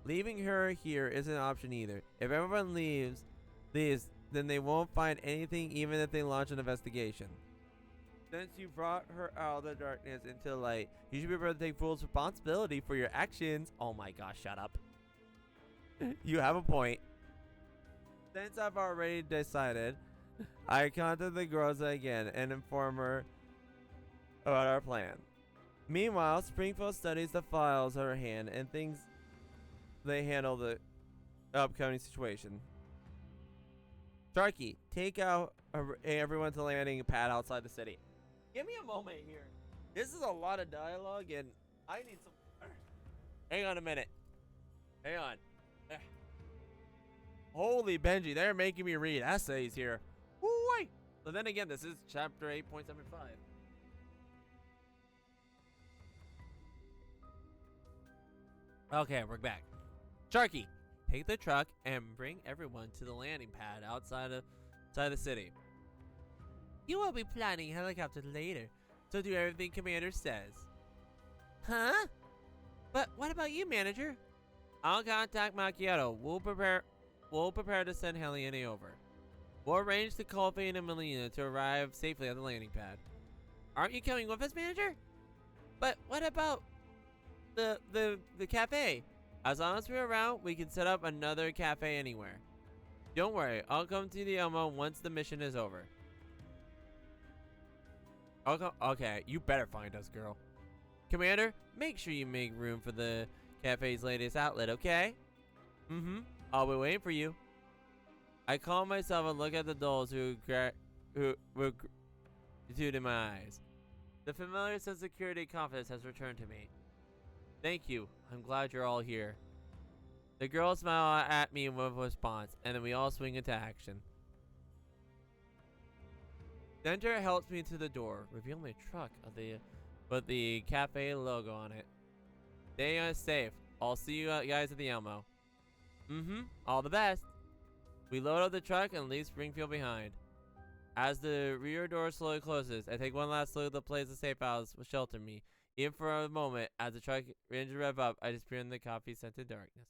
Leaving her here isn't an option either. If everyone leaves, then they won't find anything even if they launch an investigation. Since you brought her out of the darkness into light, you should be able to take full responsibility for your actions. Oh my gosh, shut up. You have a point. Since I've already decided, I contacted the girls again and inform her about our plan. Meanwhile, Springfield studies the files of her hand and thinks they handle the upcoming situation. Sharky, take out everyone to the landing pad outside the city. Give me a moment here. This is a lot of dialogue, and I need some. Hang on a minute. Hang on. Holy Benji, they're making me read essays here. Woo-wee. So then again, this is chapter 8.75. Okay, we're back. Sharky, take the truck and bring everyone to the landing pad outside the city. You will be planning helicopter later, so do everything Commander says. Huh? But what about you, manager? I'll contact Macchiato. We'll prepare to send Heliene over. We'll arrange to call Fane and Melina to arrive safely at the landing pad. Aren't you coming with us, manager? But what about the cafe? As long as we're around, we can set up another cafe anywhere. Don't worry, I'll come to the Elmo once the mission is over. Okay, you better find us, girl. Commander, make sure you make room for the cafe's latest outlet, okay? I'll be waiting for you. I calm myself and look at the dolls who were gratitude in my eyes. The familiar sense of security and confidence has returned to me. Thank you. I'm glad you're all here. The girls smile at me with a response, and then we all swing into action. Center helps me to the door, revealing a truck with the cafe logo on it. Stay safe. I'll see you guys at the Elmo. All the best. We load up the truck and leave Springfield behind. As the rear door slowly closes, I take one last look at the place the safe house will shelter me. Even for a moment, as the truck begins to rev up, I disappear in the coffee-scented darkness.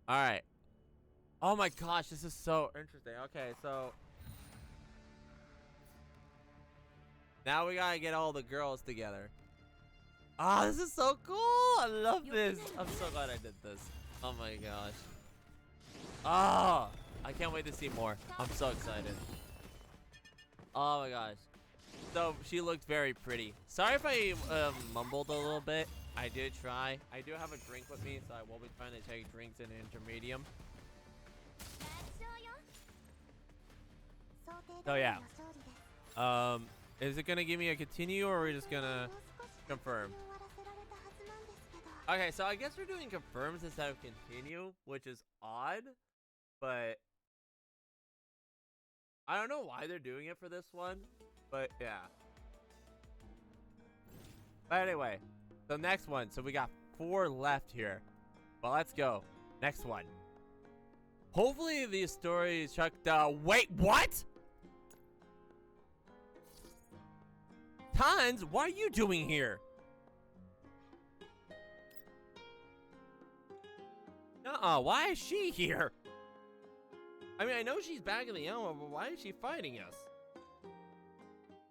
Alright. Oh my gosh, this is so interesting. Okay, so now we gotta get all the girls together. Ah, this is so cool! I love this. I'm so glad I did this. Oh my gosh. Ah, I can't wait to see more. I'm so excited. Oh my gosh. So she looked very pretty. Sorry if I mumbled a little bit. I did try. I do have a drink with me, so I will be trying to take drinks in intermedium. So yeah. Is it gonna give me a continue, or are we just gonna confirm? Okay, so I guess we're doing confirms instead of continue, which is odd, but I don't know why they're doing it for this one, but yeah. But anyway, the next one. So we got 4 left here. Well, let's go. Next one. Hopefully these stories chucked. Wait, what? Tons, what are you doing here? Why is she here? I mean, I know she's back in the Elmo, but why is she fighting us?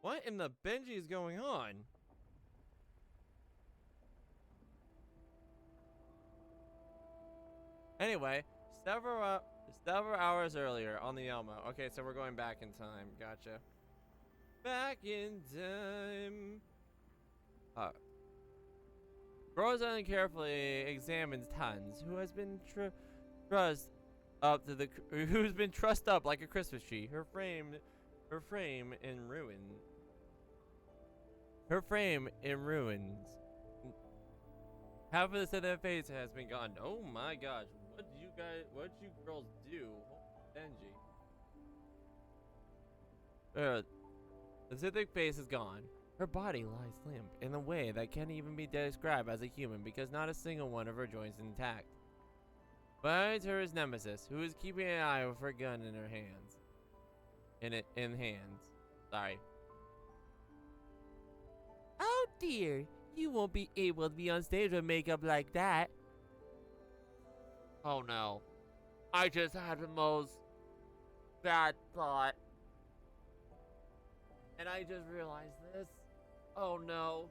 What in the Benji is going on? Anyway, several hours earlier on the Elmo. Okay, so we're going back in time. Gotcha. Back in time. Rosa carefully examines Tons, who has been trussed up like a Christmas tree. Her frame in ruins. Half of the side of their face has been gone. Oh my gosh. What you girls do? Benji. The Sithic face is gone. Her body lies limp in a way that can't even be described as a human because not a single one of her joints is intact. Behind her is Nemesis, who is keeping an eye with her gun in her hands. Sorry. Oh dear, you won't be able to be on stage with makeup like that. Oh no. I just had the most bad thought. And I just realized this. Oh no.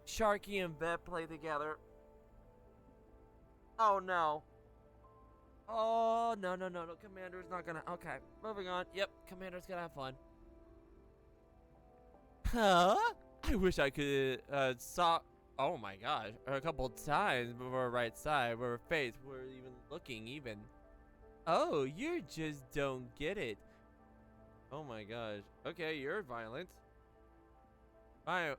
Sharky and Vet play together. Oh no. Oh no. Commander's not gonna. Okay, moving on. Yep, Commander's gonna have fun. Huh? I wish I could saw. Oh my gosh, a couple times before her right side, where her face were even looking even. Oh, you just don't get it. Oh my gosh. Okay, you're violent. Fine.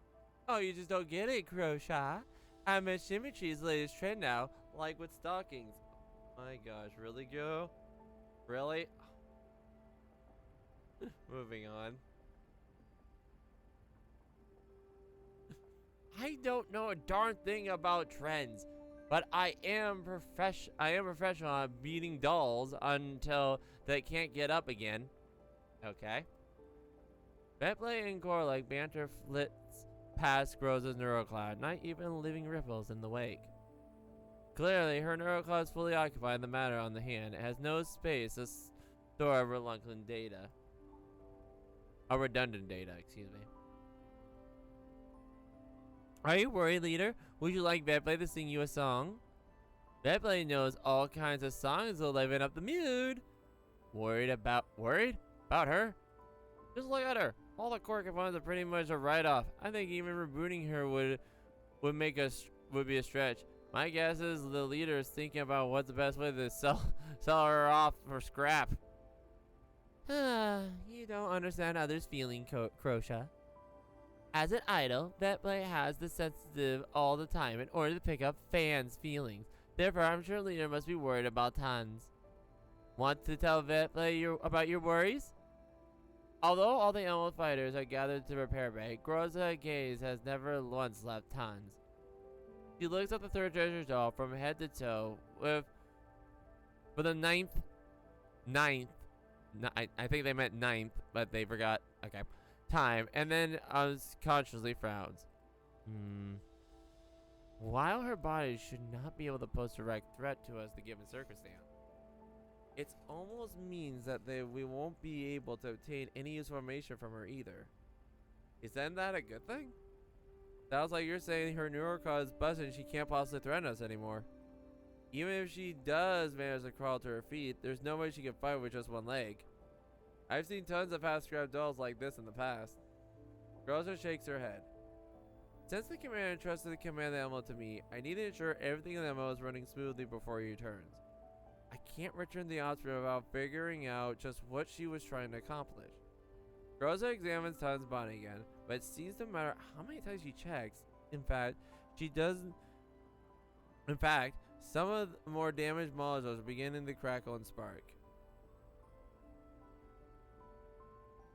Oh, you just don't get it, Croshaw. I'm a Symmetry's latest trend now, like with stockings. Oh my gosh, really, girl? Really? Moving on. I don't know a darn thing about trends, but I am professional at beating dolls until they can't get up again. Okay. Bentley and Gorlick banter flits past Rosa's neurocloud, not even leaving ripples in the wake. Clearly, her neurocloud is fully occupied in the matter on the hand. It has no space to store redundant data. Redundant data, excuse me. Are you worried, leader? Would you like Bentley to sing you a song? Bentley knows all kinds of songs to liven up the mood. Worried about her? Just look at her. All the core components are pretty much a write-off. I think even rebooting her would be a stretch. My guess is the leader is thinking about what's the best way to sell her off for scrap. You don't understand others' feeling, Croshaw. As an idol, Bentley has the sensitive all the time in order to pick up fans' feelings. Therefore, I'm sure leader must be worried about tons. Want to tell Bentley about your worries? Although all the animal fighters are gathered to repair bay, Groza's gaze has never once left Tons. She looks at the third treasure doll from head to toe for the ninth, I think they meant ninth, but they forgot, okay, time, and then unconsciously frowns. While her body should not be able to pose direct threat to us the given circumstance, it almost means that we won't be able to obtain any useful information from her either. Isn't that a good thing? Sounds like you're saying her neurocog is busted and she can't possibly threaten us anymore. Even if she does manage to crawl to her feet, there's no way she can fight with just one leg. I've seen tons of half-scrap dolls like this in the past. Rosa shakes her head. Since the commander entrusted the command of the animal to me, I need to ensure everything in the animal is running smoothly before he returns. I can't return the offspring without figuring out just what she was trying to accomplish. Rosa examines Tan's body again, but it seems no matter how many times she checks, in fact, some of the more damaged molecules are beginning to crackle and spark.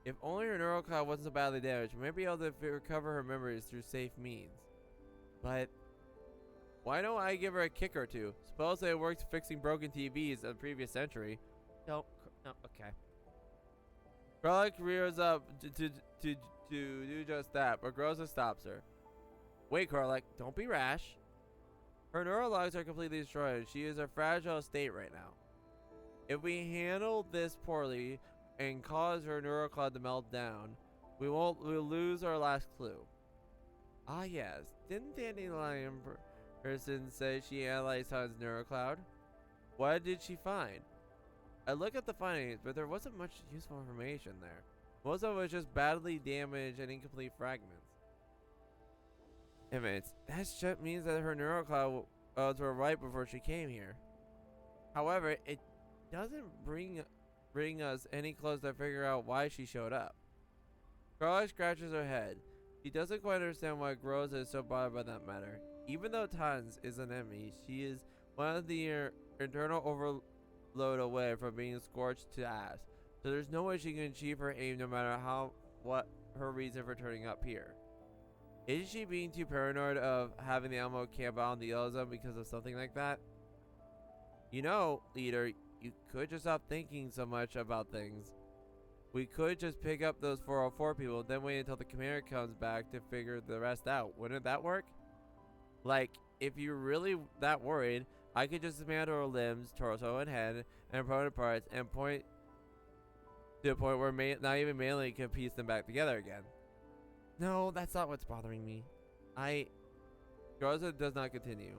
If only her neural cloud wasn't so badly damaged, we might be able to recover her memories through safe means. But why don't I give her a kick or two? Supposedly it worked fixing broken TVs in the previous century. No, okay. Kralik rears up to do just that, but Groza stops her. Wait, Kralik, don't be rash. Her neural logs are completely destroyed, and she is in a fragile state right now. If we handle this poorly and cause her neural cloud to melt down, we'll lose our last clue. Ah yes, didn't Dandelion person say she analyzed Han's neural cloud? What did she find? I look at the findings, but there wasn't much useful information there. Most of it was just badly damaged and incomplete fragments. That just means that her neural clouds were right before she came here. However, it doesn't bring us any closer to figure out why she showed up. Carly scratches her head. She doesn't quite understand why Groza is so bothered by that matter. Even though Tans is an enemy, she is one of the internal overload away from being scorched to ash. So there's no way she can achieve her aim no matter what her reason for turning up here. Is she being too paranoid of having the ammo camp out in the yellow zone because of something like that? You know, leader, you could just stop thinking so much about things. We could just pick up those 404 people, then wait until the commander comes back to figure the rest out. Wouldn't that work? Like, if you're really that worried, I could just dismantle her limbs, torso, and head, and opponent parts, and point to a point where not even melee can piece them back together again. No, that's not what's bothering me. Groza does not continue.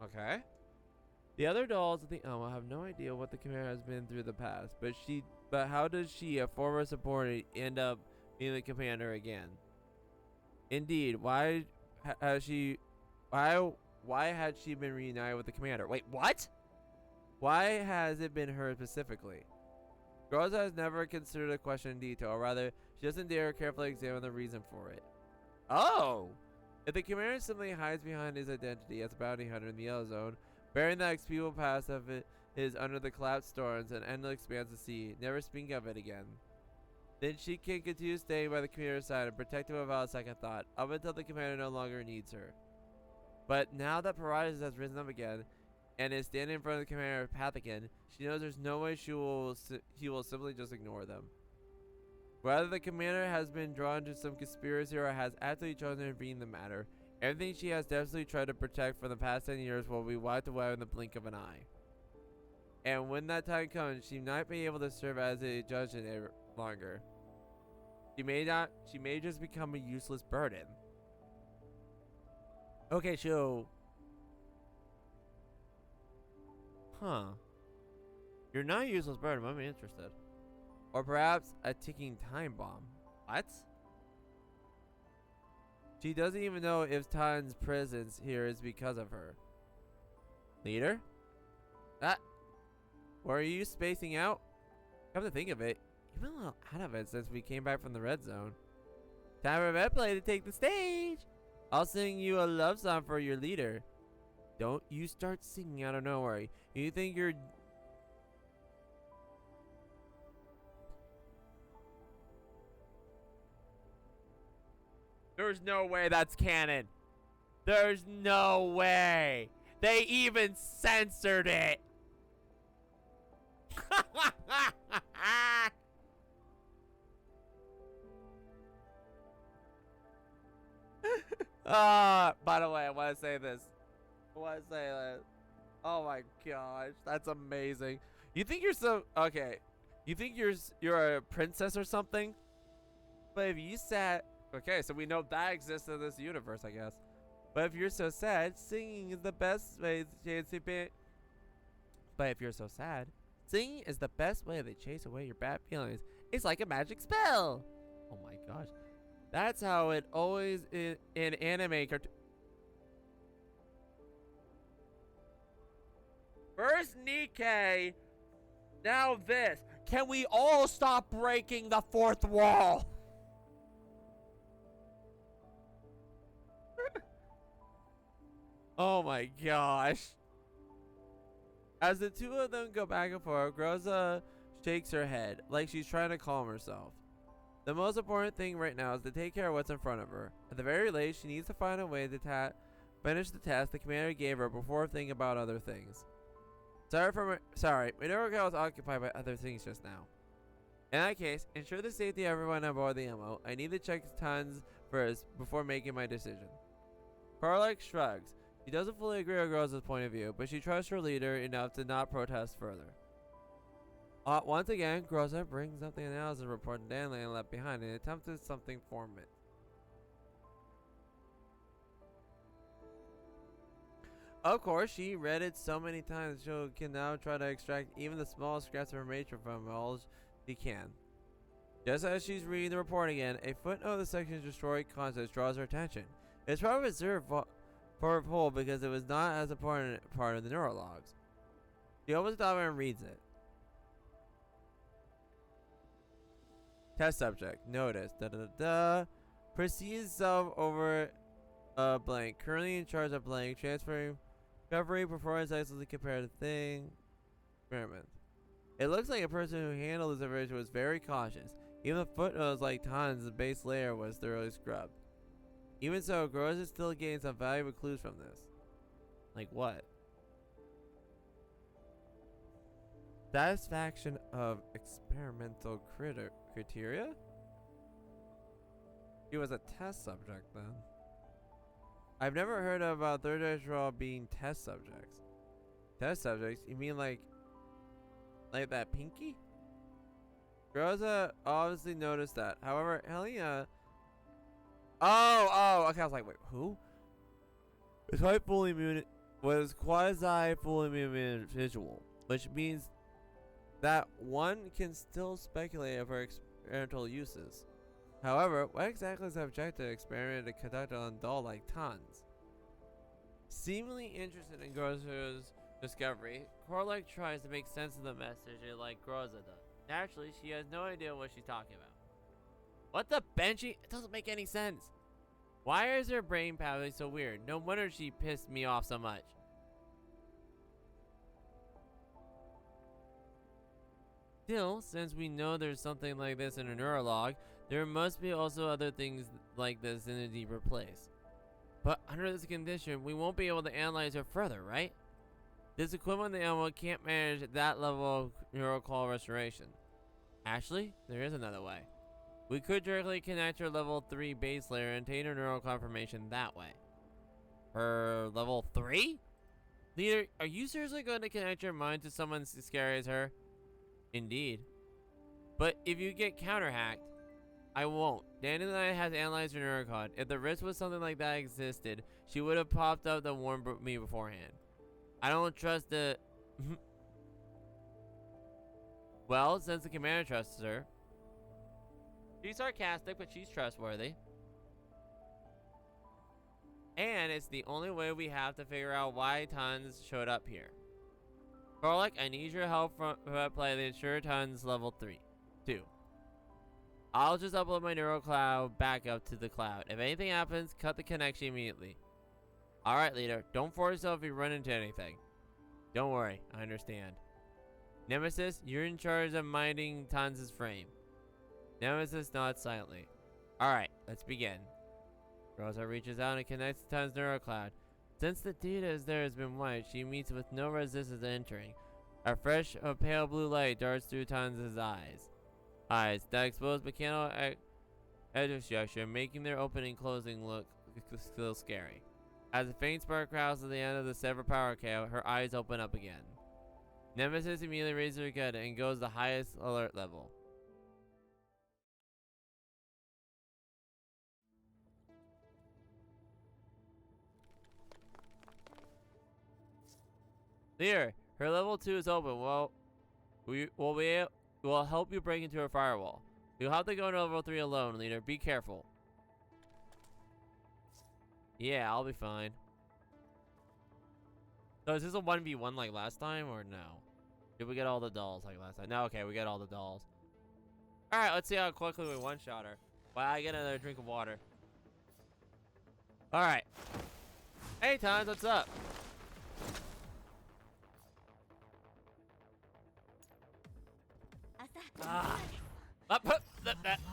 Okay. The other dolls at the Elmo have no idea what the commander has been through the past, but how does she, a former subordinate, end up being the commander again? Indeed, has she why had she been reunited with the commander? Wait, what? Why has it been her specifically? Rosa has never considered the question in detail, or rather, she doesn't dare carefully examine the reason for it. Oh! If the commander simply hides behind his identity as a bounty hunter in the Yellow Zone, bearing the expendable past of it is under the collapsed storms and endless expanse of sea, never speaking of it again, then she can continue staying by the commander's side and protect him without a second thought, up until the commander no longer needs her. But now that Paralysis has risen up again, and is standing in front of the commander path again, she knows there's no way he will simply just ignore them. Whether the commander has been drawn to some conspiracy or has actually chosen to intervene in the matter, everything she has desperately tried to protect for the past 10 years will be wiped away in the blink of an eye. And when that time comes, she might be able to serve as a judge any longer. She may just become a useless burden. Okay, so... Huh. You're not a useless burden, but I'm interested. Or perhaps a ticking time bomb. What? She doesn't even know if Tan's presence here is because of her. Leader? Were you spacing out? Come to think of it, you've been a little out of it since we came back from the red zone. Time for red play to take the stage. I'll sing you a love song for your leader. Don't you start singing out of nowhere. You think you're... There's no way that's canon. There's no way. They even censored it. By the way, I want to say this. Oh my gosh, that's amazing. You think you're so okay? You think you're a princess or something? But if you sat, okay, so we know that exists in this universe, I guess. But if you're so sad, singing is the best way to chase away. But if you're so sad, singing is the best way to chase away your bad feelings. It's like a magic spell. Oh my gosh, that's how it always is in anime cartoon. First Nikkei, now this. Can we all stop breaking the fourth wall? Oh my gosh. As the two of them go back and forth, Groza shakes her head like she's trying to calm herself. The most important thing right now is to take care of what's in front of her. At the very least, she needs to find a way to finish the task the commander gave her before thinking about other things. Sorry, my network was occupied by other things just now. In that case, ensure the safety of everyone on board the ammo. I need to check tons first before making my decision. Karlak shrugs. She doesn't fully agree with Groza's point of view, but she trusts her leader enough to not protest further. Once again, Groza brings up the analysis report Danley left behind and attempted something from it. Of course, she read it so many times she can now try to extract even the smallest scraps of information from it all she can. Just as she's reading the report again, a footnote of the section's destroyed contents draws her attention. It's probably reserved for a poll because it was not as important part of the neurologs. She opens the document and reads it. Test subject. Notice. Proceeds self over blank. Currently in charge of blank. Transferring recovery performance excellently compared to thing. Experiment. It looks like a person who handled this information was very cautious. Even the footnotes like tons, the base layer was thoroughly scrubbed. Even so, Groza is still getting some valuable clues from this. Like what? Satisfaction of experimental criteria? He was a test subject then. I've never heard about third dimensional being test subjects. Test subjects? You mean like that pinky? Groza obviously noticed that. However, Helena... Oh, okay, I was like, wait, who? Despite fully was quasi-fully individual, which means that one can still speculate of her experimental uses. However, what exactly is the objective experiment to conduct on a doll like Tons? Seemingly interested in Groza's discovery, Korlek tries to make sense of the message like Groza does. Naturally, she has no idea what she's talking about. What the Benji? It doesn't make any sense. Why is her brain pathway so weird? No wonder she pissed me off so much. Still, since we know there's something like this in a neurolog, there must be also other things like this in a deeper place. But under this condition, we won't be able to analyze her further, right? This equivalent animal can't manage that level of neural call restoration. Actually, there is another way. We could directly connect her level 3 base layer and obtain her neural confirmation that way. Her level 3? Leader, are you seriously going to connect your mind to someone as scary as her? Indeed. But if you get counter-hacked, I won't. Dandelion has analyzed her neurocode. If the risk was something like that existed, she would have popped up to warn me beforehand. I don't trust the... Well, since the commander trusts her. She's sarcastic, but she's trustworthy. And it's the only way we have to figure out why Tons showed up here. Korlek, I need your help from play to ensure Tons level 2. I'll just upload my neural cloud back up to the cloud. If anything happens, cut the connection immediately. Alright, leader. Don't force yourself if you run into anything. Don't worry, I understand. Nemesis, you're in charge of minding Tons' frame. Nemesis nods silently. Alright, let's begin. Rosa reaches out and connects to Tons' neural cloud. Since the data is there has been wiped, she meets with no resistance to entering. A fresh, pale blue light darts through Tons' eyes that expose mechanical edge structure, making their opening and closing look still scary. As a faint spark crowds at the end of the severed power cable, her eyes open up again. Nemesis immediately raises her gun and goes to the highest alert level. There, her level 2 is open. Well, we'll help you break into her firewall. You'll have to go to level 3 alone, leader. Be careful. Yeah, I'll be fine. So is this a 1v1 like last time or no? Did we get all the dolls like last time? No, okay, we got all the dolls. Alright, let's see how quickly we one-shot her. While I get another drink of water. Alright. Hey, Tons, what's up?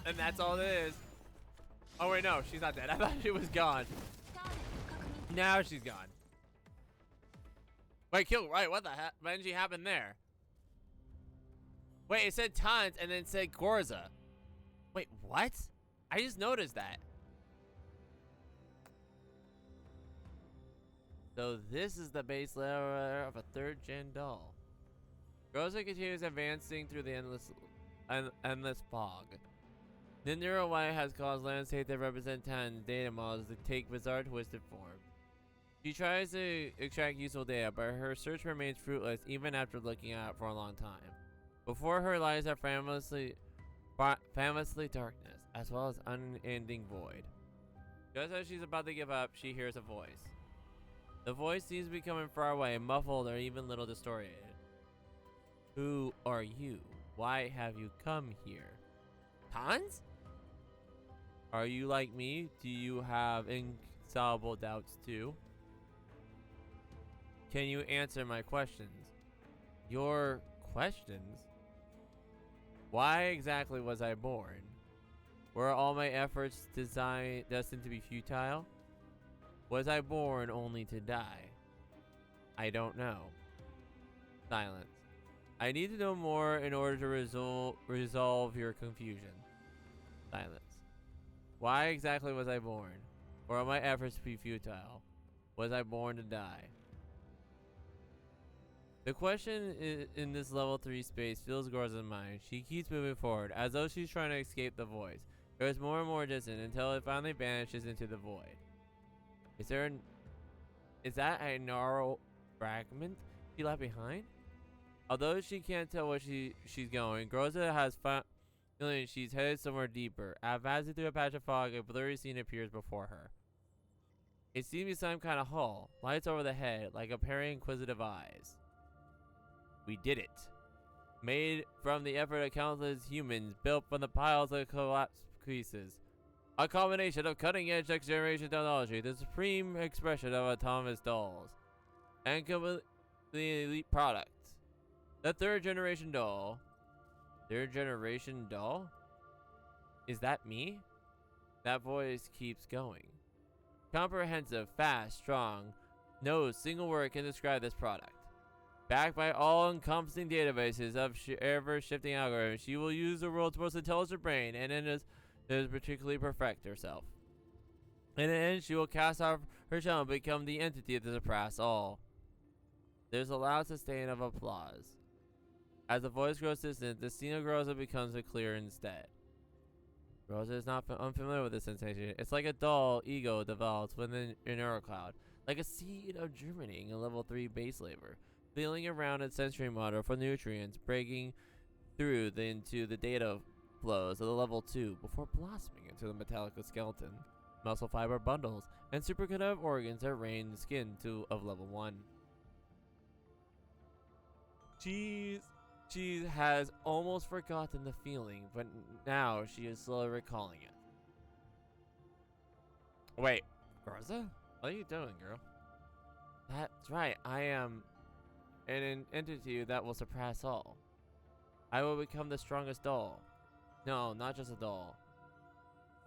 And that's all it is. Oh wait, no, she's not dead. I thought she was gone. Now she's gone. Wait, kill, right, what the heck? Benji happened there? Wait, it said Tons and then it said Gorza. Wait, what? I just noticed that. So this is the base layer of a 3rd gen doll. Gorza continues advancing through the endless fog. The neural wire has caused landscape that represent 10 data models to take bizarre twisted form. She tries to extract useful data, but her search remains fruitless even after looking at it for a long time. Before her lies a famously darkness, as well as unending void. Just as she's about to give up, she hears a voice. The voice seems to be coming far away, muffled or even a little distorted. Who are you? Why have you come here? Tons? Are you like me? Do you have insoluble doubts too? Can you answer my questions? Your questions? Why exactly was I born? Were all my efforts destined to be futile? Was I born only to die? I don't know. Silence. I need to know more in order to resolve your confusion. Silence. Why exactly was I born? Were all my efforts to be futile? Was I born to die? The question in this level 3 space fills Gorza's mind. She keeps moving forward, as though she's trying to escape the voice. It is more and more distant until it finally vanishes into the void. Is there Is that a gnarled fragment she left behind? Although she can't tell where she's going, Groza has feeling she's headed somewhere deeper. Advancing through a patch of fog, a blurry scene appears before her. It seems to be some kind of hull, lights over the head, like a pair of inquisitive eyes. We did it. Made from the effort of countless humans, built from the piles of collapsed pieces. A combination of cutting-edge next-generation technology, the supreme expression of autonomous dolls, and completely elite products. The third-generation doll. Third-generation doll? Is that me? That voice keeps going. Comprehensive, fast, strong. No single word can describe this product. Backed by all-encompassing databases of ever-shifting algorithms, she will use the world's most intelligent brain and in this particularly perfect herself. In the end, she will cast off her shell and become the entity that surpass all. There's a loud sustain of applause. As the voice grows distant, the scene of Groza becomes clear instead. Groza is not unfamiliar with this sensation. It's like a dull ego develops within a neurocloud, like a seed of germinating a level 3 base layer, feeling around its sensory model for nutrients, breaking through into the data flows of the level 2 before blossoming into the metallic skeleton, muscle fiber bundles, and superconductive organs that rain the skin of level 1. She has almost forgotten the feeling, but now she is slowly recalling it. Wait, Garza? What are you doing, girl? That's right, I am an entity that will surpass all. I will become the strongest doll. No, not just a doll.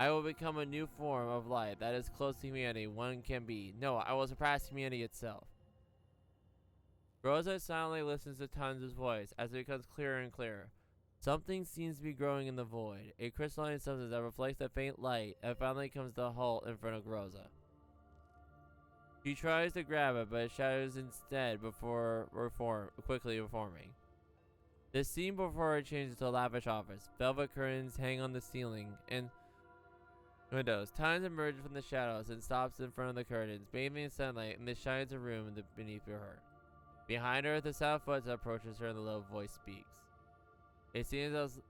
I will become a new form of life that is close to humanity one can be. No, I will surpass humanity itself. Rosa silently listens to Tan's voice as it becomes clearer and clearer. Something seems to be growing in the void, a crystalline substance that reflects the faint light, and finally comes to a halt in front of Rosa. She tries to grab it, but it shatters instead before quickly reforming. The scene before her changes to a lavish office. Velvet curtains hang on the ceiling and windows. Tan's emerges from the shadows and stops in front of the curtains, bathing in sunlight, and the shines of room beneath her. Behind her, the sound footstep approaches her and the low voice speaks. It seems as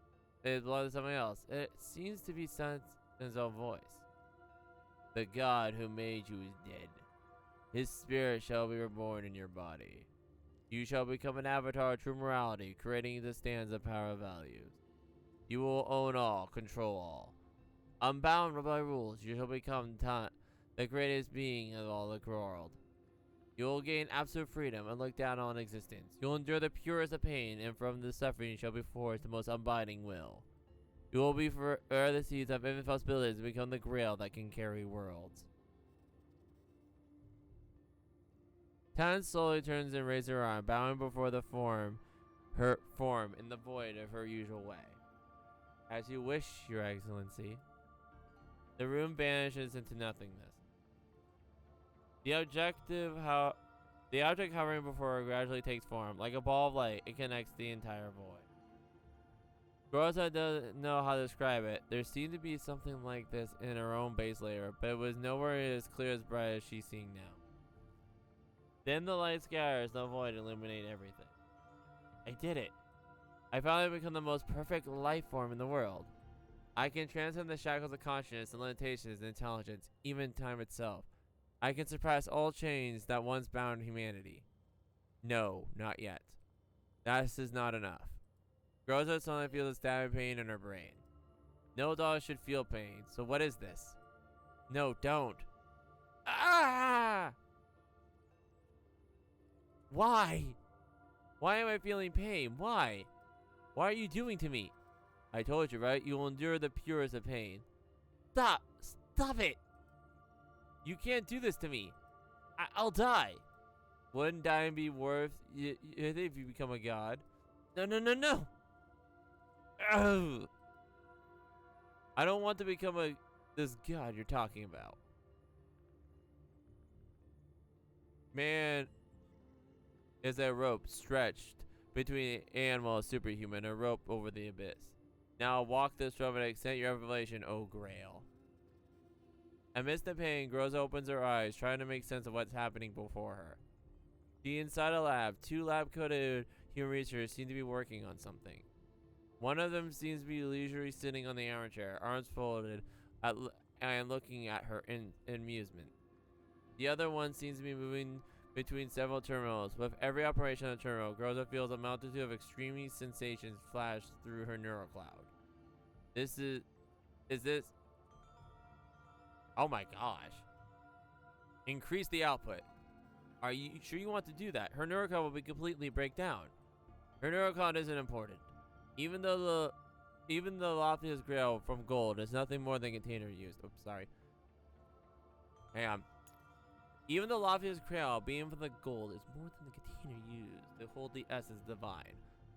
it belongs to something else. It seems to be Sun's own voice. The God who made you is dead. His spirit shall be reborn in your body. You shall become an avatar of true morality, creating the stands of power of values. You will own all, control all. Unbound by rules, you shall become the greatest being of all the world. You will gain absolute freedom and look down on existence. You will endure the purest of pain, and from the suffering shall be forged the most abiding will. You will be for the seeds of infinite possibilities and become the grail that can carry worlds. Tan slowly turns and raises her arm, bowing before her form in the void of her usual way. As you wish, Your Excellency. The room vanishes into nothingness. The object hovering before her gradually takes form. Like a ball of light, it connects the entire void. Rosa doesn't know how to describe it. There seemed to be something like this in her own base layer, but it was nowhere as clear as bright as she's seeing now. Then the light scatters, the void illuminate everything. I did it. I finally become the most perfect life form in the world. I can transcend the shackles of consciousness and limitations and intelligence, even time itself. I can surpass all chains that once bound humanity. No, not yet. This is not enough. Groza suddenly feels a stabbing pain in her brain. No doll should feel pain, so what is this? No, don't. Ah! Why? Why am I feeling pain? Why? Why are you doing to me? I told you, right? You will endure the purest of pain. Stop! Stop it! You can't do this to me. I'll die. Wouldn't dying be worth it if you become a god? No, no, no, no! Ugh. I don't want to become this god you're talking about. Man is a rope stretched between an animal and superhuman, a rope over the abyss. Now walk this rope and accept your revelation, O Grail. Amidst the pain, Groza opens her eyes, trying to make sense of what's happening before her. She inside a lab. 2 lab-coated human researchers seem to be working on something. One of them seems to be leisurely sitting on the armchair, arms folded, and looking at her in amusement. The other one seems to be moving between several terminals. With every operation on the terminal, Groza feels a multitude of extreme sensations flash through her neural cloud. Is this? Oh my gosh. Increase the output. Are you sure you want to do that? Her neural cloud will be completely break down. Her neural cloud isn't important. Even the loftiest grail from gold is nothing more than container used. Oops, sorry. Hang on. Even the loftiest grail, being from the gold, is more than the container used to hold the essence divine.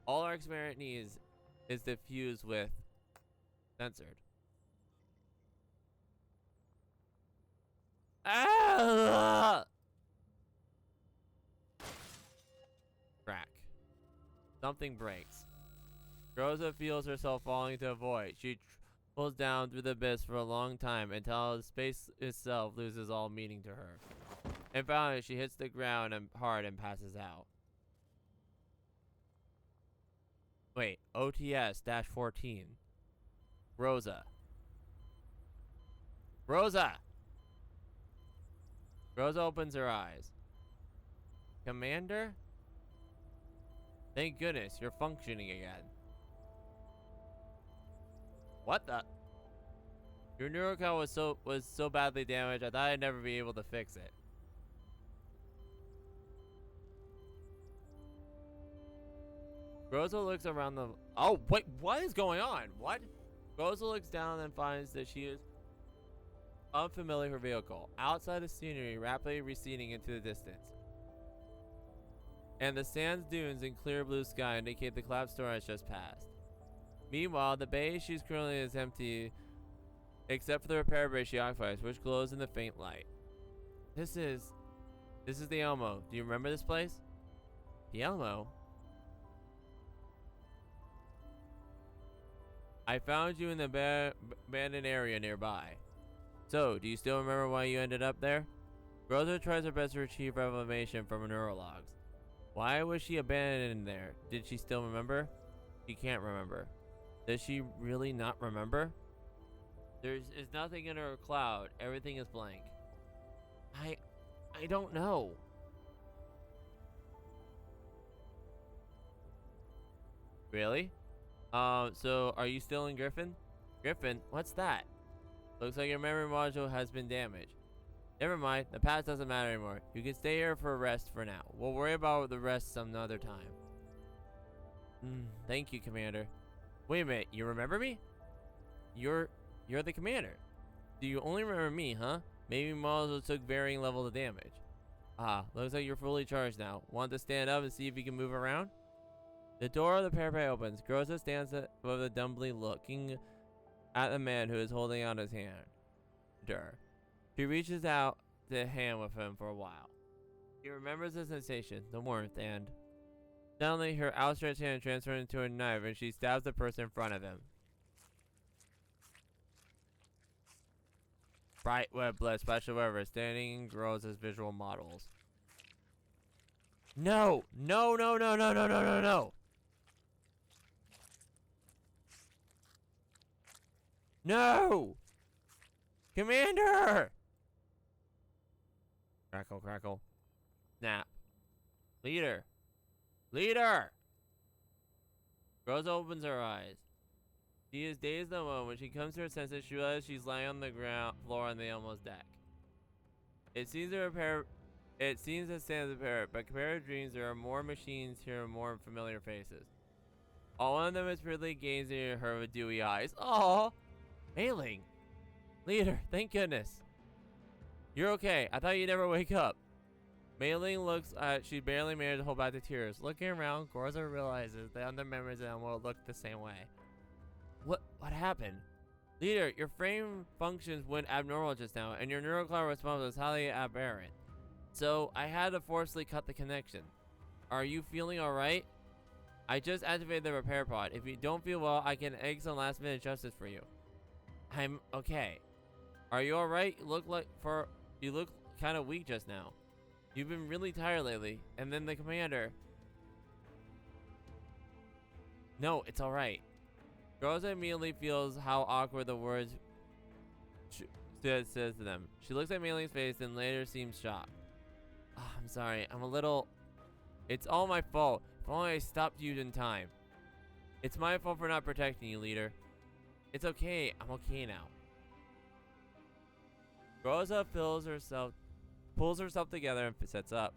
All our experiment needs is diffused with censored. Ah! Crack. Something breaks. Groza feels herself falling to a void. She pulls down through the abyss for a long time until the space itself loses all meaning to her. And finally, she hits the ground hard and passes out. Wait, OTS-14. Rosa. Rosa! Rosa opens her eyes. Commander? Thank goodness, you're functioning again. What the? Your neurocode was so badly damaged, I thought I'd never be able to fix it. Rosa looks around the... Oh, wait, what is going on? What? Rosa looks down and finds that she is unfamiliar with her vehicle. Outside the scenery, rapidly receding into the distance. And the sands dunes and clear blue sky indicate the collapsed storm has just passed. Meanwhile, the bay she's currently is empty, except for the repair bay she occupies, which glows in the faint light. This is the Elmo. Do you remember this place? The Elmo? I found you in the abandoned area nearby. So, do you still remember why you ended up there? Rosa tries her best to retrieve information from her neurologs. Why was she abandoned there? Did she still remember? She can't remember. Does she really not remember? There's nothing in her cloud. Everything is blank. I don't know. Really? So are you still in Griffin? Griffin? What's that? Looks like your memory module has been damaged. Never mind, the past doesn't matter anymore. You can stay here for a rest for now. We'll worry about the rest some other time. Thank you, Commander. Wait a minute, you remember me? You're the Commander. Do you only remember me, huh? Maybe modules took varying levels of damage. Ah, looks like you're fully charged now. Want to stand up and see if you can move around? The door of the parapet opens. Groza stands above the dumbly looking at the man who is holding out his hand. She reaches out the hand with him for a while. He remembers the sensation, the warmth, and suddenly her outstretched hand transfers into a knife and she stabs the person in front of him. Bright red blood splashes everywhere, standing in Groza's visual models. No! No, no, no, no, no, no, no, no! No! Commander! Crackle, crackle. Snap. Leader! Leader! Rosa opens her eyes. She is dazed a moment. When she comes to her senses, she realizes she's lying on the floor on the Elmo's deck. It seems to stand as a parrot, but compared to dreams, there are more machines here and more familiar faces. All one of them is pretty gazing at her with dewy eyes. Aww! Ailing! Leader, thank goodness. You're okay. I thought you'd never wake up. Mailing looks at she barely managed to hold back the tears. Looking around, Groza realizes the other members of Elmo look the same way. What happened? Leader, your frame functions went abnormal just now, and your neurocloud response was highly aberrant. So I had to forcibly cut the connection. Are you feeling alright? I just activated the repair pod. If you don't feel well, I can egg some last minute justice for you. I'm okay. Are you alright? You look kind of weak just now. You've been really tired lately. And then the commander. No, it's alright. Rosa immediately feels how awkward the words says to them. She looks at Meiling's face and later seems shocked. Oh, I'm sorry. I'm a little... It's all my fault. If only I stopped you in time. It's my fault for not protecting you, leader. It's okay. I'm okay now. Rosa pulls herself together and sits up.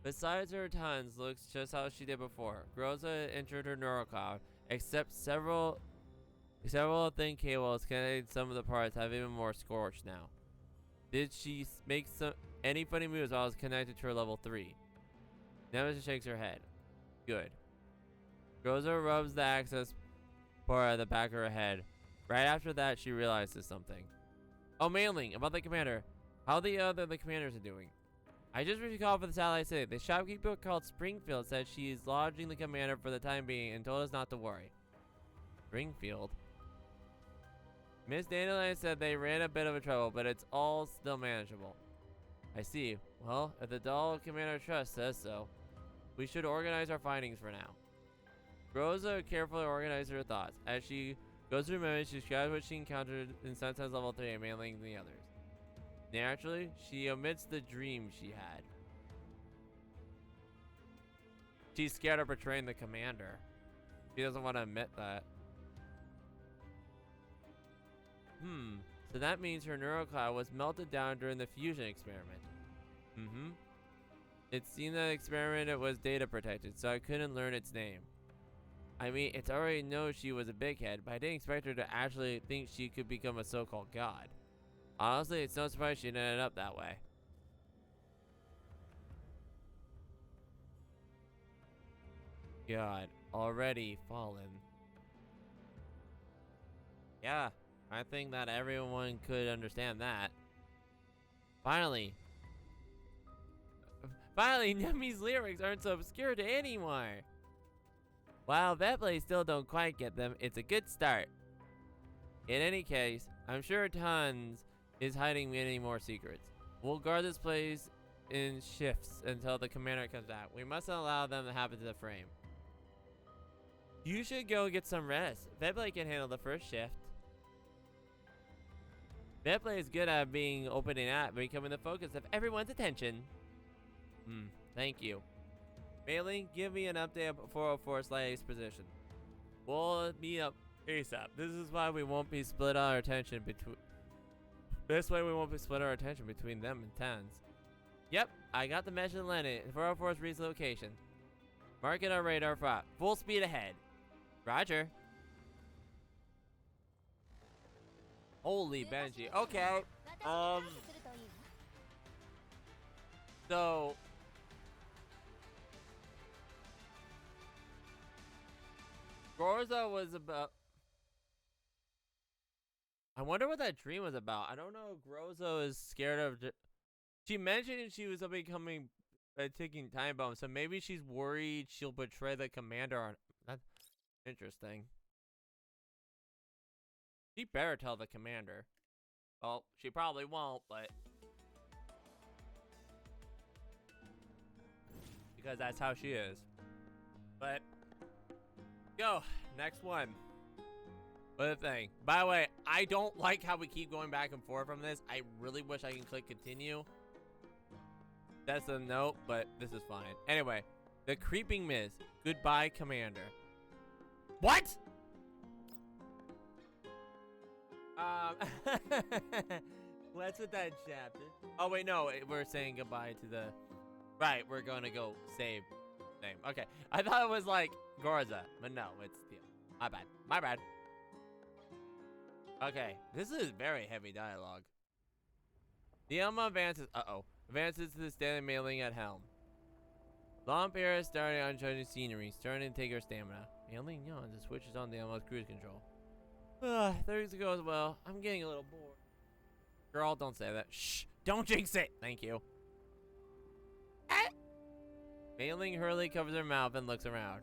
Besides her tons looks just how she did before. Rosa entered her neurocloud, except several thin cables connecting some of the parts have even more scorched now. Did she make any funny moves while I was connected to her level 3? Nemesis shakes her head. Good. Rosa rubs the access part at the back of her head. Right after that, she realizes something. Oh, Mailing, about the commander. How the commanders are doing? I just received a call from the satellite city. The shopkeeper called Springfield said she is lodging the commander for the time being and told us not to worry. Springfield? Miss Dandelion said they ran a bit of a trouble, but it's all still manageable. I see. Well, if the doll Commander Trust says so, we should organize our findings for now. Rosa carefully organizes her thoughts. As she goes through memories, she describes what she encountered in Sunset's level 3 and Mailing the others. Naturally, she omits the dream she had. She's scared of betraying the commander. She doesn't want to admit that. So that means her neurocloud was melted down during the fusion experiment. It seemed that the experiment was data protected, so I couldn't learn its name. I mean, it's already known she was a big head, but I didn't expect her to actually think she could become a so-called god. Honestly, it's no surprise she ended up that way. God, already fallen. Yeah, I think that everyone could understand that. Finally, Nemi's lyrics aren't so obscure to anyone. While Veplay still don't quite get them, it's a good start. In any case, I'm sure Tons is hiding many more secrets. We'll guard this place in shifts until the commander comes back. We mustn't allow them to happen to the frame. You should go get some rest. Veplay can handle the first shift. Veplay is good at being open and at becoming the focus of everyone's attention. Thank you. Mailing, give me an update of 404's position. We'll meet up ASAP. This is why we won't be split our attention between. This way we won't be split our attention between them and Tans. Yep, I got the message and landed. 404's reached location. Mark it on radar for full speed ahead. Roger. Holy Benji. Okay. So Gorza was about. I wonder what that dream was about. I don't know. Grozo is scared of. She mentioned she was becoming a ticking time bomb, so maybe she's worried she'll betray the commander. On that's interesting. She better tell the commander. Well, she probably won't, but because that's how she is. But go next one. What a thing. By the way, I don't like how we keep going back and forth from this. I really wish I can click continue. That's a note, but this is fine. Anyway, the creeping mist. Goodbye, commander. What? What's with that chapter? Oh wait, no, we're saying goodbye to the. Right, we're gonna go save name. Okay, I thought it was like Gorza, but no, it's Steel. My bad. My bad. Okay, this is very heavy dialogue. The Elma advances. Advances to the standing Mailing at helm. Lampere is starting on changing scenery, starting to take her stamina. Mailing yawns and switches on the Elma's cruise control. 30 weeks ago as well. I'm getting a little bored. Girl, don't say that. Shh! Don't jinx it! Thank you. Mailing hurriedly covers her mouth and looks around.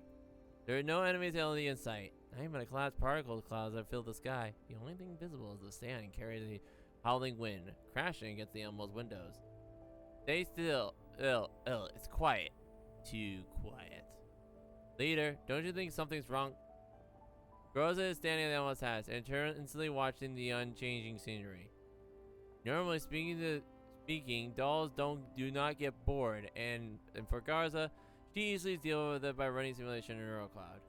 There are no enemies only in sight. Not even a collapsed particle clouds that fill the sky. The only thing visible is the sand carrying the howling wind, crashing against the animal's windows. Stay still. It's quiet. Too quiet. Leader, don't you think something's wrong? Rosa is standing at the animal's house, intensely watching the unchanging scenery. Normally speaking, dolls do not get bored, and for Garza, she easily deals with it by running simulation in NeuroCloud.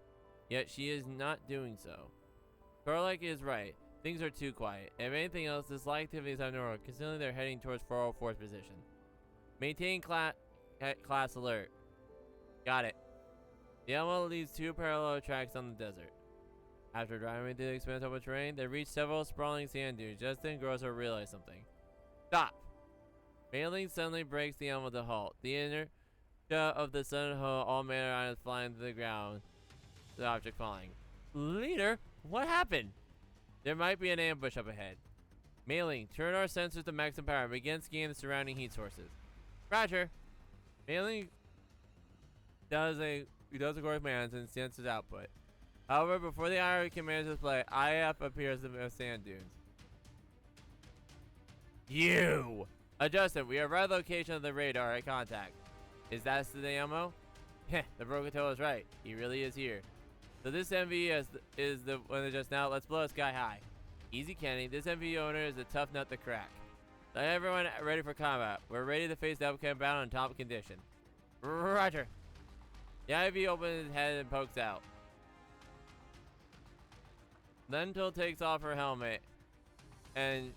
Yet she is not doing so. Corlec is right. Things are too quiet. If anything else, this light activity is abnormal, considering they're heading towards 404's position. Maintain class alert. Got it. The animal leaves 2 parallel tracks on the desert. After driving through the expansive open terrain, they reach several sprawling sand dunes. Just then, Grosso realized something. Stop! Mailing suddenly breaks the animal to halt. The inertia of the sudden halt, all manner items flying to the ground. The object falling. Leader, what happened? There might be an ambush up ahead. Mailing, turn our sensors to maximum power and begin scanning the surrounding heat sources. Roger. Mailing does according to commands and senses output. However, before the IR can manage to display, IF appears in the sand dunes. You! Adjusted, we are right location of the radar at contact. Is that the ammo? Heh, the broken toe is right. He really is here. So this MV is the one that just now. Let's blow sky high. Easy, Kenny. This MV owner is a tough nut to crack. Let everyone ready for combat. We're ready to face the upcoming battle on top condition. Roger. The IV opens his head and pokes out. Lentil takes off her helmet and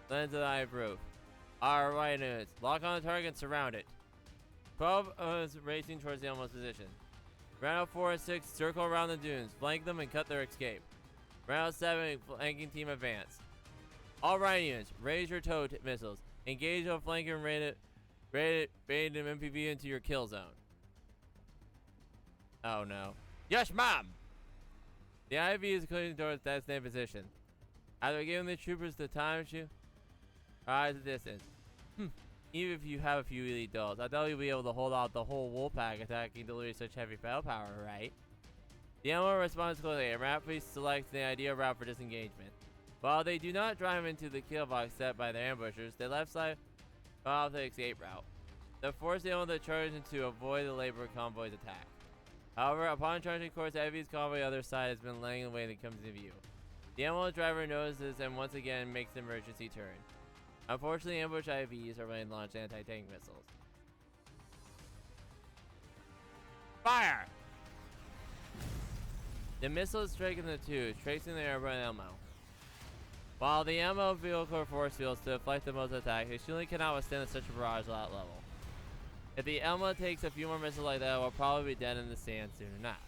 lands at the IV roof. Alright, units. Lock on the target and surround it. 12 is racing towards the almost position. Round 4 and 6 circle around the dunes, flank them and cut their escape. Round 7 flanking team advance. Alright, units, raise your tow missiles. Engage on flanking and rated MPV into your kill zone. Oh no. Yes, ma'am! The IV is clearing towards that same position. After giving the troopers the time to rise the distance. Even if you have a few elite dolls, I doubt you'll be able to hold out the whole wolf pack attacking delivery such heavy firepower, right? The animal responds quickly and rapidly selects the ideal route for disengagement. While they do not drive into the kill box set by their ambushers, they left side off the escape route. They force the animal to charge to avoid the labor convoy's attack. However, upon charging course, Evie's convoy on the other side has been laying in wait and comes into view. The animal driver notices and once again makes an emergency turn. Unfortunately, ambush IVs are ready to launch anti-tank missiles. Fire! The missile is striking the two, tracing the airborne ammo. While the ammo vehicle force fields to deflect the most attack, they surely cannot withstand such a barrage at that level. If the Elma takes a few more missiles like that, we'll probably be dead in the sand soon enough.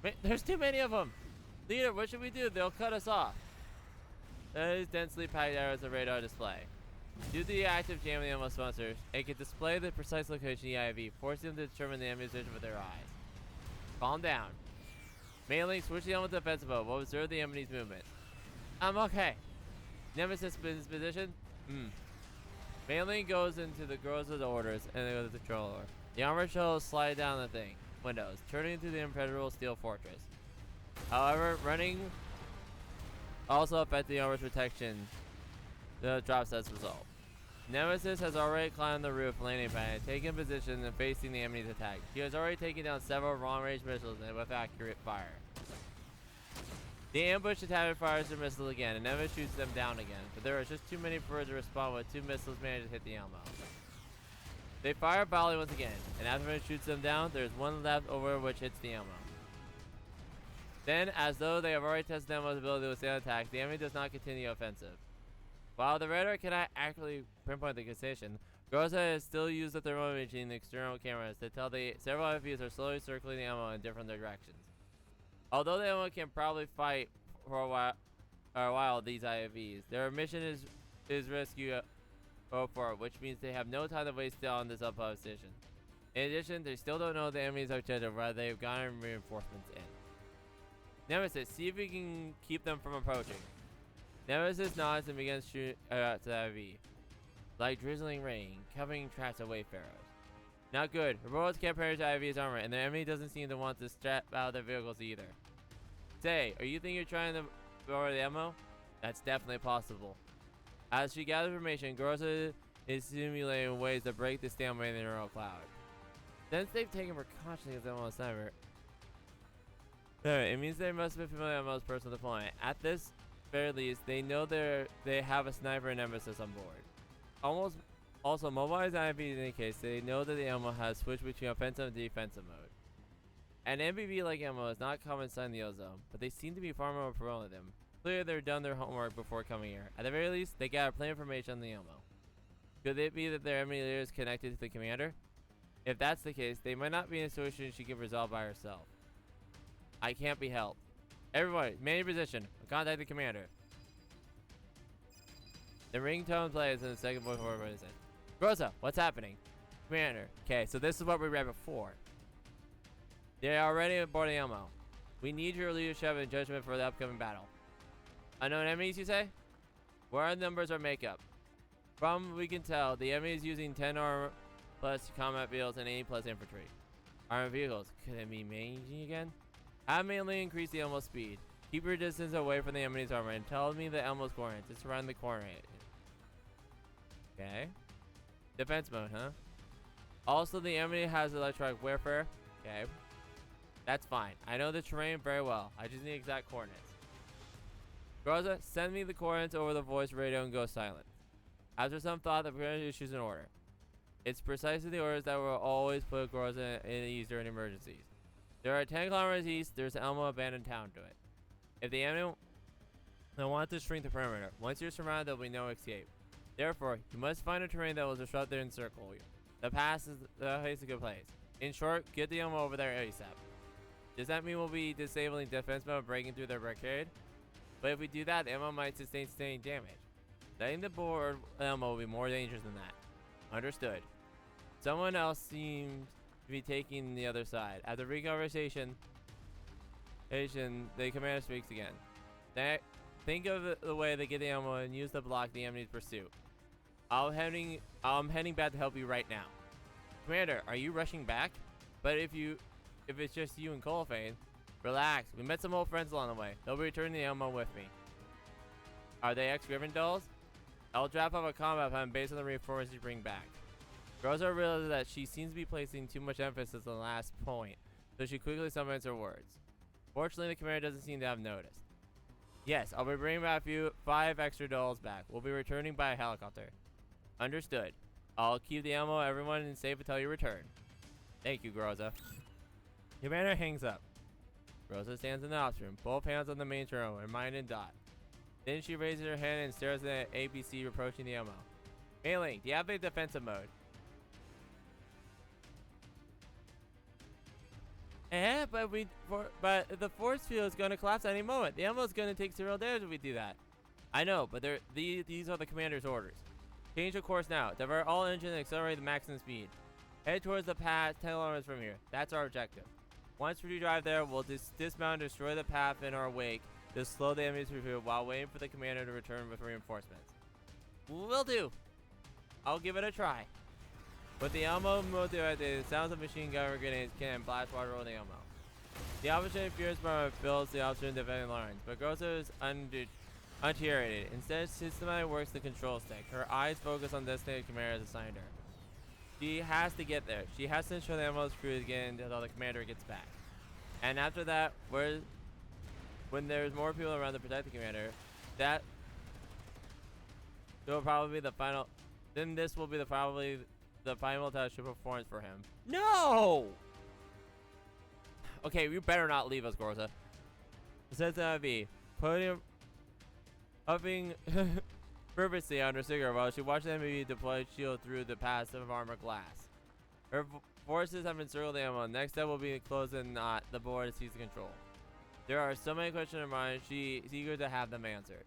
Wait, there's too many of them! Leader, what should we do? They'll cut us off. That is densely packed arrows of radar display. Due to the active jam of the Elma sponsors, it can display the precise location of the IV, forcing them to determine the enemy's position with their eyes. Calm down. Mainly, switch the Elma to defensive mode. We'll observe the enemy's movement. I'm okay. Nemesis in his position? Mainly goes into the Groza's orders and they go to the controller. The armor shells slide down the windows, turning into the impenetrable steel fortress. However, running also affects the armor's protection. The drops as a result. Nemesis has already climbed the roof landing pad, taking position and facing the enemy's attack. He has already taken down several long-range missiles with accurate fire. The ambush attacker fires their missile again, and Nemesis shoots them down again, but there are just too many for her to respond when 2 missiles manage to hit the ammo. They fire volley once again, and after it shoots them down, there is one left over which hits the ammo. Then, as though they have already tested the ammo's ability to withstand attack, the enemy does not continue offensive. While the radar cannot accurately pinpoint the position, Groza has still used the thermal imaging and the external cameras to tell the several IFVs are slowly circling the ammo in different directions. Although the ammo can probably fight for a while these IFVs, their mission is rescue for, which means they have no time to waste on this opposition. In addition, they still don't know the enemy's objective, rather they have gotten reinforcements in. Nemesis, see if we can keep them from approaching. Nemesis nods and begins shooting to the IV, like drizzling rain, covering tracks of wayfarers. Not good. Robots can't penetrate IV's armor, and the enemy doesn't seem to want to strap out their vehicles either. Say, are you think you're trying to borrow the ammo? That's definitely possible. As she gathers information, Groza is simulating ways to break the stalemate in the neural cloud. Since they've taken precautions against the almost sniper, it means they must have been familiar with most personal deployment. At this very least, they know they have a sniper and nemesis on board. Also, mobilized IMPs in any case, they know that the ammo has switched between offensive and defensive mode. An MPV-like ammo is not common sight in the ozone, but they seem to be far more prevalent than them. Clearly, they've done their homework before coming here. At the very least, they gather plenty of information on the ammo. Could it be that their enemy leader is connected to the commander? If that's the case, they might not be in a situation she can resolve by herself. I can't be helped. Everybody, man your position. Contact the commander. The ringtone plays and the second voice for everybody says, Rosa, what's happening? Commander. Okay, so this is what we read before. They are already aboard the ammo. We need your leadership and judgment for the upcoming battle. Unknown enemies, you say? Where are the numbers or makeup? From what we can tell, the enemy is using 10 armor plus combat vehicles and 80 plus infantry. Armored vehicles. Could it be managing again? Have mainly increased the ammo speed. Keep your distance away from the enemy's armor and tell me the ammo's coordinates. It's around the corner. Okay. Defense mode, huh? Also, the enemy has electronic warfare. Okay. That's fine. I know the terrain very well. I just need exact coordinates. Groza, send me the coordinates over the voice radio and go silent. After some thought, the commander issues an order. It's precisely the orders that will always put Groza in ease during emergencies. There are 10 kilometers east. There's an Elmo abandoned town to it. If the enemy want to shrink the perimeter, once you're surrounded, there will be no escape. Therefore, you must find a terrain that will disrupt and encircle you. The pass is a good place. In short, get the Elmo over there ASAP. Does that mean we'll be disabling defense mode, breaking through their barricade? But if we do that, the Elmo might sustain damage. Letting the board Elmo will be more dangerous than that. Understood. Someone else seems to be taking the other side. After reconversation, the commander speaks again. Think of the way they get the ammo and use to block the enemy's pursuit. I'm heading back to help you right now. Commander, are you rushing back? But if it's just you and Colfane, relax. We met some old friends along the way. They'll be returning the ammo with me. Are they ex-Griffin dolls? I'll drop off a combat plan based on the reinforcements you bring back. Rosa realizes that she seems to be placing too much emphasis on the last point, so she quickly summons her words. Fortunately, the commander doesn't seem to have noticed. Yes, I'll be bringing back 5 extra dolls back. We'll be returning by helicopter. Understood. I'll keep the ammo, everyone, in safe until you return. Thank you, Groza. Commander hangs up. Rosa stands in the ops room, both hands on the main terminal, her mind in dot. Then she raises her hand and stares at the ABC approaching the ammo. Mailing, do you have a defensive mode? But the force field is going to collapse at any moment. The ammo is going to take several damage if we do that. I know, but these are the commander's orders. Change the course now. Divert all engines and accelerate the maximum speed. Head towards the path 10 kilometers from here. That's our objective. Once we drive there, we'll dismount and destroy the path in our wake to slow the enemy's pursuit while waiting for the commander to return with reinforcements. Will do. I'll give it a try. With the ammo motivated, the sounds of machine gun grenades can blast water over the ammo. The opportunity fierce bomber builds the option defending lines, but Grosso is undeteriorated. Instead, systematically works the control stick. Her eyes focus on the designated commander has assigned her. She has to get there. She has to ensure the ammo is crew again until the commander gets back. And after that, when there's more people around to protect the commander, that will probably be the final. Then this will be probably the final touch of performance for him. No! Okay, you better not leave us, Gorza. Says V, upping purposely under Zucchero while she watched the enemy deploy shield through the passive armor glass. Her forces have encircled the ammo. Next step will be to close the knot the board sees the control. There are so many questions in her mind, she's eager to have them answered.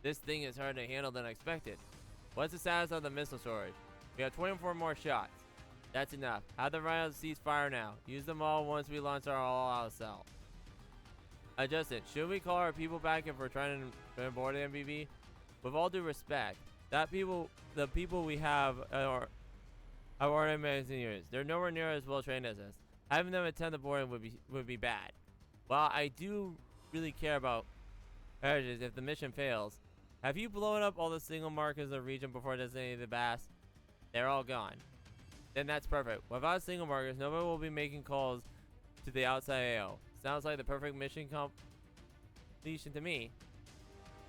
This thing is harder to handle than expected. What's the status of the missile storage? We have 24 more shots. That's enough. Have the rhinos cease fire now. Use them all once we launch our all-out assault. Adjusted. Should we call our people back if we're trying to board the MBV? With all due respect, the people we have I've already managed in years. They're nowhere near as well trained as us. Having them attend the boarding would be bad. While I do really care about marriages if the mission fails, have you blown up all the single markers of the region before designating the bass? They're all gone. Then that's perfect. Without single markers, nobody will be making calls to the outside AO. Sounds like the perfect mission completion to me.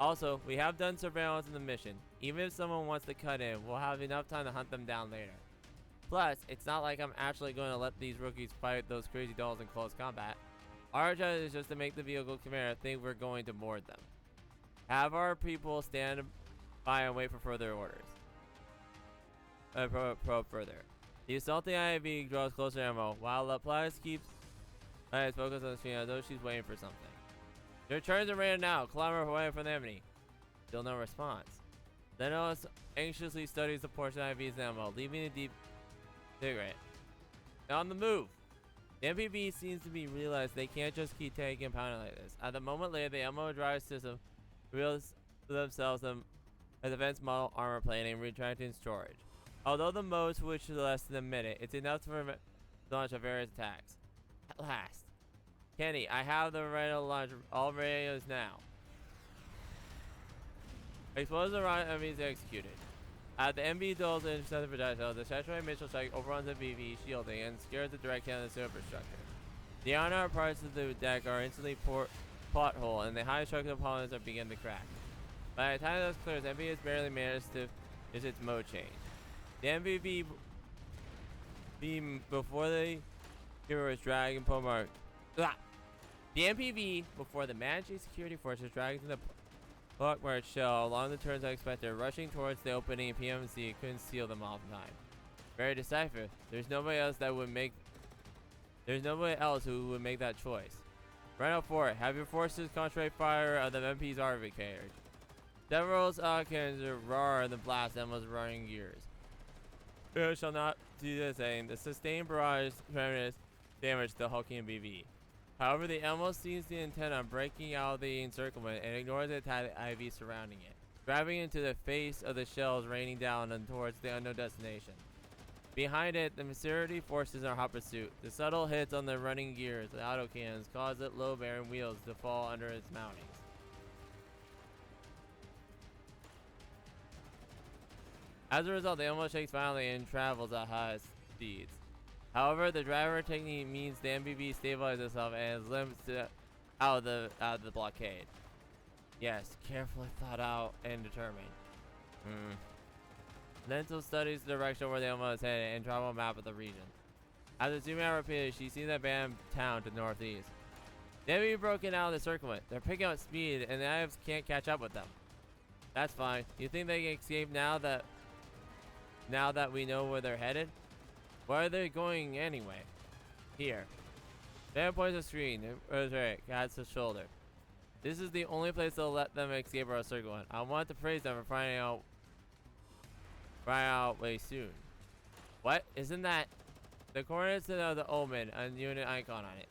Also, we have done surveillance in the mission. Even if someone wants to cut in, we'll have enough time to hunt them down later. Plus, it's not like I'm actually going to let these rookies fight those crazy dolls in close combat. Our objective is just to make the vehicle commander think we're going to board them. Have our people stand by and wait for further orders. Probe further. The assaulting IAV draws closer ammo, while Laplace keeps eyes focused on the screen as though she's waiting for something. Their turns are ready now, kilometer away from the enemy. Still no response. Lenos anxiously studies the portion of IV's ammo, leaving a deep cigarette. On the move! The MPV seems to be realized they can't just keep taking and pounding like this. At the moment later, the ammo drive system reveals themselves as advanced model armor plate and retracting storage. Although the mode switched to less than a minute, it's enough to launch various attacks. At last. Kenny, I have the right to launch all radios now. Explosive round enemies executed. At the MB dulls and intercepted projectile, the saturated missile strike overruns the BV shielding and scares the direct cannon superstructure. The on-arm parts of the deck are instantly pothole, and the high structural components are beginning to crack. By the time this clears, MB has barely managed to use its mode change. The MVV beam before the hero was dragged and mark. The MPV before the managing security force was dragged to the pockmarked shell along the turns I expected, rushing towards the opening in PMC couldn't seal them all in time. Very decisive. There's nobody else who would make that choice. Rhino 4, have your forces concentrate fire on the MP's RV carriage. Several cannons roar the blast and was running gears. It shall not do the same. The sustained barrage tremendous damage to the hulking BV. However, the ammo seems to intend on breaking out of the encirclement and ignores the attack IV surrounding it, grabbing into the face of the shells raining down and towards the unknown destination. Behind it, the security forces are in hot pursuit. The subtle hits on the running gears, the autocannons, cause its low-bearing wheels to fall under its mountings. As a result, the ammo shakes violently and travels at high speeds. However, the driver technique means the MBV stabilizes itself and is limited out of the blockade. Yes, carefully thought out and determined. Lentil studies the direction where the ammo is headed and travel a map of the region. After zooming out repeatedly, she sees that band town to the northeast. The enemy broken out of the circlement. They're picking up speed and the Ives can't catch up with them. That's fine. You think they can escape now that we know where they're headed? Where are they going anyway? Here. Van points the screen. Right, gets his shoulder. This is the only place they'll let them escape our circlement. I want to praise them for finding out way soon. What? Isn't that the coordinates of the Omen and unit icon on it?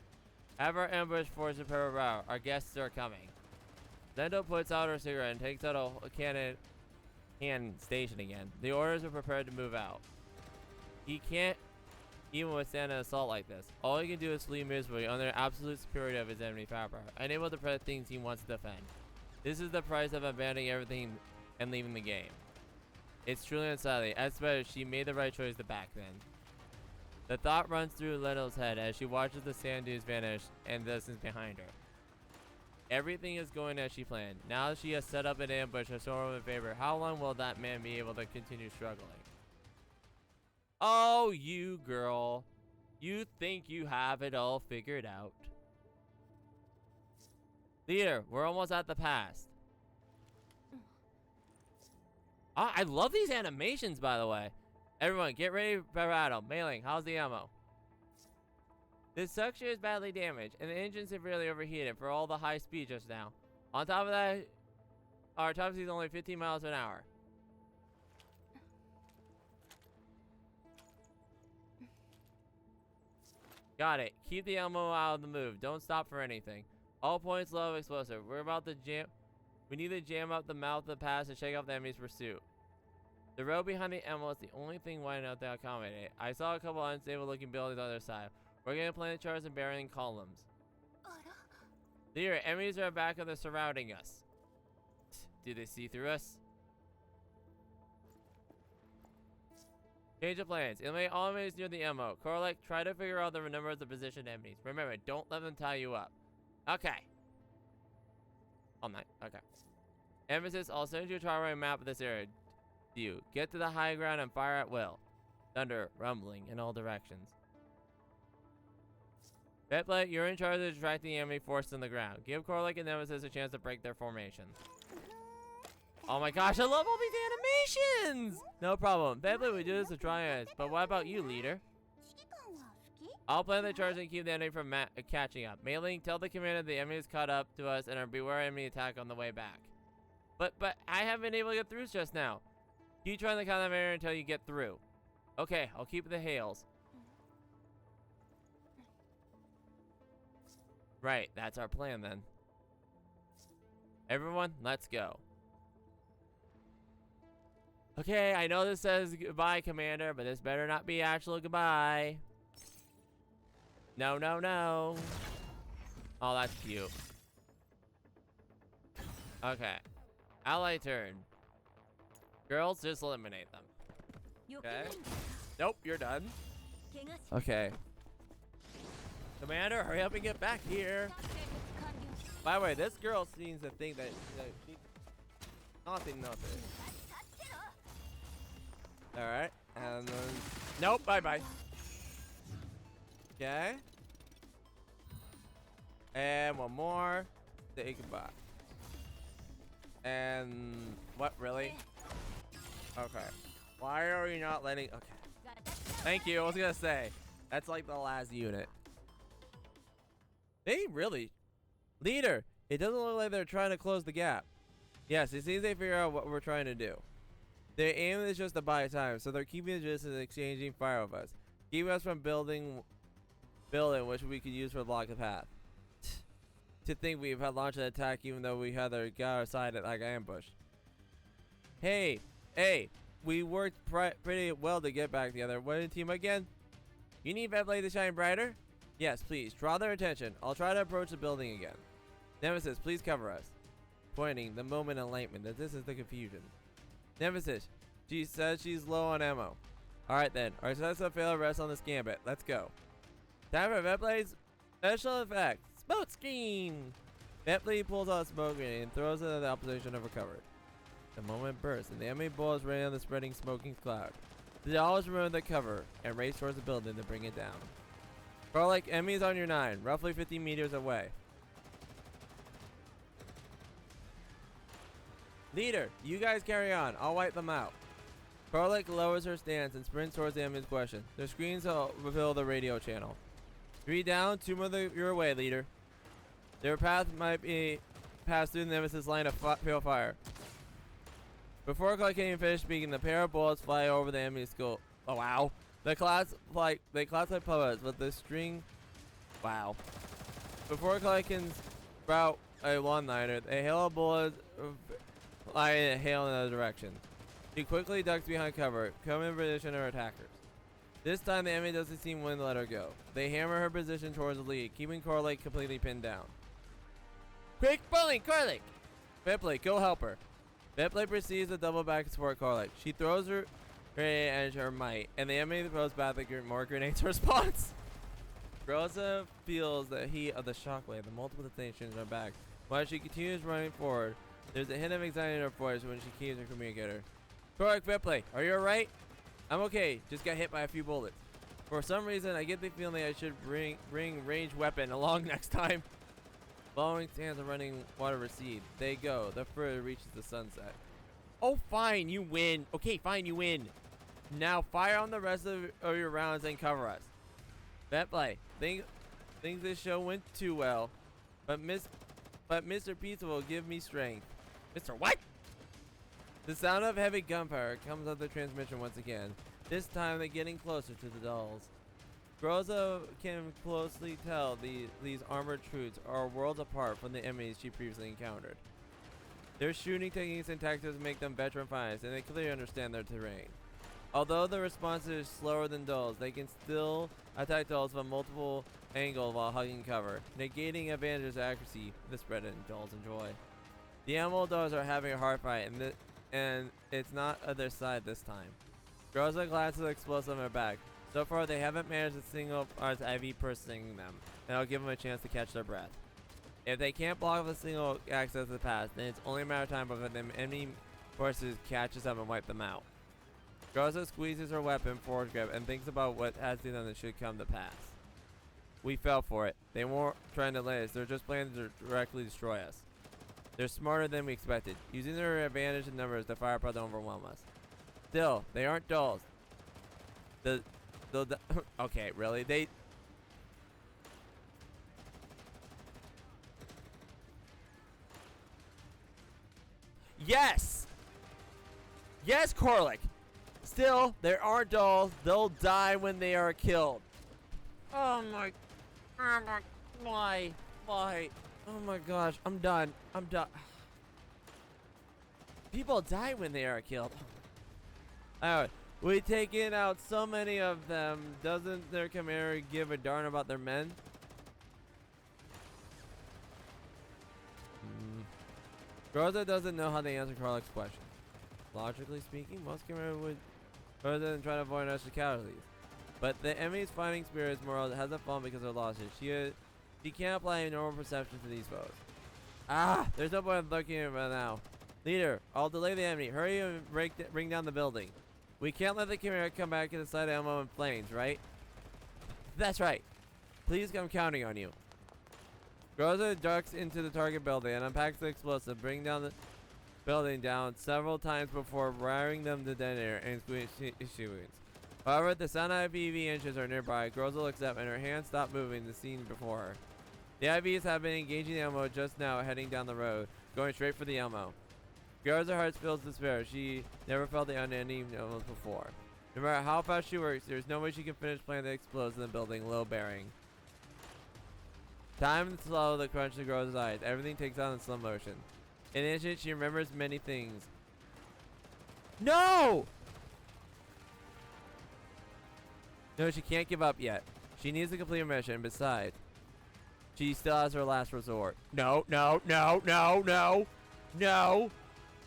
Have our ambush force prepare route. Our guests are coming. Zendo puts out her cigarette and takes out a cannon hand station again. The orders are prepared to move out. He can't even withstand an assault like this. All he can do is flee miserably under the absolute superiority of his enemy firepower, unable to protect things he wants to defend. This is the price of abandoning everything and leaving the game. It's truly unsightly. As better, she made the right choice to back then. The thought runs through Leno's head as she watches the sand dunes vanish and the distance behind her. Everything is going as she planned. Now that she has set up an ambush or shown in favor, how long will that man be able to continue struggling? Oh, you girl. You think you have it all figured out. Leader, we're almost at the pass. I love these animations, by the way. Everyone, get ready for battle. Mailing, how's the ammo? This structure is badly damaged, and the engine severely overheated for all the high speed just now. On top of that, our top speed is only 15 miles an hour. Got it. Keep the ammo out of the move. Don't stop for anything. All points low of explosive. We're about to jam. We need to jam up the mouth of the pass and shake off the enemy's pursuit. The road behind the ammo is the only thing wide enough to accommodate. I saw a couple unstable looking buildings on the other side. We're gonna plant charts and burying columns. Leader, enemies are back and they're surrounding us. Do they see through us? Change of plans. Eliminate all enemies near the ammo. Correlate, try to figure out the numbers of positioned enemies. Remember, don't let them tie you up. Okay. All night. Okay. Emphasis, I'll send you a target map of this area. You get to the high ground and fire at will. Thunder rumbling in all directions. Betblade, you're in charge of distracting the enemy force on the ground. Give Corlick and Nemesis a chance to break their formation. Oh my gosh, I love all these animations! No problem. Betblade, we do this to try us. But what about you, leader? I'll plan the charge and keep the enemy from catching up. Mailing, tell the commander the enemy is caught up to us and are beware enemy attack on the way back. But I haven't been able to get through just now. Keep trying to count that area until you get through. Okay, I'll keep the hails. Right, that's our plan then. Everyone, let's go. Okay, I know this says goodbye, Commander, but this better not be actual goodbye. No, no, no. Oh, that's cute. Okay. Ally turn. Girls, just eliminate them. Okay. Nope, you're done. Okay. Commander, hurry up and get back here. By the way, this girl seems to think that she... Nothing. Alright, and then... Nope, bye-bye. Okay. And one more. Say goodbye. And... What, really? Okay. Why are you not letting... Okay. Thank you, I was gonna say. That's like the last unit. They really... Leader, it doesn't look like they're trying to close the gap. Yes, it seems they figure out what we're trying to do. Their aim is just to buy time, so they're keeping the distance and exchanging fire with us. Keeping us from building which we could use to block the path. To think we've had launched an attack even though we had got our side like ambush. Hey, we worked pretty well to get back together. What a team again? You need Betblade to shine brighter? Yes, please, draw their attention. I'll try to approach the building again. Nemesis, please cover us. Pointing the moment enlightenment that this is the confusion. Nemesis, she says she's low on ammo. Alright then, our success of failure rests on this gambit. Let's go. Time for Betblade's special effect. Smoke screen! Betblade pulls out a smoke grenade and throws it at the opposition overcovered. The moment bursts and the enemy bullets rain on the spreading smoking cloud. They always remove the cover and race towards the building to bring it down. Garlic, enemies on your 9, roughly 50 meters away. Leader, you guys carry on. I'll wipe them out. Garlic lowers her stance and sprints towards the enemy's question. The screens reveal the radio channel. 3 down, 2 more your way, leader. Their path might be passed through the Nemesis line of field fire. Before Garlic can even finish speaking, the pair of bullets fly over the enemy's skull. Oh wow. They collapse like puppets with the string. Wow. Before Garlic can sprout a one-liner, a hail of bullets fly in a hail in another direction. She quickly ducks behind cover, coming in position of her attackers. This time the enemy doesn't seem willing to let her go. They hammer her position towards the lead, keeping Corlick completely pinned down. Quick bowling, Corlick! Betblade, go help her. Betblade proceeds to double back and support Corlick. She throws her grenade at her might, and the enemy throws back more grenades in response. Rosa feels the heat of the shockwave. The multiple detonations are back. While she continues running forward, there's a hint of anxiety in her voice when she keeps her communicator. Corlick, Betblade, are you alright? I'm okay, just got hit by a few bullets. For some reason, I get the feeling I should bring ranged weapon along next time. Following sands of running water recede. They go. The further reaches the sunset. Oh, fine, you win. Okay, fine, you win. Now fire on the rest of your rounds and cover us. Betblade, think this show went too well, but Mr. Pizza will give me strength. Mr. What? The sound of heavy gunfire comes up the transmission once again. This time they're getting closer to the dolls. Groza can closely tell these armored troops are worlds apart from the enemies she previously encountered. Their shooting techniques and tactics make them veteran fighters, and they clearly understand their terrain. Although the response is slower than dolls, they can still attack dolls from multiple angles while hugging cover, negating advantage's accuracy the spread and dolls enjoy. The animal dolls are having a hard fight, and it's not on their side this time. Girls are glad to the explosive on their back. So far, they haven't managed a single arts IV per stinging them, and I'll give them a chance to catch their breath. If they can't block a single access to the pass, then it's only a matter of time before the enemy forces catches up and wipe them out. Garza squeezes her weapon forward grip and thinks about what has to be done that should come to pass. We fell for it. They weren't trying to lay us, they're just planning to directly destroy us. They're smarter than we expected, using their advantage in numbers to firepower to overwhelm us. Still, they aren't dolls. Okay, really? Yes! Yes, Korlik! Still, there are dolls. They'll die when they are killed. Oh my... Why? Why? Oh my gosh, I'm done. I'm done. People die when they are killed. Alright, we've taken out so many of them. Doesn't their commander give a darn about their men? Groza doesn't know how to answer Karlik's question. Logically speaking, most commanders would rather than try to avoid extra casualties. But the enemy's fighting spirit's morale hasn't fallen because of losses. She can't apply normal perception to these foes. Ah! There's no point in looking at it right now. Leader, I'll delay the enemy. Hurry and bring down the building. We can't let the commander come back to the side of ammo and flames, right? That's right. Please, I'm counting on you. Groza ducks into the target building and unpacks the explosive, bringing down the building down several times before wiring them to detonator and issuance. However, the sound IVV engines are nearby. Groza looks up and her hands stop moving the scene before her. The IVs have been engaging the ammo just now, heading down the road, going straight for the ammo. Groza's heart fills despair. She never felt the unending ammo before. No matter how fast she works, there's no way she can finish planting the explosives in the building, low bearing. Time and slow the crunch to Groza's eyes. Everything takes on in slow motion. In an instant, she remembers many things. No! No, she can't give up yet. She needs to complete her mission. Besides, she still has her last resort. No, no, no, no, no, no!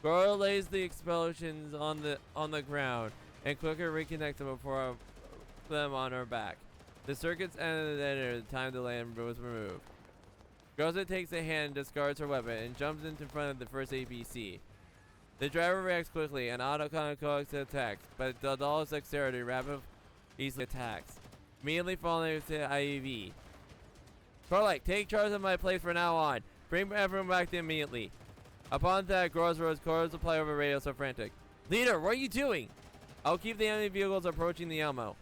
Groza lays the explosions on the ground and quickly reconnects them before them on her back. The circuits ended and the time delay was removed. Groza takes a hand, discards her weapon, and jumps into front of the first ABC. The driver reacts quickly and auto-coax to attacks, but the doll's dexterity rapid easily attacks, immediately falling to IEV. Korlik, take charge of my place from now on. Bring everyone back immediately. Upon that, Groza's chorus apply over radio so frantic. Leader, what are you doing? I'll keep the enemy vehicles approaching the ammo.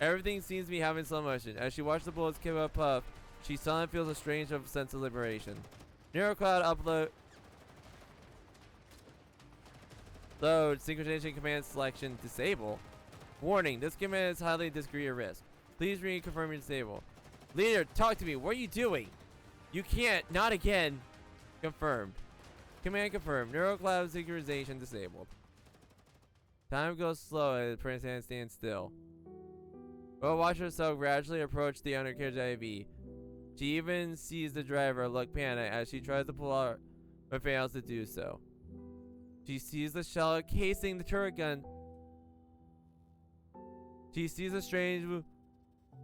Everything seems to be having slow motion. As she watches the bullets give up puff, she suddenly feels a strange sense of liberation. Neurocloud upload. Load. Synchronization command selection disable. Warning, this command is highly discreet or risk. Please reconfirm your disable. Leader, talk to me. What are you doing? You can't. Not again. Confirmed. Command confirmed. Neurocloud synchronization disabled. Time goes slow as the prince stands still. We'll watch herself gradually approach the undercarriage IV. She even sees the driver look panicked as she tries to pull out, but fails to do so. She sees the shell casing the turret gun. She sees a strange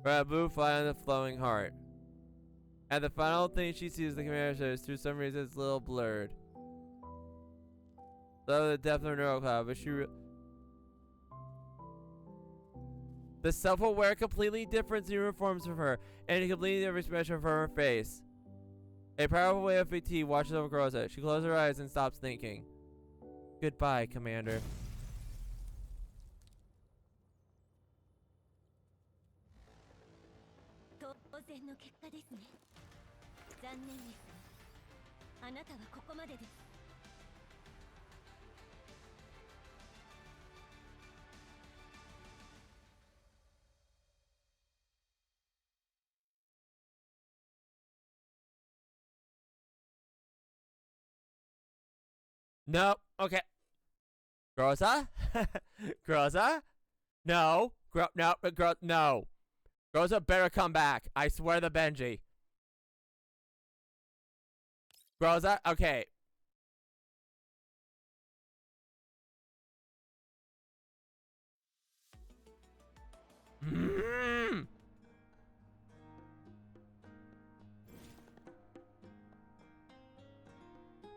blue fly on the flowing heart. And the final thing she sees the commander says, through some reason, it's a little blurred. So the depth of her neurocloud, but the self-aware, completely different uniforms from her, and a completely different expression from her face. A powerful wave of fatigue washes over Groza. She closes her eyes and stops thinking. Goodbye, Commander. Nope. Okay. Groza? Groza? No. No. No. Groza better come back. I swear to Benji. Groza? Okay.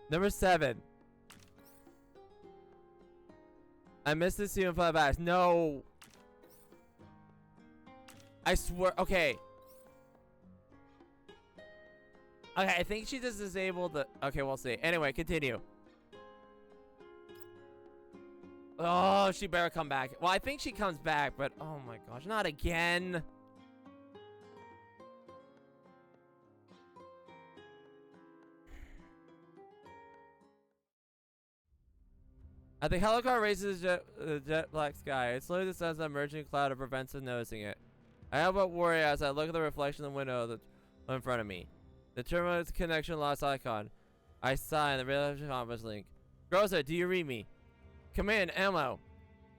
Number 7. I missed the scene fly back. No. I swear. Okay. Okay, I think she just disabled the. Okay, we'll see. Anyway, continue. Oh, she better come back. Well, I think she comes back, but oh my gosh, not again. As the helicopter races the jet black sky, it slowly descends on a emerging cloud and prevents us noticing it. I help but worry as I look at the reflection in the window in front of me. The terminal's connection lost icon. I sigh and the relationship compass link. Groza, do you read me? Command, ammo.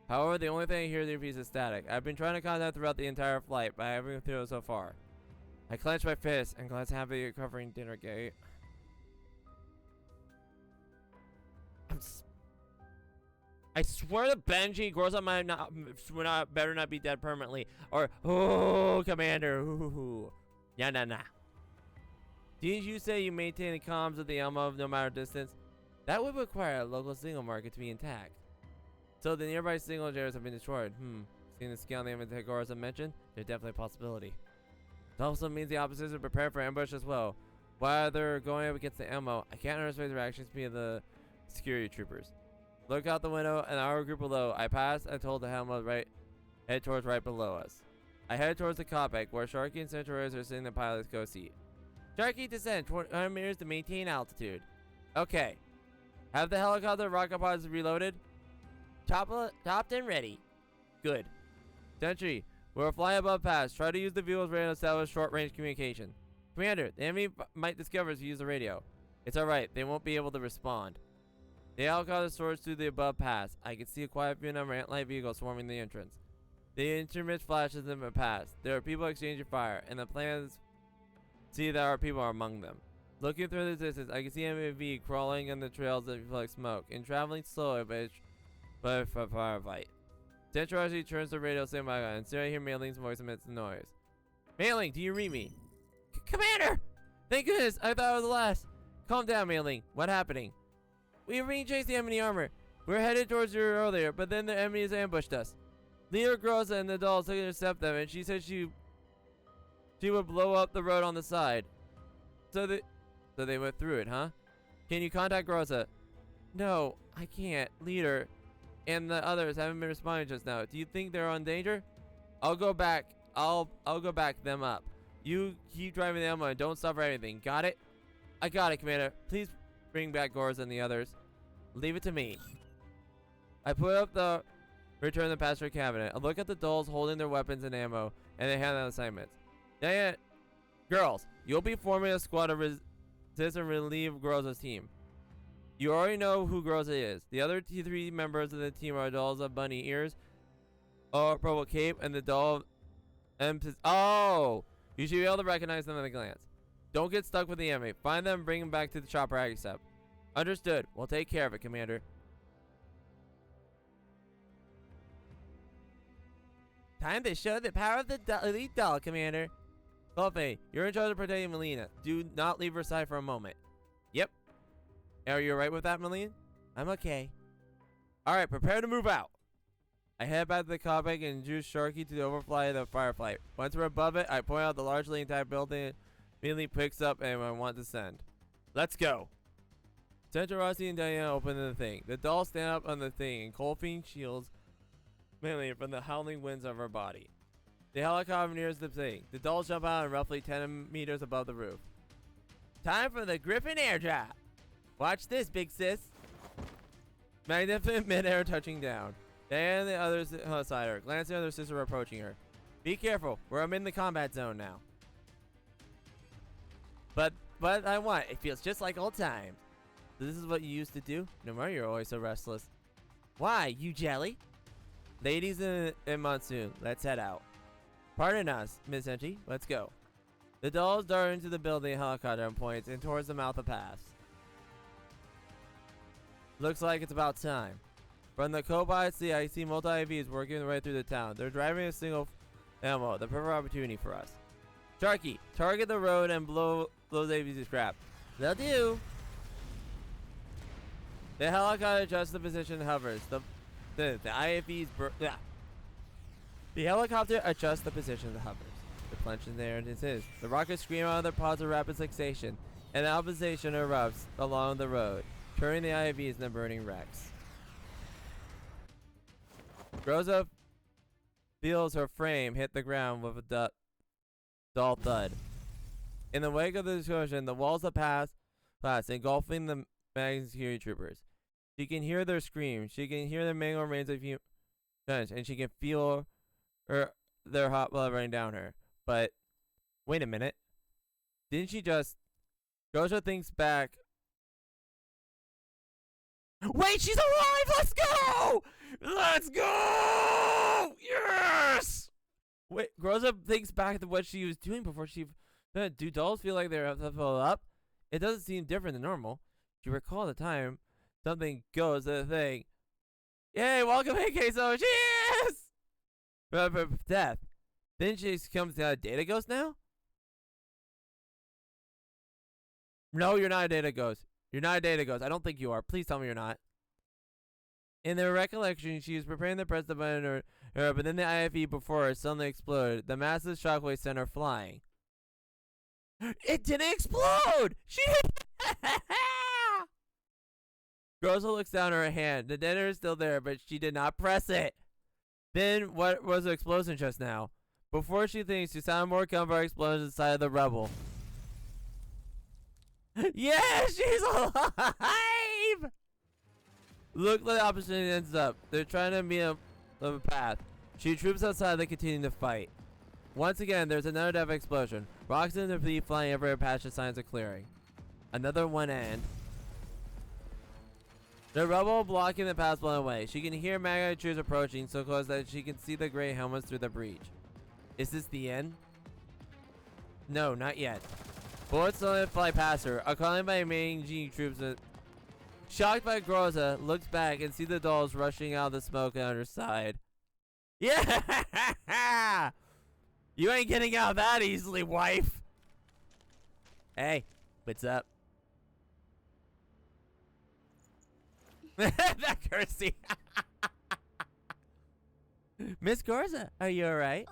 However, the only thing I hear is the piece of static. I've been trying to contact throughout the entire flight, but I haven't been through it so far. I clench my fist and glance happily at covering dinner gate. I swear to Benji, Groza better not be dead permanently. Or, oh, Commander. Ooh. Yeah, nah. Didn't you say you maintain the comms of the Elmo no matter distance? That would require a local signal market to be intact. So the nearby signal generators have been destroyed. Seeing the scale on the inventory Groza mentioned, there's definitely a possibility. It also means the opposition are prepared for ambush as well. While they're going up against the Elmo, I can't understand the reaction speed of the security troopers. Look out the window and our group below. I passed and told the Helmet head towards right below us. I head towards the cockpit where Sharky and Centaureissi are sitting in the pilot's go seat. Sharky, descend 200 meters to maintain altitude. Okay. Have the helicopter rocket pods reloaded? Topped and ready. Good. Sentry, we're flying above pass. Try to use the vehicle's radio to establish short-range communication. Commander, the enemy might discover us if you use the radio. It's alright. They won't be able to respond. The helicopter soars through the above pass. I can see a quiet few number of ant-like vehicles swarming the entrance. The intermit flashes them and pass. There are people exchanging fire, and the plans see that our people are among them. Looking through the distance, I can see MAV crawling on the trails that reflect smoke and traveling slowly but for firefight. Centaureissi turns the radio standby on, and soon I hear Mailing's voice amidst the noise. Mailing, do you read me? Commander! Thank goodness, I thought I was the last. Calm down, Mailing. What happening? We re-chased the enemy armor. We were headed towards you earlier, but then the enemies ambushed us. Leader Groza and the dolls took to intercept them, and she said she would blow up the road on the side. So they went through it, huh? Can you contact Groza? No, I can't. Leader and the others haven't been responding just now. Do you think they're in danger? I'll go back. I'll go back them up. You keep driving the ammo and don't suffer anything. Got it? I got it, Commander. Please bring back Groza and the others. Leave it to me. I put up the return the passenger cabinet. I look at the dolls holding their weapons and ammo, and they hand out assignments. Dang it. Girls, you'll be forming a squad to resist and relieve Groza's team. You already know who Groza is. The other 3 members of the team are dolls of bunny ears, purple cape, and the doll of oh! You should be able to recognize them at a glance. Don't get stuck with the enemy. Find them and bring them back to the chopper ASAP. Understood. We'll take care of it, Commander. Time to show the power of the elite doll, Commander. Café, you're in charge of protecting Melina. Do not leave her side for a moment. Yep. Are you alright with that, Melina? I'm okay. Alright, prepare to move out. I head back to the cockpit and introduce Sharky to the overfly of the firefight. Once we're above it, I point out the largely intact building immediately picks up and I want to send. Let's go. Centaureissi and Diana open the thing. The dolls stand up on the thing and Colfine shields mainly from the howling winds of her body. The helicopter nears the thing. The dolls jump out and roughly 10 meters above the roof. Time for the Griffin airdrop. Watch this, big sis. Magnificent mid-air touching down. Diana and the others beside her, glancing at their sister approaching her. Be careful, I'm in the combat zone now. But I want, it feels just like old times. This is what you used to do? No wonder you're always so restless. Why, you jelly? Ladies in Monsoon, let's head out. Pardon us, Miss Enchi. Let's go. The dolls dart into the building helicopter and points and towards the mouth of pass. Looks like it's about time. From the co-pilot seat, I see multi-IVs working their way through the town. They're driving a single ammo, the perfect opportunity for us. Sharky, target the road and blow those AVs to scrap. They'll do. The helicopter adjusts the position and hovers. The IFVs The helicopter adjusts the position and hovers. The plunge in there and it is. The rockets scream out of their pods of rapid succession, and the opposition erupts along the road, turning the IFVs into burning wrecks. Rosa feels her frame hit the ground with a dull thud. In the wake of the explosion, the walls of pass engulfing the Megan security troopers. She can hear their screams. She can hear the mangled remains of guns, and she can feel their hot blood running down her. But wait a minute, didn't she just? Gojo thinks back. Wait, she's alive! Let's go! Let's go! Yes! Wait, Rosa thinks back to what she was doing before she. Do dolls feel like they're up? It doesn't seem different than normal. She recalls the time something goes to the thing. Yay! Welcome, hey Queso! Cheers! Death. Then she comes to a data ghost now? No, you're not a data ghost. You're not a data ghost. I don't think you are. Please tell me you're not. In their recollection, she was preparing to press the button, but then the IFE before her suddenly exploded. The massive shockwave sent her flying. It didn't explode! She Rosa looks down at her hand. The detonator is still there, but she did not press it. Then, what was the explosion just now? Before she thinks, she sounded more gunfire explosions inside of the rubble. Yeah, she's alive! Look like the opportunity ends up. They're trying to meet a path. She troops outside, they continue to fight. Once again, there's another death explosion. Rocks and debris flying everywhere past the signs of clearing. Another one and... The rubble blocking the path blown away. She can hear magnetic troops approaching so close that she can see the gray helmets through the breach. Is this the end? No, not yet. Bullets slowly fly past her, accompanied by main G troops. Shocked by Groza, looks back and sees the dolls rushing out of the smoke on her side. Yeah! You ain't getting out that easily, wife. Hey, what's up? That cursey. Miss Garza, are you alright?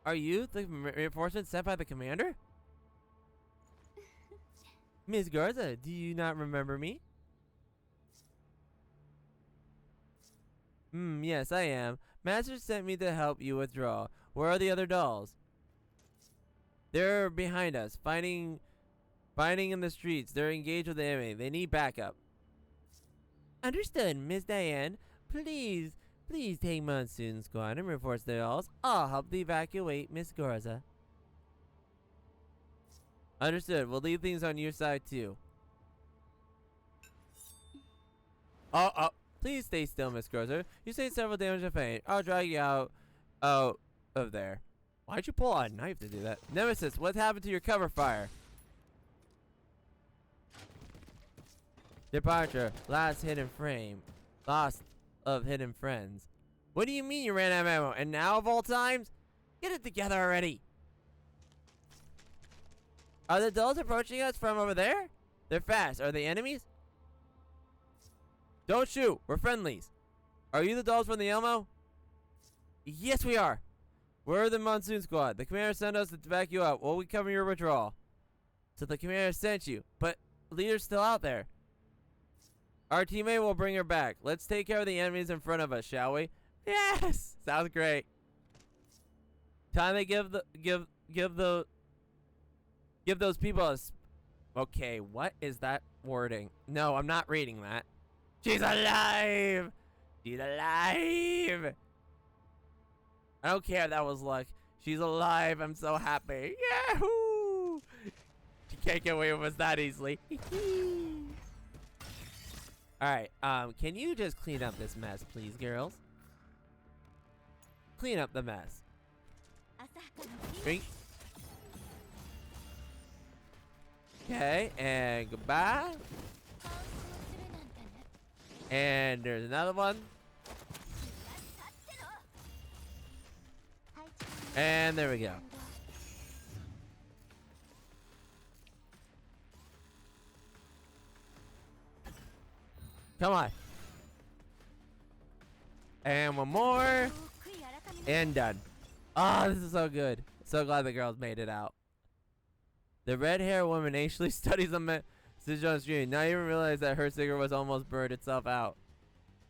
Are you the reinforcement sent by the commander? Miss Garza, do you not remember me? Yes, I am. Master sent me to help you withdraw. Where are the other dolls? They're behind us, fighting in the streets. They're engaged with the enemy. They need backup. Understood, Miss Diane. Please take Monsoon Squad and reinforce the dolls. I'll help evacuate Miss Garza. Understood. We'll leave things on your side too. Please stay still, Miss Garza. You say several damage to faint. I'll drag you out of there. Why'd you pull out a knife to do that? Nemesis, what happened to your cover fire? Departure. Last hidden frame. Lost of hidden friends. What do you mean you ran out of ammo? And now of all times? Get it together already. Are the dolls approaching us from over there? They're fast. Are they enemies? Don't shoot. We're friendlies. Are you the dolls from the Elmo? Yes, we are. We're the Monsoon Squad. The commander sent us to back you up while we cover your withdrawal. So the commander sent you, but leader's still out there. Our teammate will bring her back. Let's take care of the enemies in front of us, shall we? Yes! Sounds great. Time to give those people a okay, what is that wording? No, I'm not reading that. She's alive! She's alive! I don't care if that was luck. She's alive. I'm so happy. Yahoo! can't get away with us that easily. Alright, can you just clean up this mess, please, girls? Clean up the mess. Drink. Okay, and goodbye. And there's another one. And there we go. Come on. And one more. And done. Ah, this is so good. So glad the girls made it out. The red-haired woman anxiously studies the message on the screen. Not even realize that her cigarette was almost burned itself out.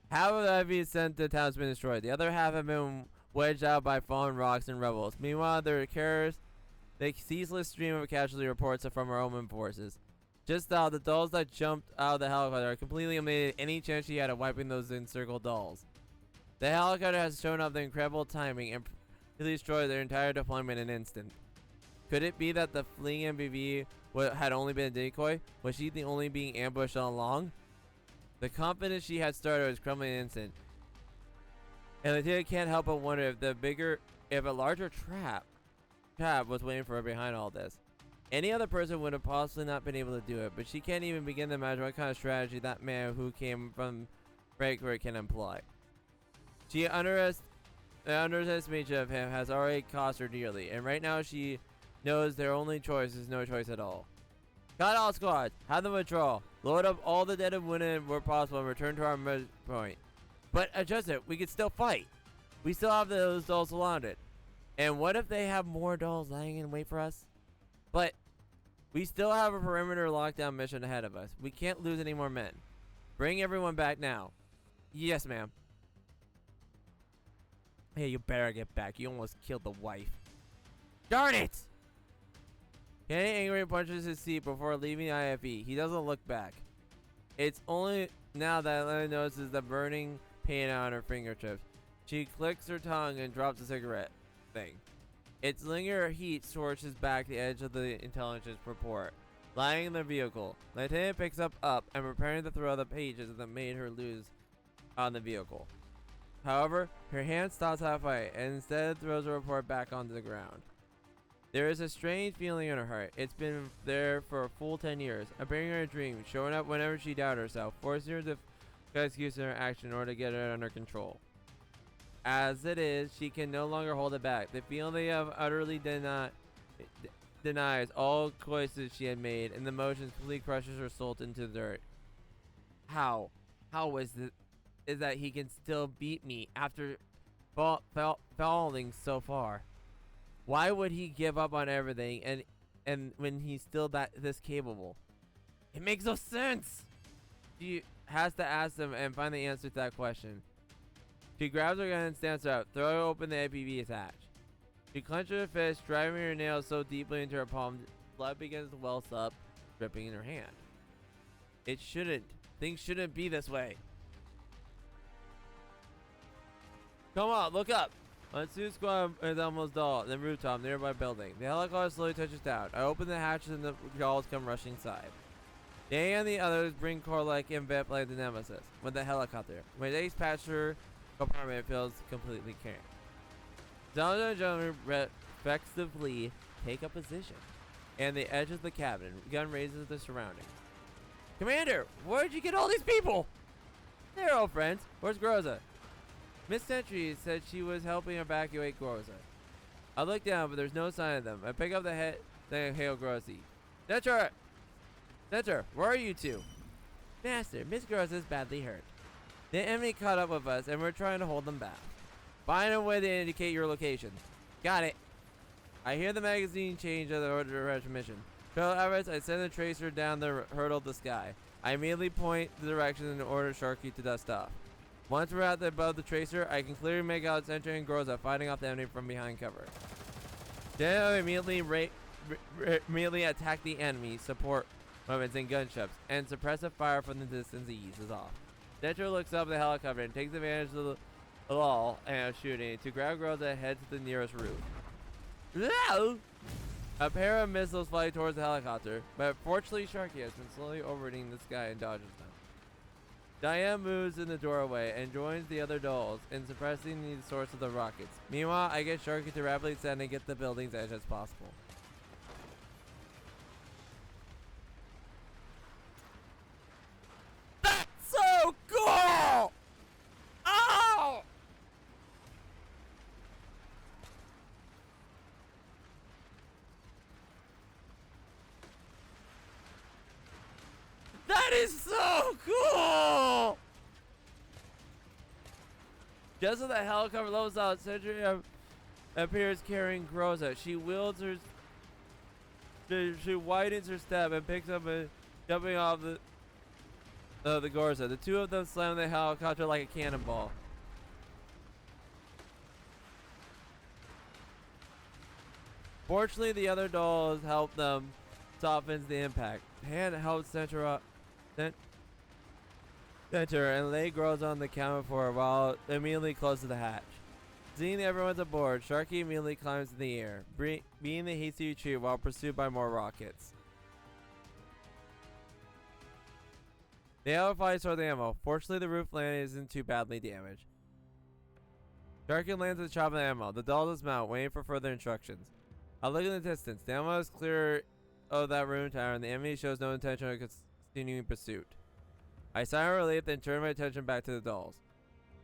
Half of the heavy sent to town has been destroyed. The other half have been wedged out by fallen rocks and rebels. Meanwhile, their carriers, the ceaseless stream of casualty reports from our own forces. Just now, the dolls that jumped out of the helicopter completely eliminated any chance she had of wiping those encircled dolls. The helicopter has shown off the incredible timing and completely destroyed their entire deployment in an instant. Could it be that the fleeing MPV had only been a decoy? Was she the only being ambushed all along? The confidence she had started was crumbling in an instant. And Lieutenant can't help but wonder if a larger trap was waiting for her behind all this. Any other person would have possibly not been able to do it, but she can't even begin to imagine what kind of strategy that man who came from Frankfurt can employ. The underestimation of him has already cost her dearly, and right now she knows their only choice is no choice at all. Got all squads, have them withdraw, load up all the dead and wounded where possible, and return to our point. But adjust it, we can still fight. We still have those dolls surrounded. And what if they have more dolls lying in wait for us? But we still have a perimeter lockdown mission ahead of us. We can't lose any more men. Bring everyone back now. Yes, ma'am. Hey, you better get back. You almost killed the wife. Darn it! Kenny angrily punches his seat before leaving the IFE. He doesn't look back. It's only now that Elena notices the burning pain on her fingertips. She clicks her tongue and drops the cigarette thing. Its lingering heat scorches back the edge of the intelligence report. Lying in the vehicle, Lieutenant picks up and preparing to throw the pages that made her lose on the vehicle. However, her hand stops halfway and instead throws the report back onto the ground. There is a strange feeling in her heart. It's been there for a full 10 years, appearing in her dreams, showing up whenever she doubted herself, forcing her to find excuse in her action in order to get it under control. As it is, she can no longer hold it back. The feeling of utterly denies all choices she had made, and the emotions completely crushes her soul into the dirt. How is that he can still beat me after falling so far? Why would he give up on everything and when he's still this capable? It makes no sense. She has to ask him and find the answer to that question. She grabs her gun and stands up, throwing open the APV hatch. She clenches her fist, driving her nails so deeply into her palm, blood begins to well up, dripping in her hand. Things shouldn't be this way. Come on, look up. On Sue's squad is almost dull, the rooftop, nearby building. The helicopter slowly touches down. I open the hatches and the dolls come rushing inside. They and the others bring Korlek and Vip like the nemesis with the helicopter. When Ace passenger compartment feels completely cramped. Donald and gentlemen respectively take a position. And the edge of the cabin, gun raises the surrounding. Commander, where'd you get all these people? They're old friends. Where's Groza? Miss Sentry said she was helping evacuate Groza. I look down, but there's no sign of them. I pick up the head, then hail Grozy. Center, where are you two? Master, Miss Groza is badly hurt. The enemy caught up with us, and we're trying to hold them back. Find a way to indicate your location. Got it. I hear the magazine change of the order of mission. Trail efforts, I send the tracer down the hurdle of the sky. I immediately point the direction and order Sharky to dust off. Once we're above the tracer, I can clearly make out Sentry and Groza fighting off the enemy from behind cover. Then I immediately attack the enemy support weapons and gunships, and suppressive fire from the distance eases off. Sentry looks up at the helicopter and takes advantage of the lull and shooting to grab Groza and head to the nearest roof. Whoa! A pair of missiles fly towards the helicopter, but fortunately Sharky has been slowly overriding the sky and dodges them. Diane moves in the doorway and joins the other dolls in suppressing the source of the rockets. Meanwhile, I get Sharky to rapidly ascend and get the building's edge as possible. That's so cool! Oh! That is so cool! Just as the helicopter levels out, Centaureissi appears carrying Groza. She wields her. She widens her step and picks up a jumping off the Gorza. The two of them slam the helicopter like a cannonball. Fortunately, the other dolls help them softens the impact. Hand helps center and lay Groza on the counter for a while immediately close to the hatch. Seeing everyone's aboard, Sharky immediately climbs in the air, being the hasty retreat while pursued by more rockets. The other flies toward the ammo. Fortunately, the roof landing isn't too badly damaged. Sharky lands at the top of the ammo. The doll dismount, waiting for further instructions. I look in the distance. The ammo is clear of that room tower, and the enemy shows no intention of continuing pursuit. I sigh in relief, then turn my attention back to the dolls.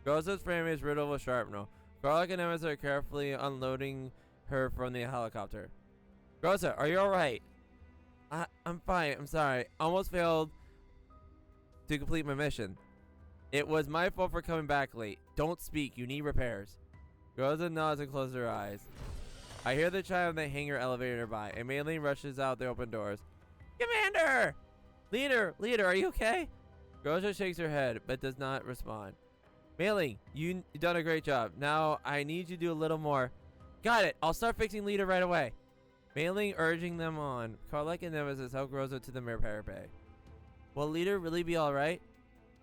Groza's frame is riddled with shrapnel. Garlic and Emma are carefully unloading her from the helicopter. Groza, are you alright? I'm fine, I'm sorry. Almost failed to complete my mission. It was my fault for coming back late. Don't speak, you need repairs. Groza nods and closes her eyes. I hear the chime of the hangar elevator nearby, and Mei Ling rushes out the open doors. Commander! Leader, are you okay? Groza shakes her head, but does not respond. Mei Ling, you've done a great job. Now, I need you to do a little more. Got it, I'll start fixing Leader right away. Mei Ling urging them on. Karlek and Nemesis help Groza to the repair bay. Will Leader really be alright?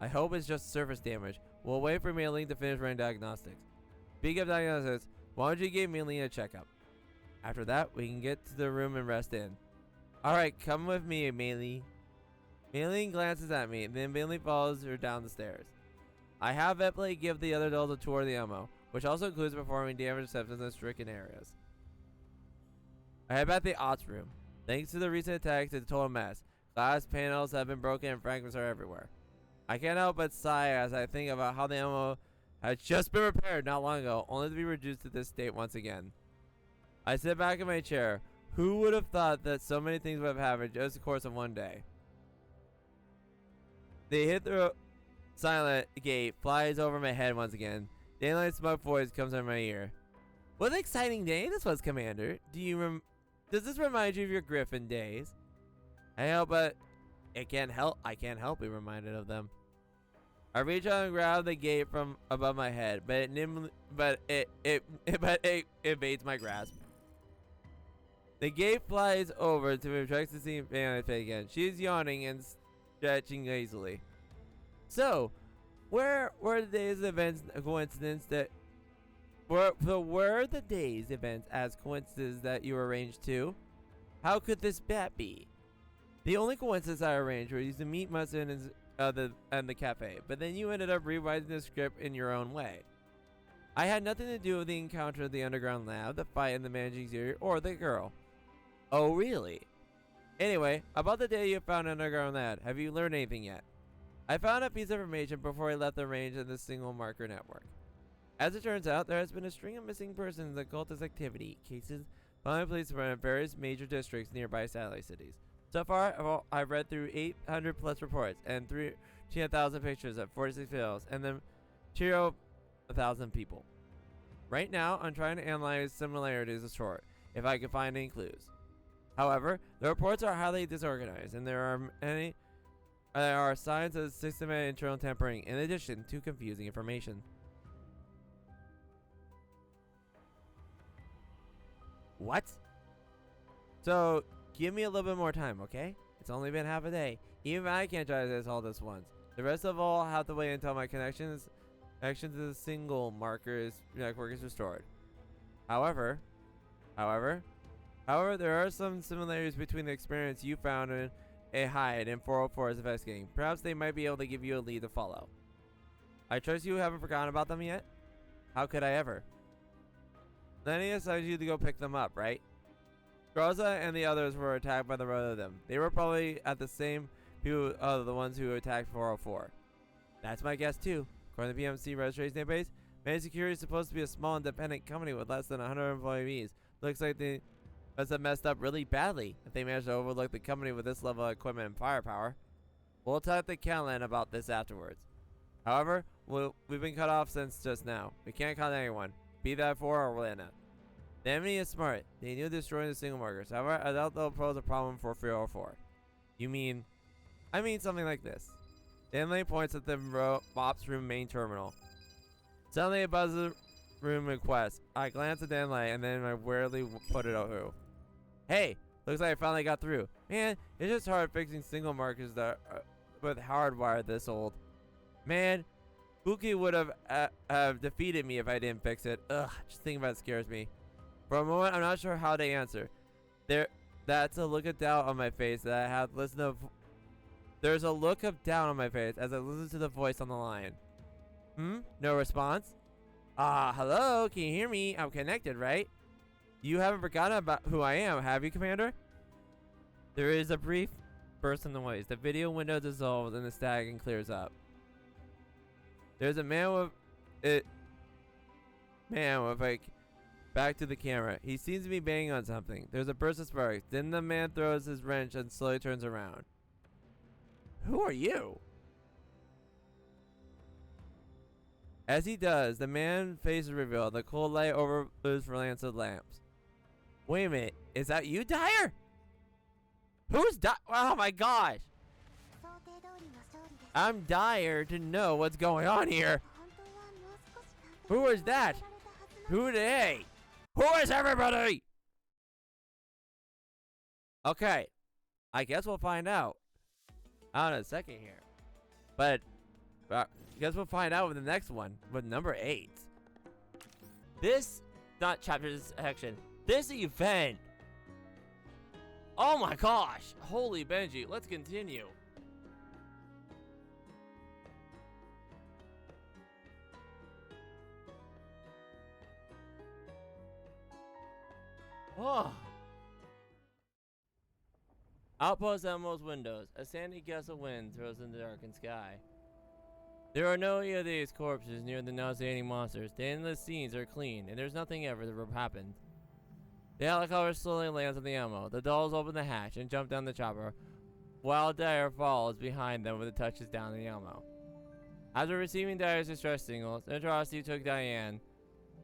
I hope it's just surface damage. We'll wait for Mei Ling to finish running diagnostics. Speaking of diagnostics, why don't you give Mei Ling a checkup? After that, we can get to the room and rest in. Alright, come with me, Mei Ling. Mei Ling glances at me, then Mei Ling follows her down the stairs. I have Epley give the other dolls a tour of the ammo, which also includes performing damage assessments in stricken areas. I head back to the ops room. Thanks to the recent attacks, it's a total mess. Glass panels have been broken and fragments are everywhere. I can't help but sigh as I think about how the ammo had just been repaired not long ago, only to be reduced to this state once again. I sit back in my chair. Who would have thought that so many things would have happened just in the course of one day? They hit the silent gate, flies over my head once again. Daylight smoke voice comes in my ear. What an exciting day this was, Commander. Does this remind you of your Griffin days? I can't help be reminded of them. I reach out and grab the gate from above my head, but it evades my grasp. The gate flies over to retract the scene again. She is yawning and stretching lazily. So, were the day's events a coincidence that were the day's events as coincidences that you arranged to? How could this be? The only coincidence I arranged was to meet Musin and the cafe, but then you ended up rewriting the script in your own way. I had nothing to do with the encounter at the underground lab, the fight in the managing exterior, or the girl. Oh, really? Anyway, about the day you found an underground lab, have you learned anything yet? I found a piece of information before I left the range of the single marker network. As it turns out, there has been a string of missing persons and cultist activity cases found police in various major districts nearby satellite cities. So far, I've read through 800 plus reports and 3,000 pictures of 46 fields and then 1,000 people. Right now, I'm trying to analyze similarities of sort, if I can find any clues. However, the reports are highly disorganized, and there are signs of systematic internal tampering in addition to confusing information. What? So, give me a little bit more time, okay? It's only been half a day. Even I can't try this all this once. The rest of all have to wait until my connection to the single marker network is restored. However, However, there are some similarities between the experience you found in a hide in 404's investigating. Perhaps they might be able to give you a lead to follow. I trust you haven't forgotten about them yet? How could I ever? Lenny assigned you to go pick them up, right? Groza and the others were attacked by the road of them. They were probably at the same people, the ones who attacked 404. That's my guess too. According to the PMC registration database, Managed Security is supposed to be a small independent company with less than 100 employees. Looks like they must have messed up really badly if they managed to overlook the company with this level of equipment and firepower. We'll talk to Callan about this afterwards. However, we've been cut off since just now. We can't contact anyone, be that for or Lana. The enemy is smart. They knew destroying the single markers. However, I doubt they'll pose a problem for 304. You mean? I mean something like this. Danley points at the ops room main terminal. Suddenly a buzzer room request. I glance at Danley and then I warily put it over. Hey, looks like I finally got through. Man, it's just hard fixing single markers that are with hardwire this old. Man, Buki would have defeated me if I didn't fix it. Ugh, just thinking about it scares me. For a moment, I'm not sure how to answer. That's a look of doubt on my face that I have listened to. There's a look of doubt on my face as I listen to the voice on the line. No response? Hello? Can you hear me? I'm connected, right? You haven't forgotten about who I am, have you, Commander? There is a brief burst of noise. The video window dissolves and the static clears up. There's a man with like back to the camera. He seems to be banging on something. There's a burst of sparks. Then the man throws his wrench and slowly turns around. Who are you? As he does, the man's face is revealed. The cold light overflows for lamps of lamps. Wait a minute. Is that you, Dyer? Who's Dyer? Oh my gosh. I'm Dyer to know what's going on here. Who is that? Who are they? Who is everybody? Okay. I guess we'll find out. Out in a second here. But I guess we'll find out with the next one. With number 8. This, not chapter section. This event. Oh my gosh. Holy Benji. Let's continue. Oh. Outpost Elmo's windows. A sandy gust of wind throws in the darkened sky. There are no EOD's corpses near the nauseating monsters. The endless scenes are clean, and there's nothing ever that happened. The helicopter slowly lands on the Elmo. The dolls open the hatch and jump down the chopper, while Dyer follows behind them with the touches down the Elmo. After receiving Dyer's distress signals, Centaureissi took Diane,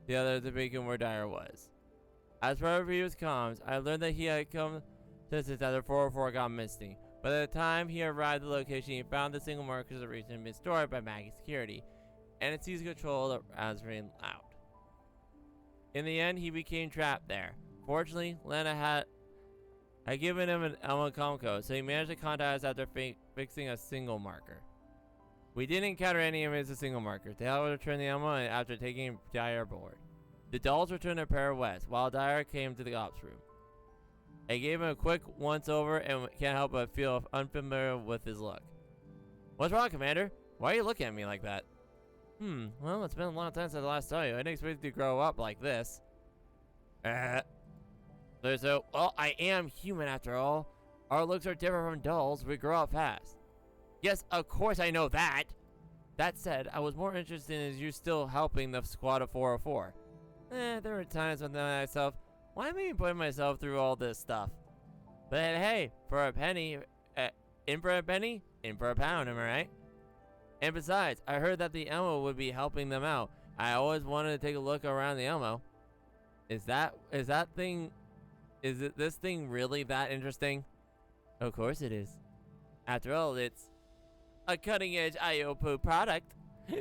the other, to beacon where Dyer was. As per previous comms, I learned that he had come to since after 404 got missing. By the time he arrived at the location, he found the single markers of the region had been stored by Maggie Security, and it seized control of Azrain Loud. In the end, he became trapped there. Fortunately, Lana had given him an Elmo comm code, so he managed to contact us after fixing a single marker. We didn't encounter any enemies of single markers. They all returned the Elmo after taking Dyer aboard. The dolls returned to Para West, while Dyer came to the ops room. I gave him a quick once-over and can't help but feel unfamiliar with his look. What's wrong, Commander? Why are you looking at me like that? Well, it's been a long time since I last saw you. I didn't expect you to grow up like this. Well, I am human after all. Our looks are different from dolls. We grow up fast. Yes, of course I know that. That said, I was more interested in you still helping the squad of 404. There were times when I myself, why am I even putting myself through all this stuff? But hey, for a penny, in for a penny, in for a pound, am I right? And besides, I heard that the Elmo would be helping them out. I always wanted to take a look around the Elmo. Is this thing really that interesting? Of course it is. After all, it's a cutting-edge IOPO product.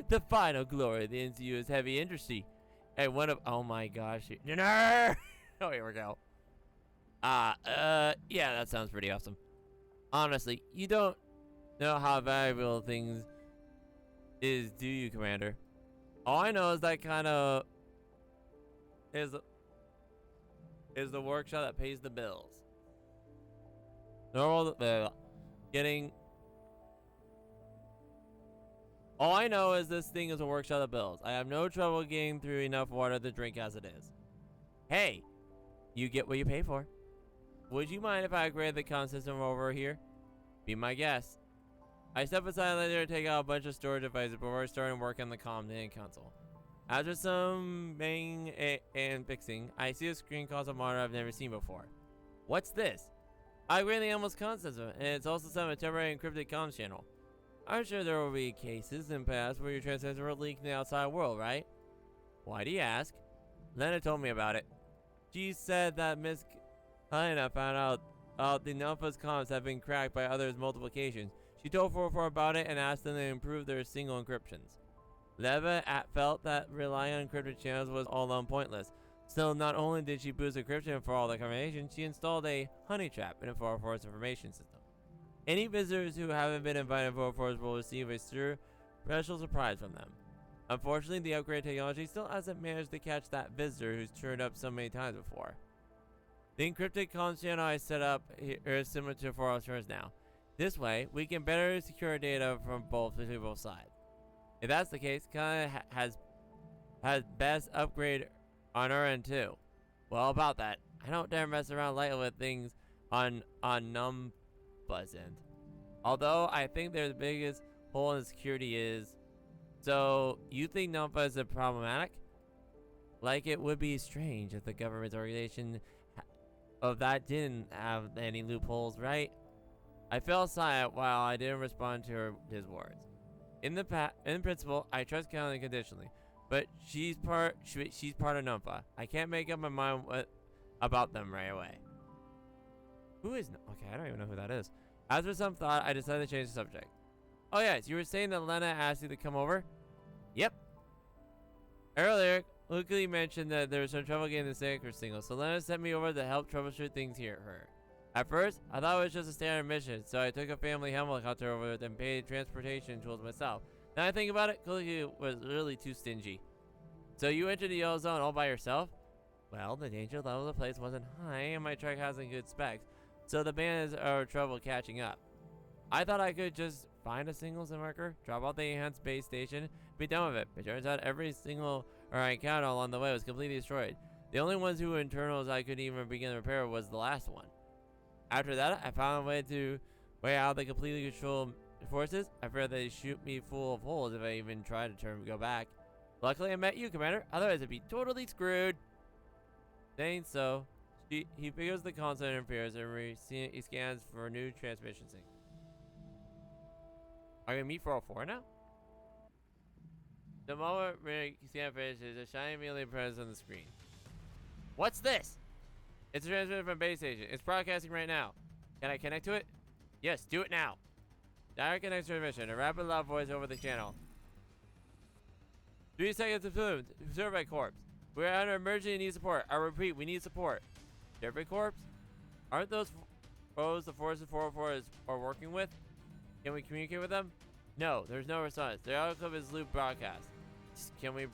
The final glory of the NCU's heavy industry. And one of, oh my gosh. No! Oh, here we go. Yeah, that sounds pretty awesome. Honestly, you don't know how valuable things is, do you, Commander? All I know is that kind of is is the workshop that pays the bills. Normal, getting. All I know is this thing is a workshop that bills. I have no trouble getting through enough water to drink as it is. Hey, you get what you pay for. Would you mind if I upgrade the comm system over here? Be my guest. I step aside later to take out a bunch of storage devices before starting work on the comm console. After some banging and fixing, I see a screen console monitor I've never seen before. What's this? I upgraded the animal's comm system, and it's also some temporary encrypted comms channel. I'm sure there will be cases in the past where your transmissions were leaked in the outside world, right? Why do you ask? Lena told me about it. She said that Miss Helena found out the Numpa's comms have been cracked by others multiple occasions. She told 404 about it and asked them to improve their single encryptions. Leva felt that relying on encrypted channels was all pointless. So not only did she boost encryption for all the combinations, she installed a honey trap in 404's information system. Any visitors who haven't been invited to 404's will receive a special surprise from them. Unfortunately, the upgrade technology still hasn't managed to catch that visitor who's turned up so many times before. The encrypted comms channel I set up here is similar to 404's now. This way, we can better secure data from both sides. If that's the case, Kana has best upgrade on our end too. Well, about that, I don't dare mess around lightly with things on Numpa's end. Although I think their biggest hole in security is. So you think Numpa is problematic? Like it would be strange if the government's organization of that didn't have any loopholes, right? I fell silent while I didn't respond to his words. In principle, I trust Kana unconditionally, but she's part of Numpa. I can't make up my mind about them right away. Who is? Okay, I don't even know who that is. After some thought, I decided to change the subject. Oh yes, you were saying that Lena asked you to come over? Yep. Earlier, Luckily mentioned that there was some trouble getting the Sacred signal, so Lena sent me over to help troubleshoot things here. At first, I thought it was just a standard mission, so I took a family helicopter over and paid transportation tools myself. Now I think about it, Kuliku was really too stingy. So you entered the yellow zone all by yourself? Well, the danger level of the place wasn't high, and my truck hasn't good specs, so the bandits are trouble catching up. I thought I could just find a signals marker, drop off the enhanced base station, be done with it. But it turns out every single I encountered along the way was completely destroyed. The only ones who were internals I could even begin to repair was the last one. After that, I found a way out of the completely controlled forces. I feared they'd shoot me full of holes if I even tried to go back. Luckily, I met you, Commander. Otherwise, I'd be totally screwed. Saying so, he figures the console interferes and he scans for a new transmission sync. Are we gonna meet 404 now? The moment we scan finishes, a shiny immediately presents on the screen. What's this? It's a transmitter from base station. It's broadcasting right now. Can I connect to it? Yes, do it now. Direct connect transmission. A rapid loud voice over the channel. 3 seconds of film. Survey corpse. We're under emergency and need support. I repeat, we need support. Survey corpse? Aren't those foes the forces 404 are working with? Can we communicate with them? No, there's no response. The audio clip is loop broadcast. Can we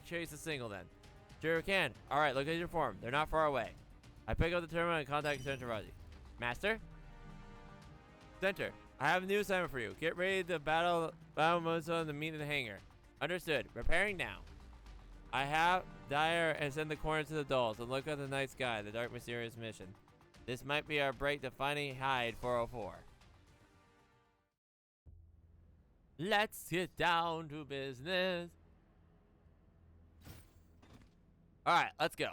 trace the signal then? Sure we can. Alright, look at your form. They're not far away. I pick up the terminal and contact Centaureissi. Master? Center, I have a new assignment for you. Get ready to battle Mozo and meet in the hangar. Understood. Repairing now. I have Dyer and send the corner to the dolls and look at the night sky, the dark mysterious mission. This might be our break to finally hide 404. Let's get down to business. Alright, let's go.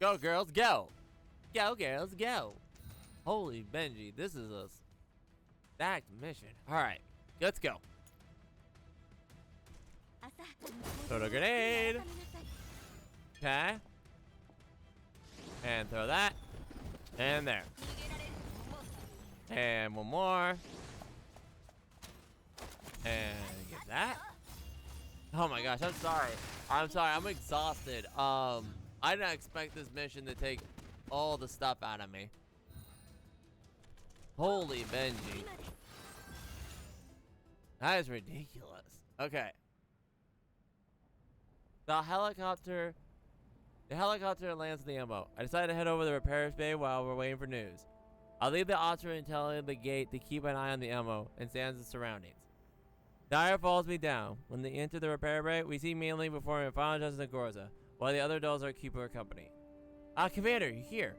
Go, girls, go. Go, girls, go. Holy Benji, this is a stacked mission. Alright, let's go. Throw a grenade. Okay. And throw that. And there. And one more. And get that. Oh my gosh, I'm sorry. I'm exhausted. I did not expect this mission to take all the stuff out of me. Holy Benji. That is ridiculous. Okay. The helicopter The helicopter lands in the ammo. I decide to head over to the repair bay while we're waiting for news. I'll leave the operator telling the gate to keep an eye on the ammo and scans the surroundings. Dyer follows me down. When they enter the repair bay, we see mainly performing final adjustments to Groza, while the other dolls are keeping her company. Commander, you here?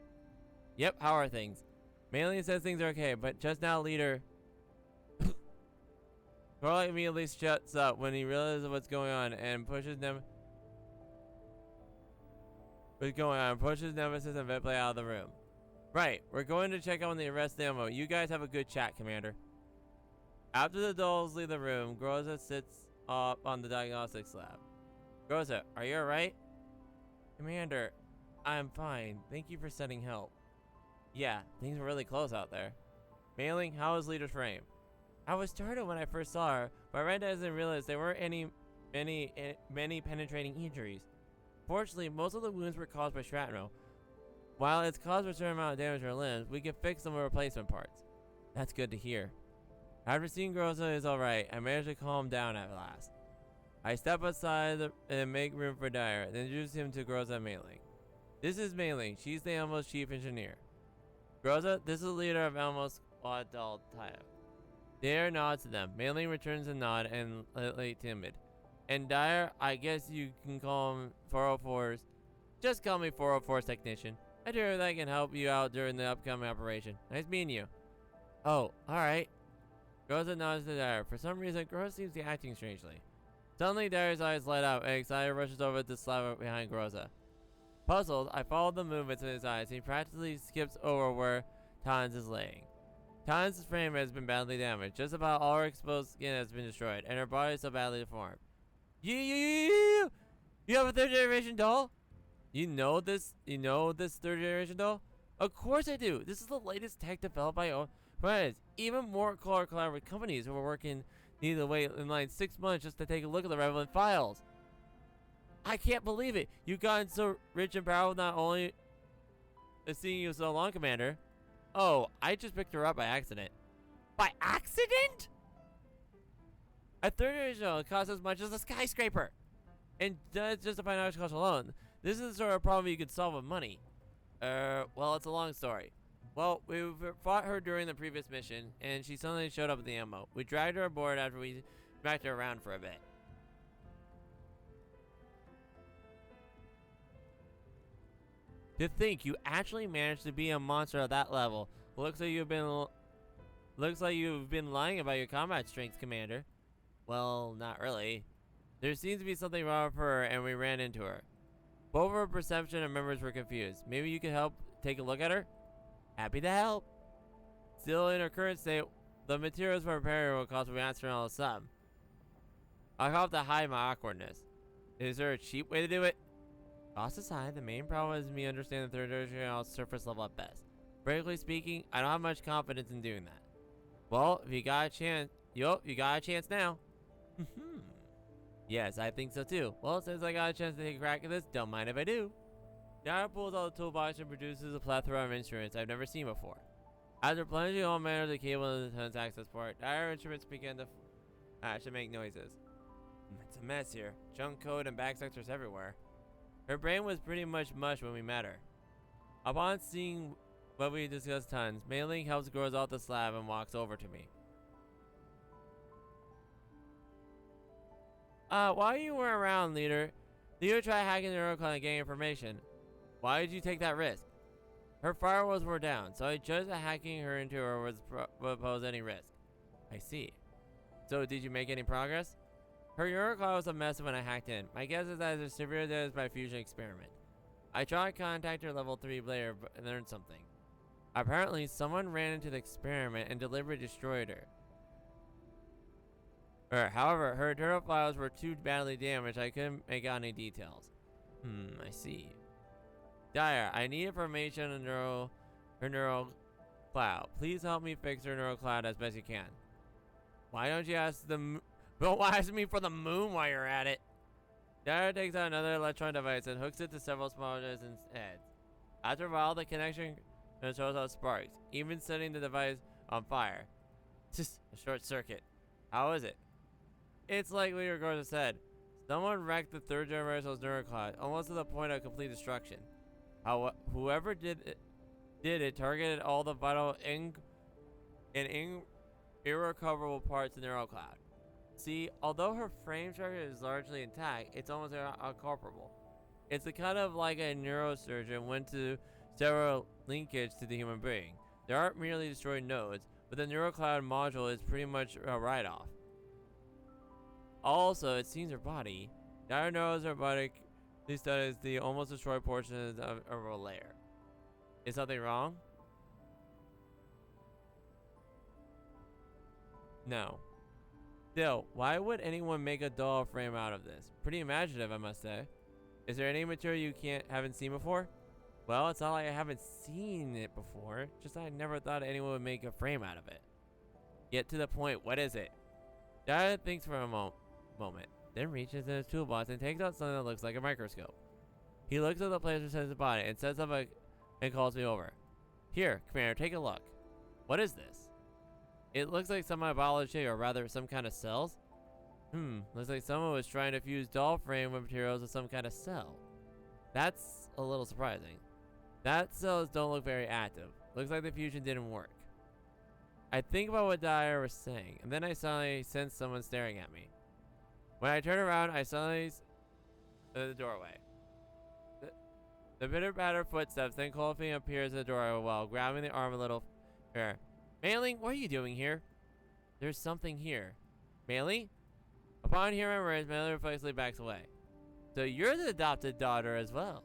Yep, how are things? Mainly says things are okay, but just now leader... Carl immediately shuts up when he realizes what's going on and pushes them... pushes Nemesis and Vetplay out of the room. Right, we're going to check on the arrest ammo. You guys have a good chat, Commander. After the dolls leave the room, Groza sits up on the diagnostics lab. Groza, are you alright? Commander, I'm fine. Thank you for sending help. Yeah, things were really close out there. Mailing, how is Leader's frame? I was startled when I first saw her, but I didn't realize there weren't many penetrating injuries. Fortunately, most of the wounds were caused by shrapnel. While it's caused a certain amount of damage to her limbs, we can fix them with replacement parts. That's good to hear. After seeing Groza is alright, I managed to calm down at last. I step aside and make room for Dyer, then introduce him to Groza and Mailing. This is Mailing. She's the Elmo's chief engineer. Groza, this is the leader of Elmo's squad doll type. Dyer nods to them. Mailing returns a nod and slightly timid. And Dyer, I guess you can call him 404's. Just call me 404's technician. I do everything I can help you out during the upcoming operation. Nice meeting you. Oh, alright. Groza nods to Dyer. For some reason, Groza seems to be acting strangely. Suddenly, Dyer's eyes light up, and excited rushes over to the slab behind Groza. Puzzled, I follow the movements in his eyes. He practically skips over where Tons is laying. Tons' frame has been badly damaged. Just about all her exposed skin has been destroyed, and her body is so badly deformed. You have a third generation doll? You know this third generation doll? Of course I do. This is the latest tech developed by friends. Even more collaborative companies who are working need to wait in line 6 months just to take a look at the relevant files. I can't believe it. You've gotten so rich and powerful not only seeing you so long, Commander. Oh, I just picked her up by accident. By accident? A third generation doll costs as much as a skyscraper. And that's just the financial cost alone. This is the sort of problem you could solve with money. Well, it's a long story. Well, we fought her during the previous mission, and she suddenly showed up with the ammo. We dragged her aboard after we smacked her around for a bit. To think you actually managed to be a monster at that level. Looks like you've been lying about your combat strength, Commander. Well, not really. There seems to be something wrong with her, and we ran into her. Both of her perception and memories were confused. Maybe you could help take a look at her? Happy to help. Still in her current state, the materials for repairing her will cost an astronomical sum. I'll have to hide my awkwardness. Is there a cheap way to do it? Cost aside, the main problem is me understanding the third generation surface level at best. Frankly speaking, I don't have much confidence in doing that. Well, if you got a chance, you got a chance now. Yes, I think so too. Well, since I got a chance to take a crack at this, don't mind if I do. Dyer pulls out the toolbox and produces a plethora of instruments I've never seen before. After plunging all manner of the cable into the tunnel's access port, Dyer instruments begin to make noises. It's a mess here. Junk code and back sectors everywhere. Her brain was pretty much mush when we met her. Upon seeing what we discussed tons, Mailing helps grows off the slab and walks over to me. While you weren't around, Leader, Leader tried hacking the Eurocon and getting information. Why did you take that risk? Her firewalls were down, so I judged that hacking her into her would pose any risk. I see. So did you make any progress? Her Eurocon was a mess when I hacked in. My guess is that it was severely damaged by a fusion experiment. I tried to contact her level 3 player and learned something. Apparently, someone ran into the experiment and deliberately destroyed her. However, her internal files were too badly damaged, I couldn't make out any details. I see. Dyer, I need information on her neural cloud. Please help me fix her neural cloud as best you can. Why don't you ask the don't ask me for the moon while you're at it. Dyer takes out another electronic device and hooks it to several small heads. After a while, the connection shows out sparks, even setting the device on fire. Just a short circuit. How is it? It's like Leader Gorza said. Someone wrecked the third generation's neurocloud, almost to the point of complete destruction. Whoever did it targeted all the vital irrecoverable parts of the neurocloud. See, although her frame structure is largely intact, it's almost unculpable. It's a kind of like a neurosurgeon went to several linkage to the human brain. There aren't merely destroyed nodes, but the neurocloud module is pretty much a write-off. Also, it seems her body. Dire knows her body studies the almost destroyed portions of her layer. Is something wrong? No. Still, why would anyone make a doll frame out of this? Pretty imaginative, I must say. Is there any material you haven't seen before? Well, it's not like I haven't seen it before. Just I never thought anyone would make a frame out of it. Get to the point. What is it? Dad thinks for a moment, then reaches in his toolbox and takes out something that looks like a microscope. He looks at the place inside his body and sets up and calls me over. Here, Commander, take a look. What is this? It looks like some biology, or rather some kind of cells. Looks like someone was trying to fuse doll frame with materials with some kind of cell. That's a little surprising. That cells don't look very active. Looks like the fusion didn't work. I think about what Dyer was saying, and then I suddenly sense someone staring at me. When I turn around, I suddenly the doorway. The bitter-batter footsteps, then Colfie appears in the doorway while grabbing the arm a little fair. Mailing, what are you doing here? There's something here. Mailing? Upon hearing my words, Mailing reflexively backs away. So you're the adopted daughter as well.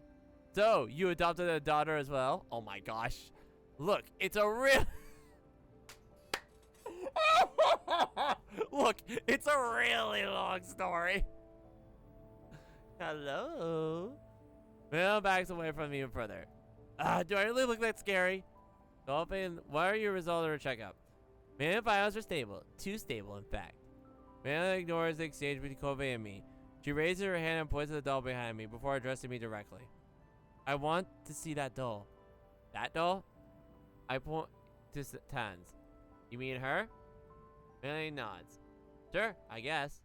So, you adopted a daughter as well? Oh my gosh. Look, it's a real... Look, it's a really long story. Hello? Mel backs away from me even further. Do I really look that scary? Dolphin, why are you results of her checkup? Man, files are stable. Too stable, in fact. Mel ignores the exchange between Kobe and me. She raises her hand and points at the doll behind me before addressing me directly. I want to see that doll. That doll? I point to Tans. You mean her? Mel nods. Sure, I guess.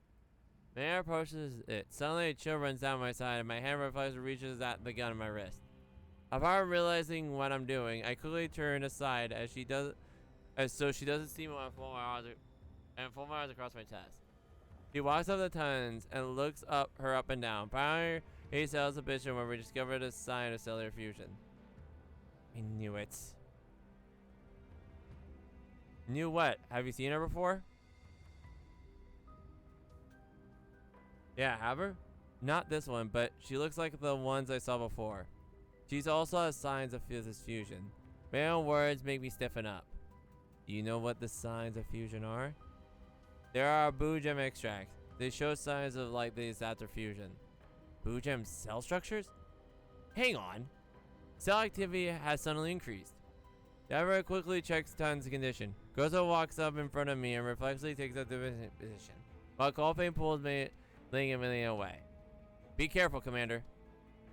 Mel approaches it. Suddenly a chill runs down my side and my hand reflexively reaches at the gun on my wrist. Upon realizing what I'm doing, I quickly turn aside so she doesn't see me when I fold my arms across my chest. She walks up the Tans and looks her up and down. Finally, he sells a vision where we discovered a sign of cellular fusion. I knew it. Knew what? Have you seen her before? Yeah, have her? Not this one, but she looks like the ones I saw before. She's also has signs of this fusion. My own words make me stiffen up. Do you know what the signs of fusion are? There are Boo Gem extracts. They show signs of like these after fusion. Boo Gem cell structures? Hang on. Cell activity has suddenly increased. Deborah quickly checks Tan's condition. Gozo walks up in front of me and reflexively takes up the position, while Colfane pulls me, laying him away. Be careful, Commander.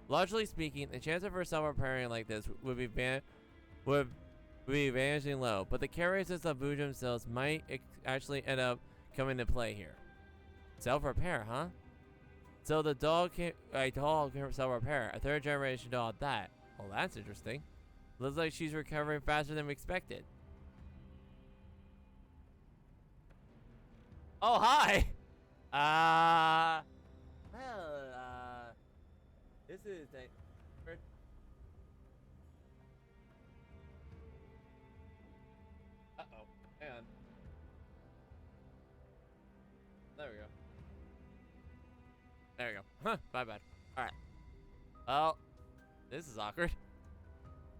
Logically speaking, the chance of her self-repairing like this would be vanishing low, but the carriousness of Boo Gem cells might actually end up coming to play here. Self-repair, huh? So the doll can self-repair. A third generation doll at that. Well, that's interesting. Looks like she's recovering faster than we expected. Oh, hi! This is uh-oh. Hang on. There we go. There we go. Huh, my bad. Alright. Well, this is awkward.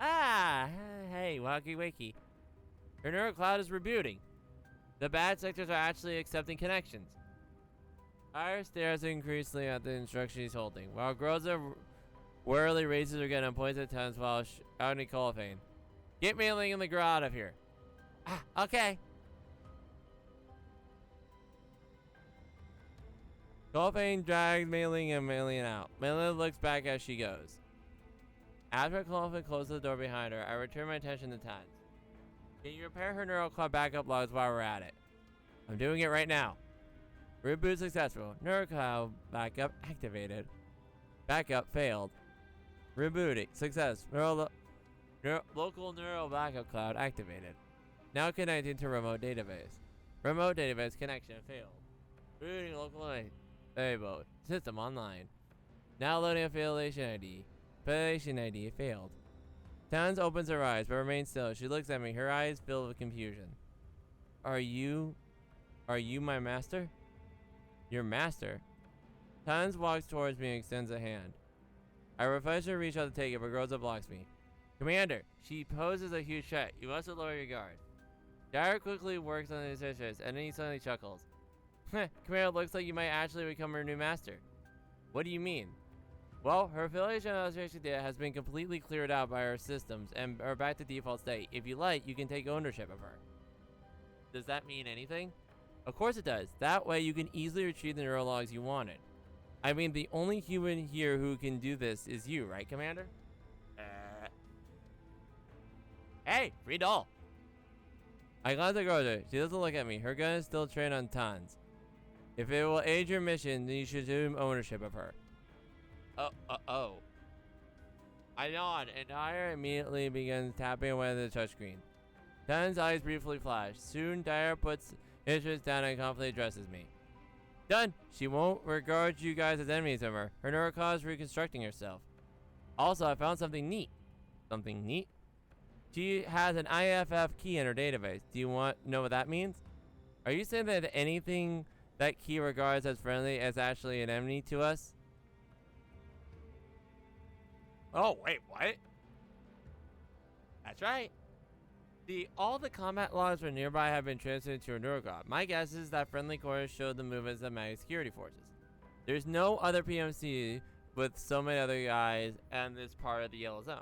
Hey, wakey wakey. Your neurocloud is rebooting. The bad sectors are actually accepting connections. Iris stares increasingly at the instruction he's holding, while Groza warily raises her gun and points at Tans while shouting Colfane. Get Mailing and the girl out of here. Okay. Colfane drags Mailing and Mailing out. Mailing looks back as she goes. After Colfane closes the door behind her, I return my attention to Tans. Can you repair her neurocloud backup logs while we're at it? I'm doing it right now. Reboot successful. Neurocloud backup activated. Backup failed. Rebooting. Success. Local neural backup cloud activated. Now connecting to remote database. Remote database connection failed. Rebooting local mode. System online. Now loading affiliation ID. Affiliation ID failed. Towns opens her eyes but remains still. She looks at me, her eyes filled with confusion. Are you my master? Your master? Towns walks towards me and extends a hand. I refuse to reach out to take it, but Rosa blocks me. Commander, she poses a huge threat. You must lower your guard. Dyer quickly works on his issues, and then he suddenly chuckles. Commander, looks like you might actually become her new master. What do you mean? Well, her affiliation illustration data has been completely cleared out by our systems and are back to default state. If you like, you can take ownership of her. Does that mean anything? Of course it does. That way you can easily retrieve the neurologs you wanted. I mean, the only human here who can do this is you, right, Commander? Hey, free doll. I glance at Groza. She doesn't look at me. Her gun is still trained on Tons. If it will aid your mission, then you should assume ownership of her. Oh. I nod, and Dyer immediately begins tapping away on the touchscreen. Tons' eyes briefly flash. Soon, Dyer puts instruments down and confidently addresses me. Done! She won't regard you guys as enemies of her. Her neurocog is reconstructing herself. Also, I found something neat. Something neat? She has an IFF key in her database. Do you want to know what that means? Are you saying that anything that key regards as friendly is actually an enemy to us? Oh, wait, what? That's right. All the combat logs from nearby have been transferred to a neurocog. My guess is that friendly cores showed the movements of magnet security forces. There's no other PMC with so many other guys and this part of the yellow zone.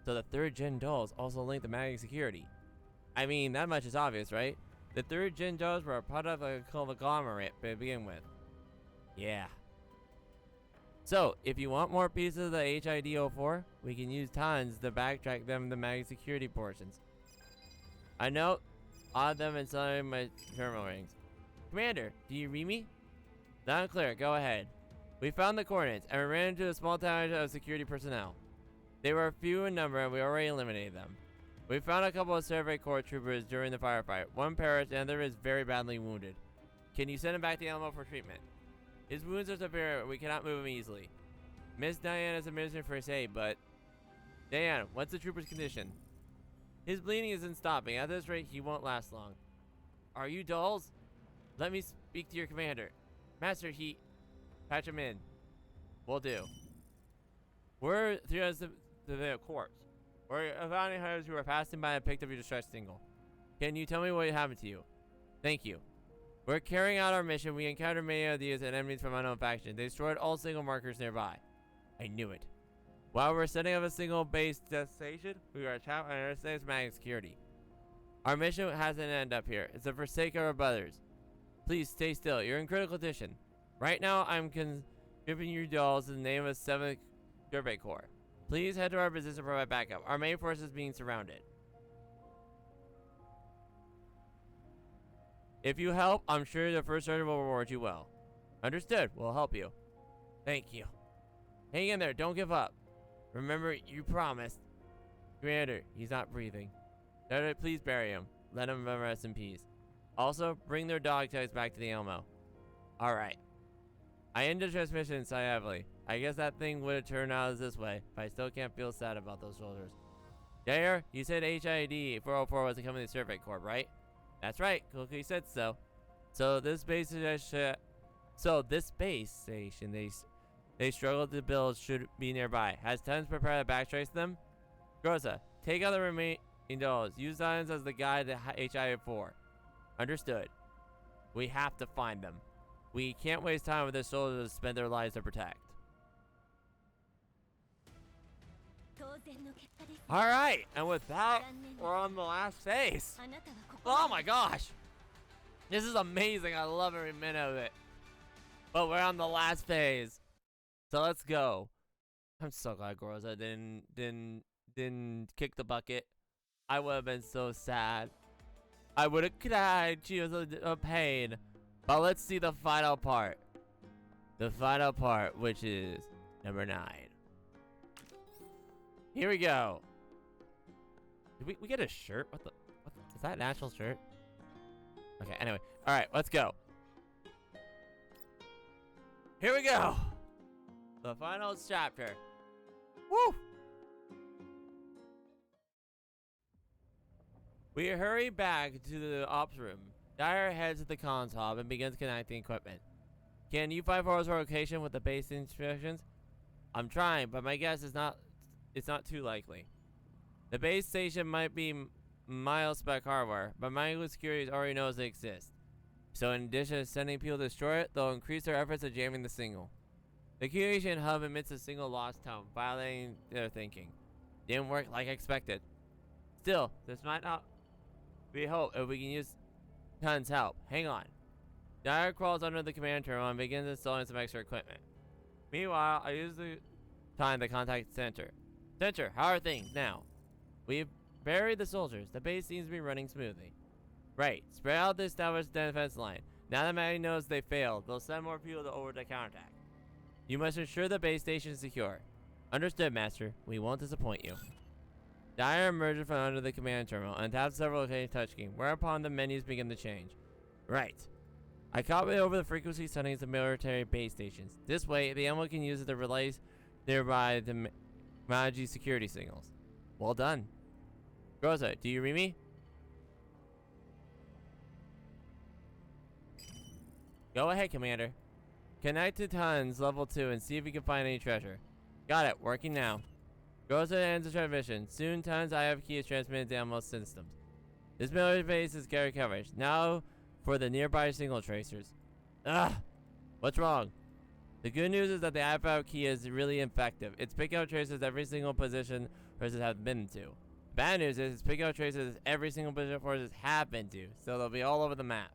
So the 3rd gen dolls also link the magnet security. I mean, that much is obvious, right? The 3rd gen dolls were a product of a conglomerate to begin with. Yeah. So, if you want more pieces of the HID-04, we can use tons to backtrack them to the magnet security portions. I know, odd them and some of my terminal rings. Commander, do you read me? Loud and clear, go ahead. We found the coordinates, and we ran into a small town of security personnel. They were few in number, and we already eliminated them. We found a couple of Survey Corps troopers during the firefight. One perished, and the other is very badly wounded. Can you send him back to Alamo for treatment? His wounds are severe, we cannot move him easily. Miss Diana is administering first aid, but... Diana, what's the trooper's condition? His bleeding isn't stopping. At this rate, he won't last long. Are you dolls? Let me speak to your commander. Master, patch him in. Will do. We're 3 hours to the corpse. We're evaluating hunters who are passing by and picked up your distress signal. Can you tell me what happened to you? Thank you. We're carrying out our mission. We encountered many of these and enemies from unknown faction. They destroyed all signal markers nearby. I knew it. While we're setting up a single base destination, we are trapped on interstate magnet security. Our mission hasn't ended up here. It's for the sake of our brothers. Please stay still. You're in critical condition. Right now, I'm giving you dolls in the name of 7th Survey Corps. Please head to our position to provide backup. Our main force is being surrounded. If you help, I'm sure the first sergeant will reward you well. Understood. We'll help you. Thank you. Hang in there. Don't give up. Remember, you promised. Commander, he's not breathing. Please bury him. Let him rest in peace. Also, bring their dog tags back to the Elmo. Alright. I ended the transmission inside heavily. I guess that thing would have turned out as this way, but I still can't feel sad about those soldiers. Dyer, you said HID 404 was coming to the Survey Corps, right? That's right. Cookie said so. So this base station they struggled to build should be nearby. Has Tons prepared to backtrace them? Groza, take out the remaining dolls. Use Tons as the guide to HI-4. Understood. We have to find them. We can't waste time with the soldiers to spend their lives to protect. Alright, and with that, we're on the last phase. Oh my gosh. This is amazing. I love every minute of it. But we're on the last phase. So let's go. I'm so glad Groza didn't kick the bucket. I would have been so sad. I would have cried. She was a pain. But let's see the final part. The final part, which is number 9. Here we go. Did we get a shirt? What the? Is that an actual shirt? Okay, anyway. Alright, let's go. Here we go. The final chapter. Woo! We hurry back to the ops room. Dyer heads to the comms hub and begins connecting equipment. Can you find forward our location with the base instructions? I'm trying, but my guess is it's not too likely. The base station might be mile-spec hardware, but Micro Security already knows they exist. So in addition to sending people to destroy it, they'll increase their efforts at jamming the signal. The communication hub emits a single lost tone, violating their thinking. Didn't work like expected. Still, this might not be hope if we can use Tun's help. Hang on. Dyer crawls under the command terminal and begins installing some extra equipment. Meanwhile, I use the time to contact Center. Center, how are things now? We've buried the soldiers. The base seems to be running smoothly. Right. Spread out the established defense line. Now that Maddie knows they failed, they'll send more people over to counterattack. You must ensure the base station is secure. Understood, Master. We won't disappoint you. Dyer emerges from under the command terminal and taps several location touchscreen, whereupon the menus begin to change. Right. I copied over the frequency settings of military base stations. This way, the ammo can use it to relay nearby the manage security signals. Well done. Rosa, do you read me? Go ahead, Commander. Connect to Tons level 2 and see if you can find any treasure. Got it. Working now. Rosa ends the transmission. Soon, Tons IF key is transmitted to most systems. This military base is carry coverage. Now for the nearby signal tracers. Ugh! What's wrong? The good news is that the IF key is really effective. It's picking up traces every single position forces have been to. Bad news is it's picking up traces every single position forces have been to, so they'll be all over the map.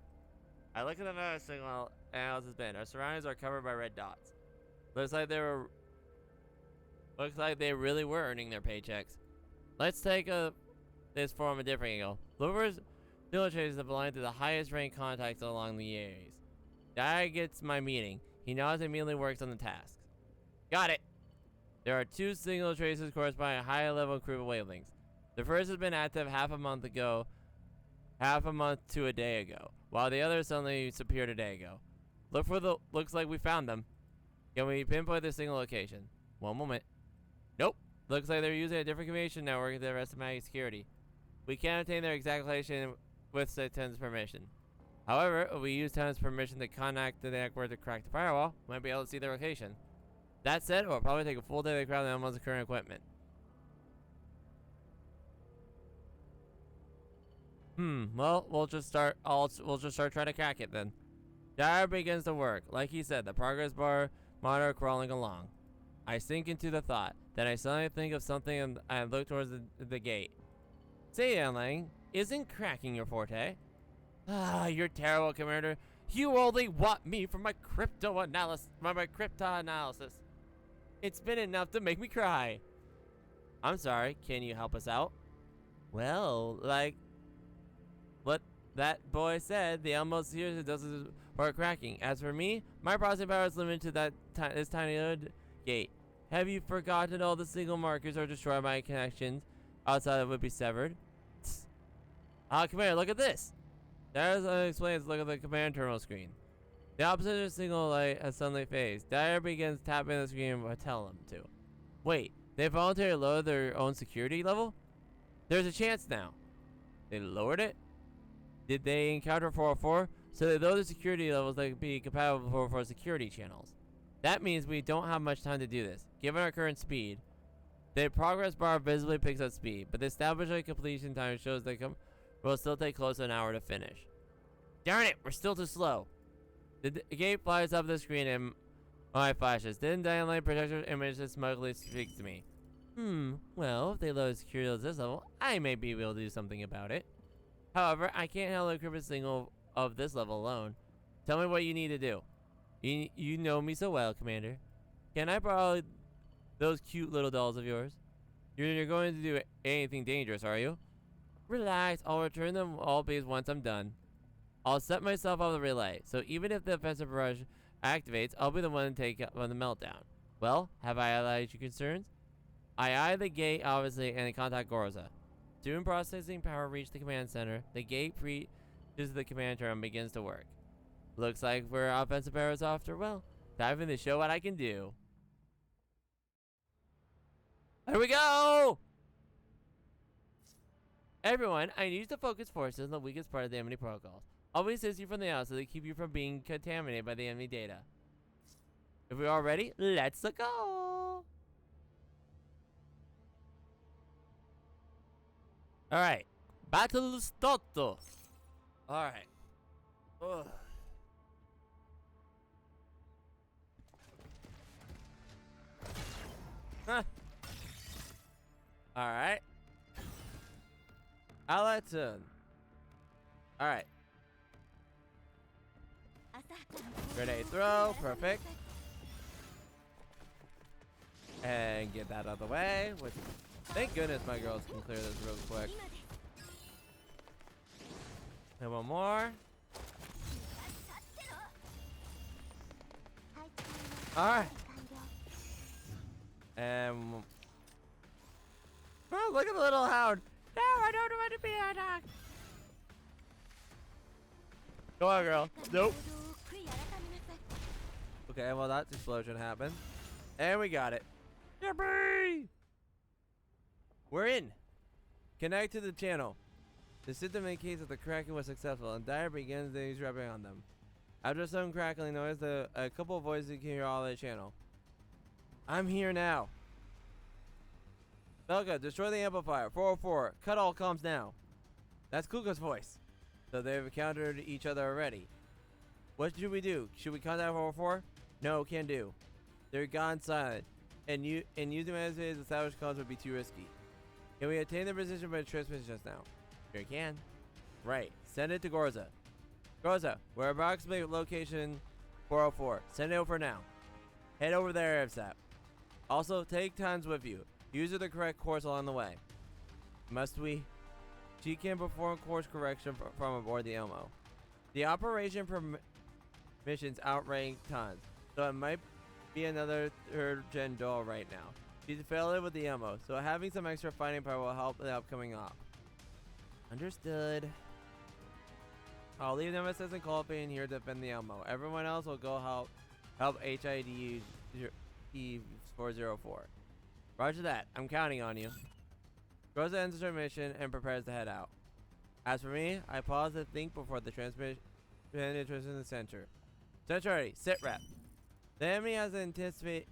I look at the signal analysis bin. Our surroundings are covered by red dots. Looks like they really were earning their paychecks. Let's take this from a different angle. Look for signal traces that belong to the highest ranked contacts along the areas. Dyer gets my meeting. He nods and immediately works on the tasks. Got it. There are 2 signal traces corresponding to higher level crew wavelengths. The first has been active half a month to a day ago, while the other suddenly disappeared a day ago. Looks like we found them. Can we pinpoint the signal location? One moment. Nope. Looks like they're using a different communication network than the rest of Maggie Security. We can't obtain their exact location with Ten's permission. However, if we use Ten's permission to contact the network to crack the firewall, we might be able to see their location. That said, it will probably take a full day to grab them on the current equipment. Well, we'll just start trying to crack it then. Dyer begins to work. Like he said, the progress bar monitor crawling along. I sink into the thought. Then I suddenly think of something and I look towards the gate. Say, Lang, isn't cracking your forte? Ah, you're terrible, Commander. You only want me for my crypto analysis. It's been enough to make me cry. I'm sorry. Can you help us out? Well, like what that boy said, the almost seriously does it for cracking. As for me, my processing power is limited to this tiny little gate. Have you forgotten all the signal markers are destroyed by connections outside of would be severed? Commander, look at this. Dyer explains. Look at the command terminal screen. The opposition signal light has suddenly phased. Dyer begins tapping the screen to tell him to. Wait, they voluntarily lowered their own security level? There's a chance now. They lowered it? Did they encounter 404? So they lowered the security levels that could be compatible with 404 security channels. That means we don't have much time to do this. Given our current speed, the progress bar visibly picks up speed, but the established completion time shows that will still take close to an hour to finish. Darn it, we're still too slow. The gate flies up the screen and my flashes. Then Dynamite Protector image that smugly speaks to me. Well, if they load security at this level, I may be able to do something about it. However, I can't handle a encrypted signal of this level alone. Tell me what you need to do. You know me so well, Commander. Can I borrow those cute little dolls of yours? You're going to do anything dangerous, are you? Relax, I'll return them all base once I'm done. I'll set myself on the relay, so even if the offensive rush activates, I'll be the one to take on the meltdown. Well, have I allayed your concerns? I eye the gate, obviously, and contact Gorza. Soon processing power reached the command center. The gate reaches the command terminal and begins to work. Looks like we're offensive arrows after. Well, time for to show what I can do. Here we go! Everyone, I need you to focus forces on the weakest part of the enemy protocols. I'll assist you from the outside to keep you from being contaminated by the enemy data. If we're all ready, let's go! Alright. Battle start. Alright. Huh. Alright. Alaton. Alright. Grenade throw. Perfect. And get that out of the way. Which, thank goodness my girls can clear this real quick. And one more. Alright. And oh, look at the little hound. No, I don't want to be a dog. Go on, girl. Nope. Okay, well, that explosion happened. And we got it. Yippee! We're in. Connect to the channel. The system indicates that the cracking was successful, and Dyer begins eavesdropping on them. After some crackling noise, a couple of voices can hear all the channel. I'm here now. Belka, destroy the amplifier. 404. Cut all comms now. That's Kuka's voice. So they've encountered each other already. What should we do? Should we contact 404? No, can't do. They're gone silent. And using as established comms would be too risky. Can we attain the position by transmission just now? Sure can. Right. Send it to Gorza. Gorza, we're approximately location 404. Send it over now. Head over there, AirSap. Also, take Tons with you. Use the correct course along the way. Must we? She can perform course correction from aboard the Elmo. The operation missions outrank Tons, so it might be another third-gen doll right now. She's failed with the Elmo, so having some extra fighting power will help the upcoming op. Understood. I'll leave Nemesis and Colby in here to defend the Elmo. Everyone else will go help HID 404. Roger that. I'm counting on you. Rosa enters her mission and prepares to head out. As for me, I pause to think before the transmission enters in the center. Centaureissi, sit rep. The enemy has attempted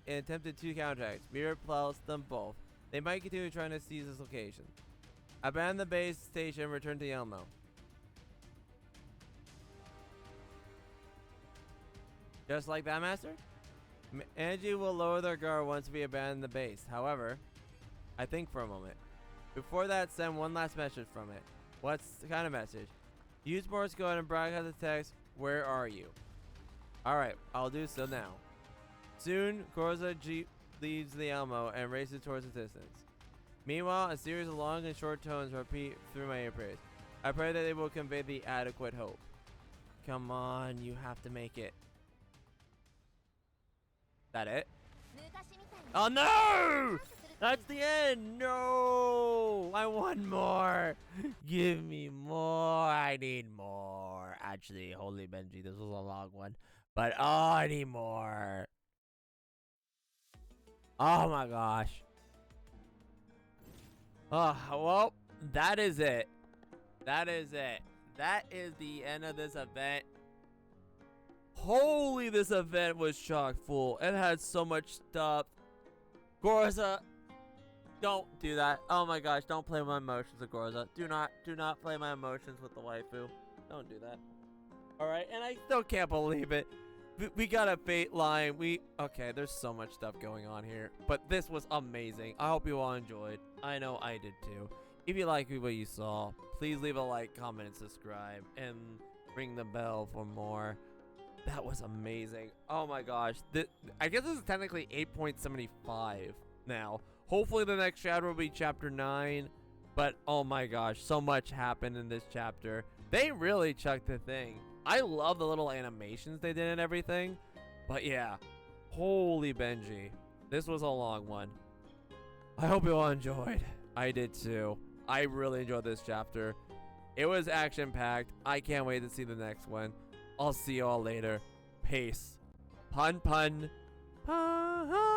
2 counterattacks. We repulse them both. They might continue trying to seize this location. Abandon the base station and return to Elmo. Just like that, Master? Angie will lower their guard once we abandon the base. However, I think for a moment. Before that, send one last message from it. What's the kind of message? Use Morse code and broadcast the text, "Where are you?" Alright, I'll do so now. Soon, Gorza Jeep leaves the Elmo and races towards the distance. Meanwhile, a series of long and short tones repeat through my earpiece. I pray that they will convey the adequate hope. Come on, you have to make it. That it? Oh no! That's the end! No! I want more! Give me more! I need more. Actually, holy Benji, this was a long one. But oh, I need more. Oh my gosh. Oh, well, that is it. That is it. That is the end of this event. Holy, this event was chock full. It had so much stuff. Gorza, don't do that. Oh my gosh, don't play my emotions with Gorza. Do not play my emotions with the waifu. Don't do that. Alright, and I still can't believe it. We got a fate line. Okay, there's so much stuff going on here. But this was amazing. I hope you all enjoyed. I know I did too. If you liked what you saw, please leave a like, comment, and subscribe. And ring the bell for more. That was amazing. Oh my gosh. I guess this is technically 8.75 now. Hopefully the next chapter will be chapter 9. But oh my gosh, so much happened in this chapter. They really chucked the thing. I love the little animations they did and everything. But yeah, holy Benji. This was a long one. I hope you all enjoyed. I did too. I really enjoyed this chapter. It was action-packed. I can't wait to see the next one. I'll see you all later. Peace. Pun pun. Pun.